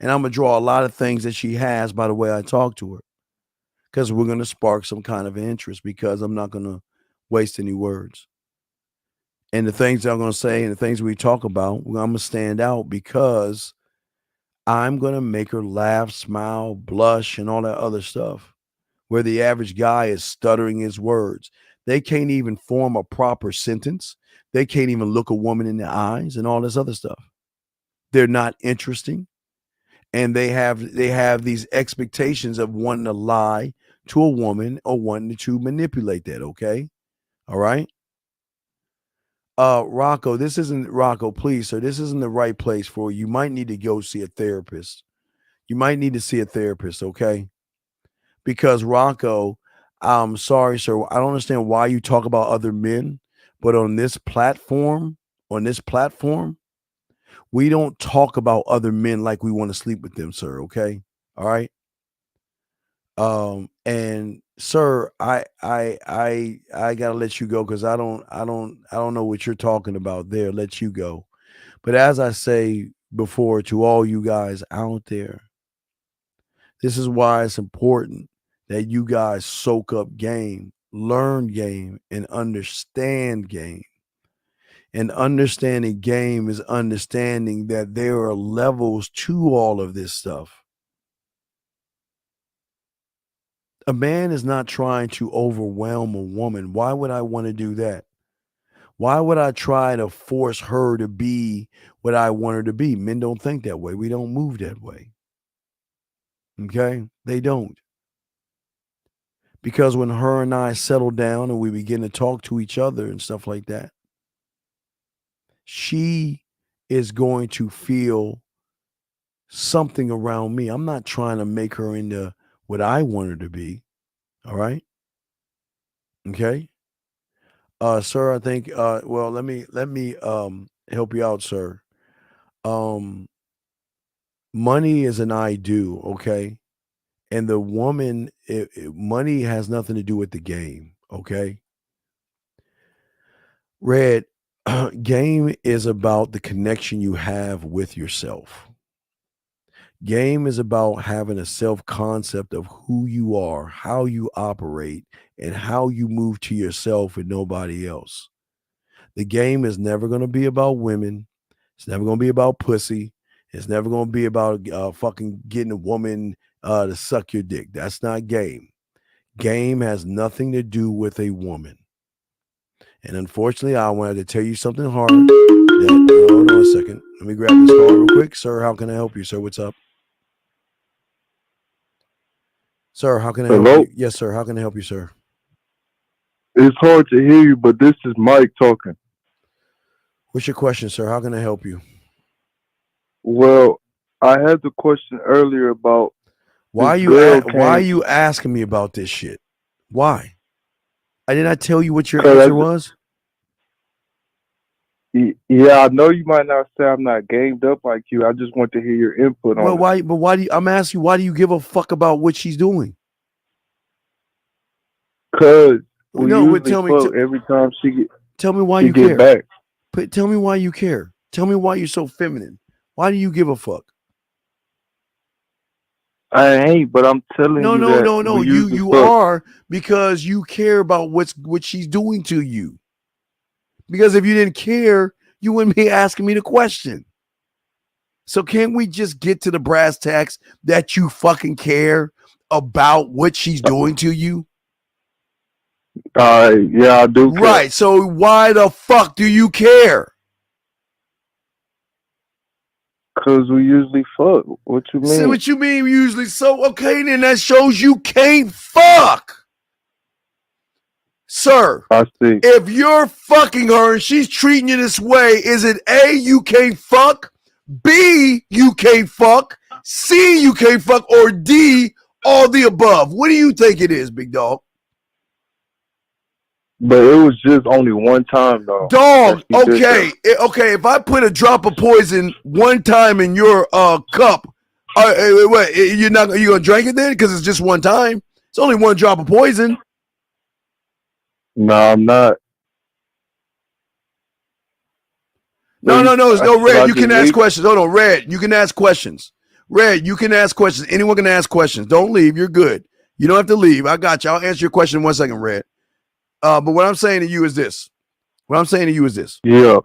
[SPEAKER 15] and I'm going to draw a lot of things that she has by the way I talk to her. Because we're going to spark some kind of interest, because I'm not going to waste any words. And the things that I'm going to say and the things we talk about, I'm going to stand out because I'm going to make her laugh, smile, blush, and all that other stuff. Where the average guy is stuttering his words. They can't even form a proper sentence. They can't even look a woman in the eyes and all this other stuff. They're not interesting. And they have these expectations of wanting to lie to a woman or wanting to manipulate that, okay? All right? Rocco, this isn't Rocco, please, sir. This isn't the right place for you. You might need to go see a therapist. You might need to see a therapist, okay? Because Rocco, I'm sorry, sir. I don't understand why you talk about other men, but on this platform, we don't talk about other men like we want to sleep with them, sir. Okay. All right. And sir, I gotta let you go because I don't know what you're talking about there. Let you go. But as I say before to all you guys out there, this is why it's important that you guys soak up game, learn game, and understand game. And understanding game is understanding that there are levels to all of this stuff. A man is not trying to overwhelm a woman. Why would I want to do that? Why would I try to force her to be what I want her to be? Men don't think that way. We don't move that way. Okay? They don't. Because when her and I settle down and we begin to talk to each other and stuff like that, she is going to feel something around me. I'm not trying to make her into what I want her to be. All right. Okay. Sir, I think, well, let me help you out, sir. Money is an I do. Okay. And the woman, money has nothing to do with the game. Okay. Red, game is about the connection you have with yourself. Game is about having a self-concept of who you are, how you operate, and how you move to yourself and nobody else. The game is never going to be about women. It's never going to be about pussy. It's never going to be about fucking getting a woman to suck your dick. That's not game. Game has nothing to do with a woman. And unfortunately, I wanted to tell you something hard. Hold on a second. Let me grab this call real quick. Sir, how can I help you, sir? What's up? Sir, how can I help you? Yes, sir. How can I help you, sir?
[SPEAKER 2] It's hard to hear you, but this is Mike talking.
[SPEAKER 15] What's your question, sir? How can I help you?
[SPEAKER 2] Well, I had the question earlier about
[SPEAKER 15] why are you asking me about this shit? Why? I did not tell you what your
[SPEAKER 2] 'Cause
[SPEAKER 15] answer was.
[SPEAKER 2] Yeah, I know you might not say I'm not gamed up like you. I just want to hear your input
[SPEAKER 15] Well,
[SPEAKER 2] on it.
[SPEAKER 15] why? But why do you? I'm asking you. Why do you give a fuck about what she's doing?
[SPEAKER 2] Cause we
[SPEAKER 15] No,
[SPEAKER 2] usually
[SPEAKER 15] but tell me.
[SPEAKER 2] fuck every time she
[SPEAKER 15] Tell me why
[SPEAKER 2] she
[SPEAKER 15] you
[SPEAKER 2] get
[SPEAKER 15] care.
[SPEAKER 2] back.
[SPEAKER 15] But tell me why you care. Tell me why you're so feminine. Why do you give a fuck?
[SPEAKER 2] I ain't, but I'm telling
[SPEAKER 15] No,
[SPEAKER 2] you
[SPEAKER 15] no,
[SPEAKER 2] that
[SPEAKER 15] no, no.
[SPEAKER 2] we
[SPEAKER 15] You
[SPEAKER 2] usually
[SPEAKER 15] you
[SPEAKER 2] fuck.
[SPEAKER 15] are, because you care about what she's doing to you. Because if you didn't care, you wouldn't be asking me the question. So can't we just get to the brass tacks that you fucking care about what she's doing to you?
[SPEAKER 2] Yeah, I do care.
[SPEAKER 15] Right. So why the fuck do you care?
[SPEAKER 2] Cause we usually fuck. What you mean?
[SPEAKER 15] See what you mean usually. So okay, then that shows you can't fuck. Sir,
[SPEAKER 2] I see.
[SPEAKER 15] if you're fucking her and she's treating you this way, is it A, you can't fuck, B, you can't fuck, C, you can't fuck, or D, all the above? What do you think it is, big dog?
[SPEAKER 2] But it was just only one time though.
[SPEAKER 15] Dog,
[SPEAKER 2] that she did
[SPEAKER 15] okay, okay. If I put a drop of poison one time in your cup, what, you gonna drink it then? Because it's just one time. It's only one drop of poison.
[SPEAKER 2] No, I'm not.
[SPEAKER 15] No,
[SPEAKER 2] Should
[SPEAKER 15] Red,
[SPEAKER 2] I
[SPEAKER 15] you can
[SPEAKER 2] just
[SPEAKER 15] ask
[SPEAKER 2] leave?
[SPEAKER 15] questions. Hold on, Red, you can ask questions. Red, you can ask questions. Anyone can ask questions. Don't leave. You're good. You don't have to leave. I got you. I'll answer your question in 1 second, Red. But what I'm saying to you is this.
[SPEAKER 2] Yeah.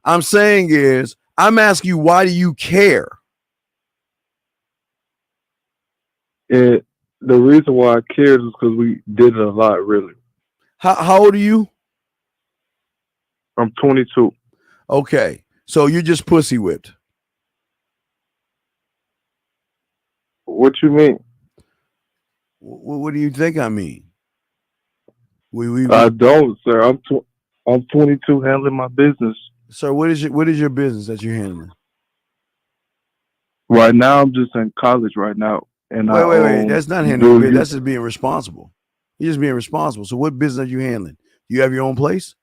[SPEAKER 15] I'm saying is, I'm asking you, why do you care?
[SPEAKER 2] The reason why I cared is because we did it a lot, really.
[SPEAKER 15] How old are you?
[SPEAKER 2] I'm 22.
[SPEAKER 15] Okay. So you're just pussy whipped.
[SPEAKER 2] What you mean?
[SPEAKER 15] What do you think I mean?
[SPEAKER 2] I don't, sir. I'm 22, handling my business.
[SPEAKER 15] Sir, what is your business that you're handling?
[SPEAKER 2] Right now, I'm just in college right now, and
[SPEAKER 15] Wait. That's not handling business. That's just being responsible. You're just being responsible. So what business are you handling? You have your own place?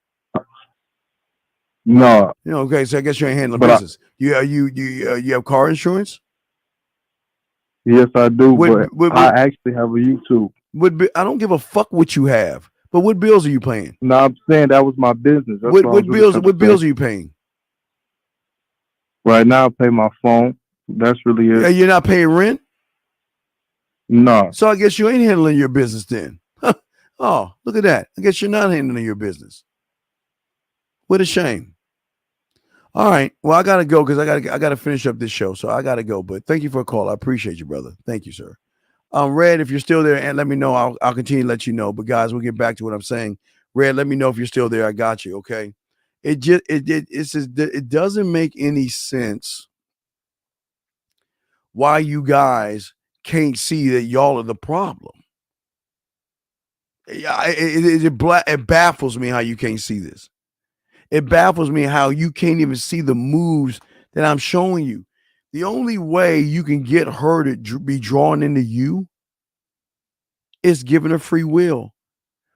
[SPEAKER 2] No.
[SPEAKER 15] Okay, so I guess you ain't handling
[SPEAKER 2] But
[SPEAKER 15] business. You have car insurance?
[SPEAKER 2] Yes, I do, but I actually have a YouTube.
[SPEAKER 15] I don't give a fuck what you have. But what bills are you paying?
[SPEAKER 2] No, I'm saying that was my business. That's
[SPEAKER 15] What bills are you paying?
[SPEAKER 2] Right now, I pay my phone. That's really it.
[SPEAKER 15] You're not paying rent?
[SPEAKER 2] No.
[SPEAKER 15] So I guess you ain't handling your business then. Oh, look at that. I guess you're not handling your business. What a shame. All right. Well, I gotta go because I gotta finish up this show. So I gotta go. But thank you for a call. I appreciate you, brother. Thank you, sir. Red, if you're still there, and let me know. I'll continue to let you know. But guys, we'll get back to what I'm saying. Red, let me know if you're still there. I got you. Okay. It doesn't make any sense why you guys can't see that y'all are the problem. It baffles me how you can't see this. It baffles me how you can't even see the moves that I'm showing you. The only way you can get her to be drawn into you is giving her free will.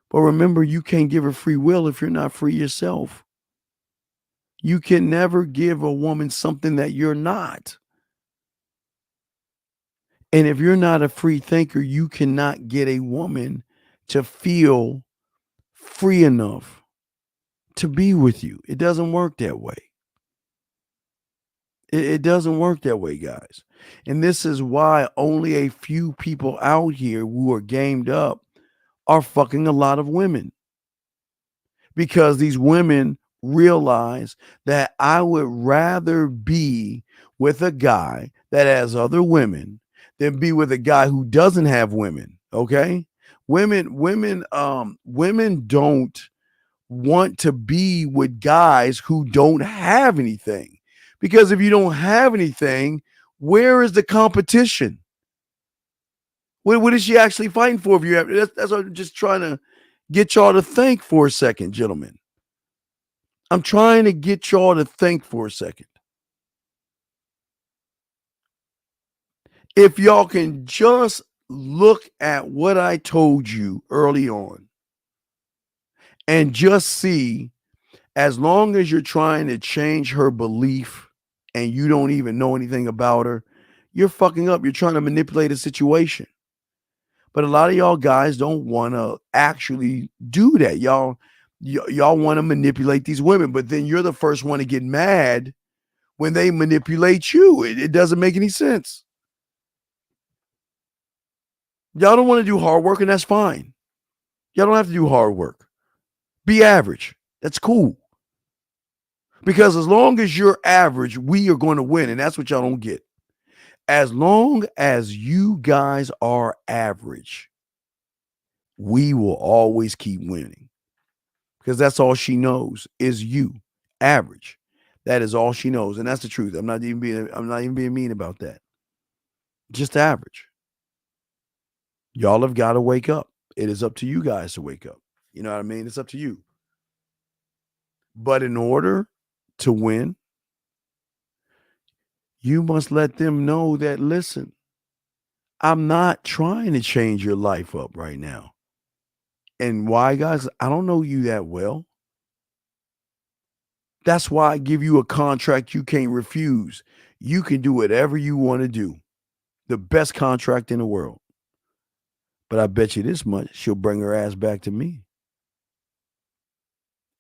[SPEAKER 15] But remember, you can't give her free will if you're not free yourself. You can never give a woman something that you're not. And if you're not a free thinker, you cannot get a woman to feel free enough to be with you. It doesn't work that way. It doesn't work that way, guys. And this is why only a few people out here who are gamed up are fucking a lot of women. Because these women realize that I would rather be with a guy that has other women than be with a guy who doesn't have women. Okay? Women don't want to be with guys who don't have anything. Because if you don't have anything, where is the competition? What is she actually fighting for? If you have, that's what I'm just trying to get y'all to think for a second, gentlemen. I'm trying to get y'all to think for a second. If y'all can just look at what I told you early on and just see, as long as you're trying to change her belief and you don't even know anything about her, you're fucking up. You're trying to manipulate a situation. But a lot of y'all guys don't want to actually do that. Y'all want to manipulate these women, but then you're the first one to get mad when they manipulate you. It doesn't make any sense. Y'all don't want to do hard work, and that's fine. Y'all don't have to do hard work. Be average. That's cool. Because as long as you're average, we are going to win, and that's what y'all don't get. As long as you guys are average, we will always keep winning. Because that's all she knows is you, average. That is all she knows, and that's the truth. I'm not even being mean about that. Just average. Y'all have got to wake up. It is up to you guys to wake up. You know what I mean? It's up to you. But in order to win, you must let them know that, listen, I'm not trying to change your life up right now. And why, guys? I don't know you that well. That's why I give you a contract you can't refuse. You can do whatever you want to do. The best contract in the world. But I bet you this much, she'll bring her ass back to me.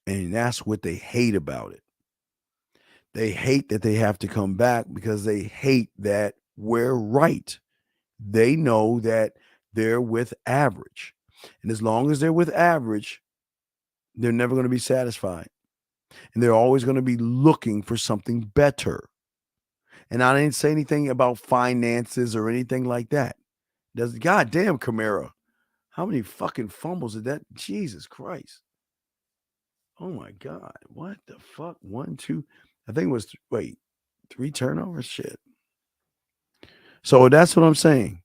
[SPEAKER 15] And that's what they hate about it. They hate that they have to come back because they hate that we're right. They know that they're with average. And as long as they're with average, they're never going to be satisfied. And they're always going to be looking for something better. And I didn't say anything about finances or anything like that. Goddamn, Camara. How many fucking fumbles did that? Jesus Christ. Oh my God. What the fuck? 1, 2. I think it was, 3 turnovers? Shit. So that's what I'm saying.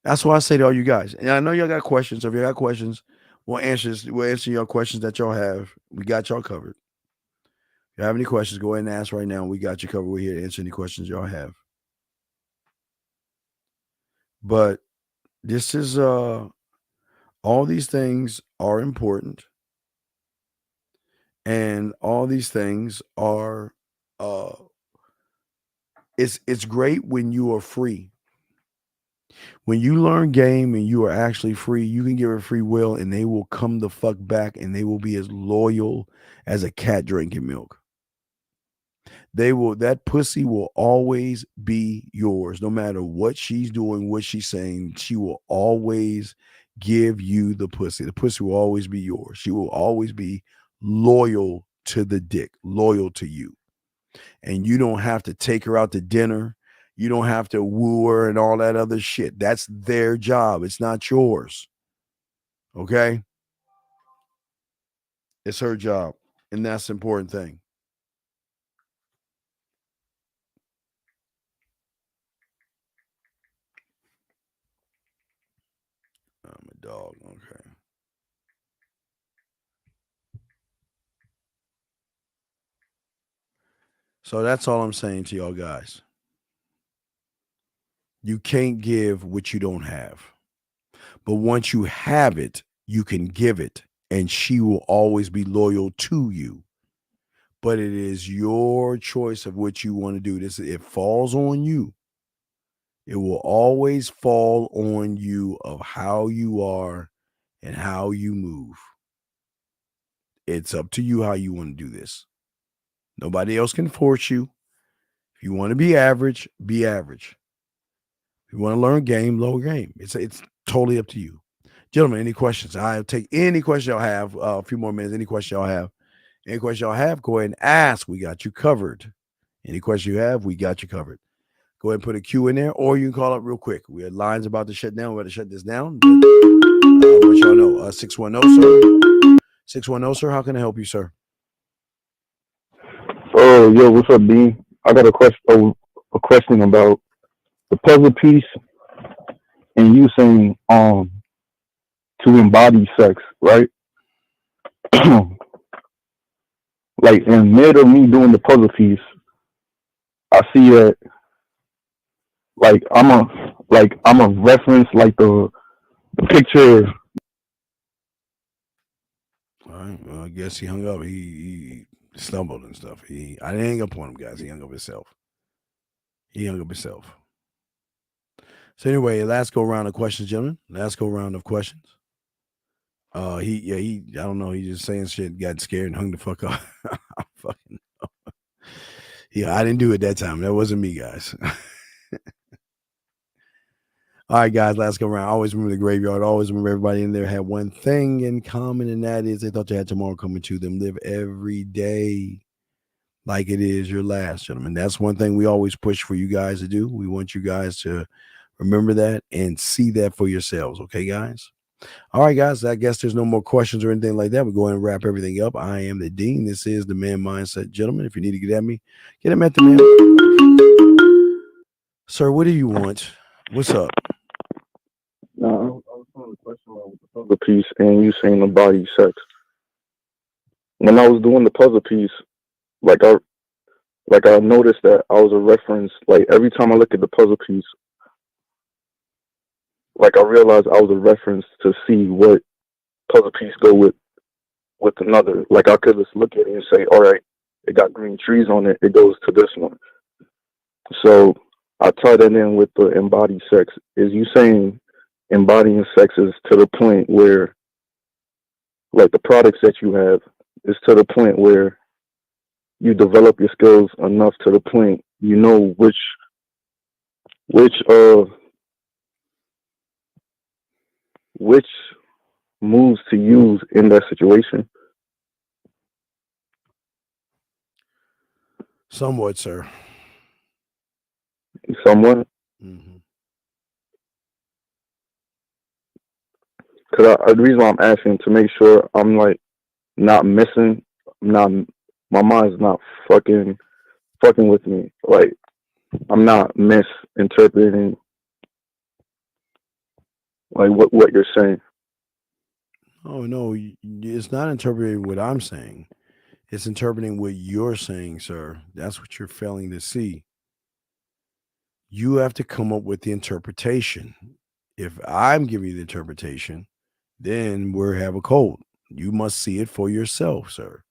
[SPEAKER 15] That's why I say to all you guys. And I know y'all got questions. So if you got questions, we'll answer your questions that y'all have. We got y'all covered. If you have any questions, go ahead and ask right now. We got you covered. We're here to answer any questions y'all have. But this is all these things are important. And all these things are it's great when you are free. When you learn game and you are actually free, you can give her free will and they will come the fuck back and they will be as loyal as a cat drinking milk. That pussy will always be yours. No matter what she's doing, what she's saying, she will always give you the pussy. The pussy will always be yours. She will always be loyal to the dick, loyal to you. And you don't have to take her out to dinner. You don't have to woo her and all that other shit. That's their job. It's not yours. Okay? It's her job. And that's the important thing. I'm a dog. Okay. So that's all I'm saying to y'all guys. You can't give what you don't have. But once you have it, you can give it. And she will always be loyal to you. But it is your choice of what you want to do. It falls on you. It will always fall on you of how you are and how you move. It's up to you how you want to do this. Nobody else can force you. If you want to be average, be average. If you want to learn game, low game. It's totally up to you. Gentlemen, any questions? I'll take any question y'all have. A few more minutes. Any question y'all have? Any question y'all have, go ahead and ask. We got you covered. Any question you have, we got you covered. Go ahead and put a Q in there, or you can call up real quick. We had lines about to shut down. We're about to shut this down. But, let y'all know. 610, sir. 610, sir. How can I help you, sir?
[SPEAKER 2] Oh, yo, what's up, Dean? I got a question about the puzzle piece and you saying to embody sex, right? Like in the middle of me doing the puzzle piece, I see that like I'm like I'm a reference, like the picture.
[SPEAKER 15] All right. Well, I guess he hung up. He stumbled and stuff. I didn't hang up on him, guys. He hung up himself. So anyway, last go round of questions, gentlemen. Last go round of questions. I don't know. He just saying shit, got scared and hung the fuck up. I fucking know. Yeah, I didn't do it that time. That wasn't me, guys. All right, guys, last go round. Always remember the graveyard. Always remember everybody in there had one thing in common, and that is they thought you had tomorrow coming to them. Live every day like it is your last, gentlemen. That's one thing we always push for you guys to do. We want you guys to remember that and see that for yourselves. Okay, guys? All right, guys, I guess there's no more questions or anything like that. We're going to wrap everything up. I am the Dean. This is the Man Mindset. Gentlemen, if you need to get at me, get him at the man. Sir, what do you want? What's up?
[SPEAKER 2] No, I was on the question about the puzzle piece and you saying the body sex. When I was doing the puzzle piece, like I noticed that I was a reference. Like every time I look at the puzzle piece, like I realized I was a reference to see what puzzle piece go with another. Like I could just look at it and say, all right, it got green trees on it. It goes to this one. So I tie that in with the embodied sex. Is you saying embodying sex is to the point where, like the products that you have, is to the point where you develop your skills enough to the point you know which moves to use in that situation?
[SPEAKER 15] Somewhat, sir.
[SPEAKER 2] Somewhat?
[SPEAKER 15] Mm-hmm.
[SPEAKER 2] Because the reason why I'm asking, to make sure I'm like not missing, my mind's not fucking with me. Like I'm not misinterpreting like what you're saying.
[SPEAKER 15] Oh no, it's not interpreting what I'm saying. It's interpreting what you're saying, sir. That's what you're failing to see. You have to come up with the interpretation. If I'm giving you the interpretation, then we have a code. You must see it for yourself, sir.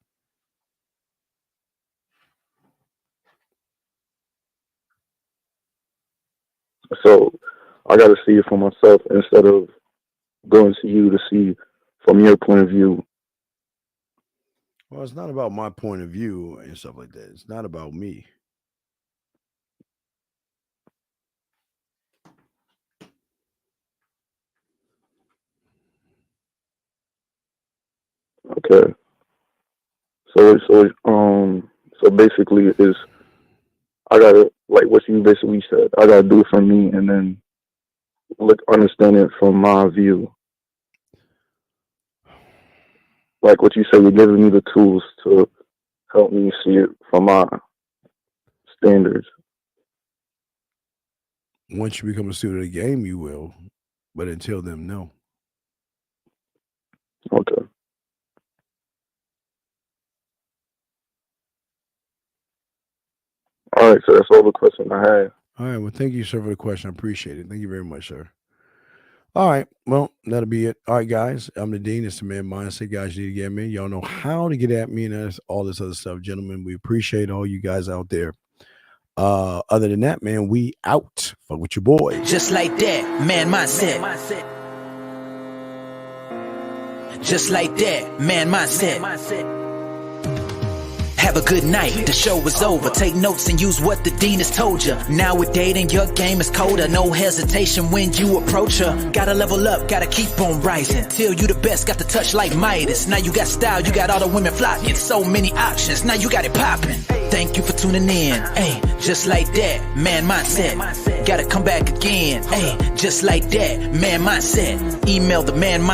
[SPEAKER 2] So I got to see it for myself instead of going to you to see from your point of view.
[SPEAKER 15] Well, it's not about my point of view and stuff like that. It's not about me.
[SPEAKER 2] Okay. So basically is I gotta, like what you basically said, I gotta do it for me and then understand it from my view. Like what you said, you're giving me the tools to help me see it from my standards.
[SPEAKER 15] Once you become a student of the game, you will. But until then, no.
[SPEAKER 2] Okay. All right, so that's all the question I had.
[SPEAKER 15] All right, well, thank you, sir, for the question. I appreciate it. Thank you very much, sir. All right, well, that'll be it. All right, guys, I'm the Dean. It's the Man Mindset. Guys, you need to get at me. Y'all know how to get at me and that's all this other stuff. Gentlemen, we appreciate all you guys out there. Other than that, man, we out. Fuck with your boy.
[SPEAKER 14] Just like that, Man Mindset. Just like that, Man Mindset. Have a good night, the show is over. Take notes and use what the Dean has told you. Now we're dating, your game is colder. No hesitation when you approach her. Gotta level up, gotta keep on rising. Till you the best, got the touch like Midas. Now you got style, you got all the women flocking. So many options, now you got it popping. Thank you for tuning in. Hey, just like that, Man Mindset. Gotta come back again. Hey, just like that, Man Mindset. Email the Man Mindset.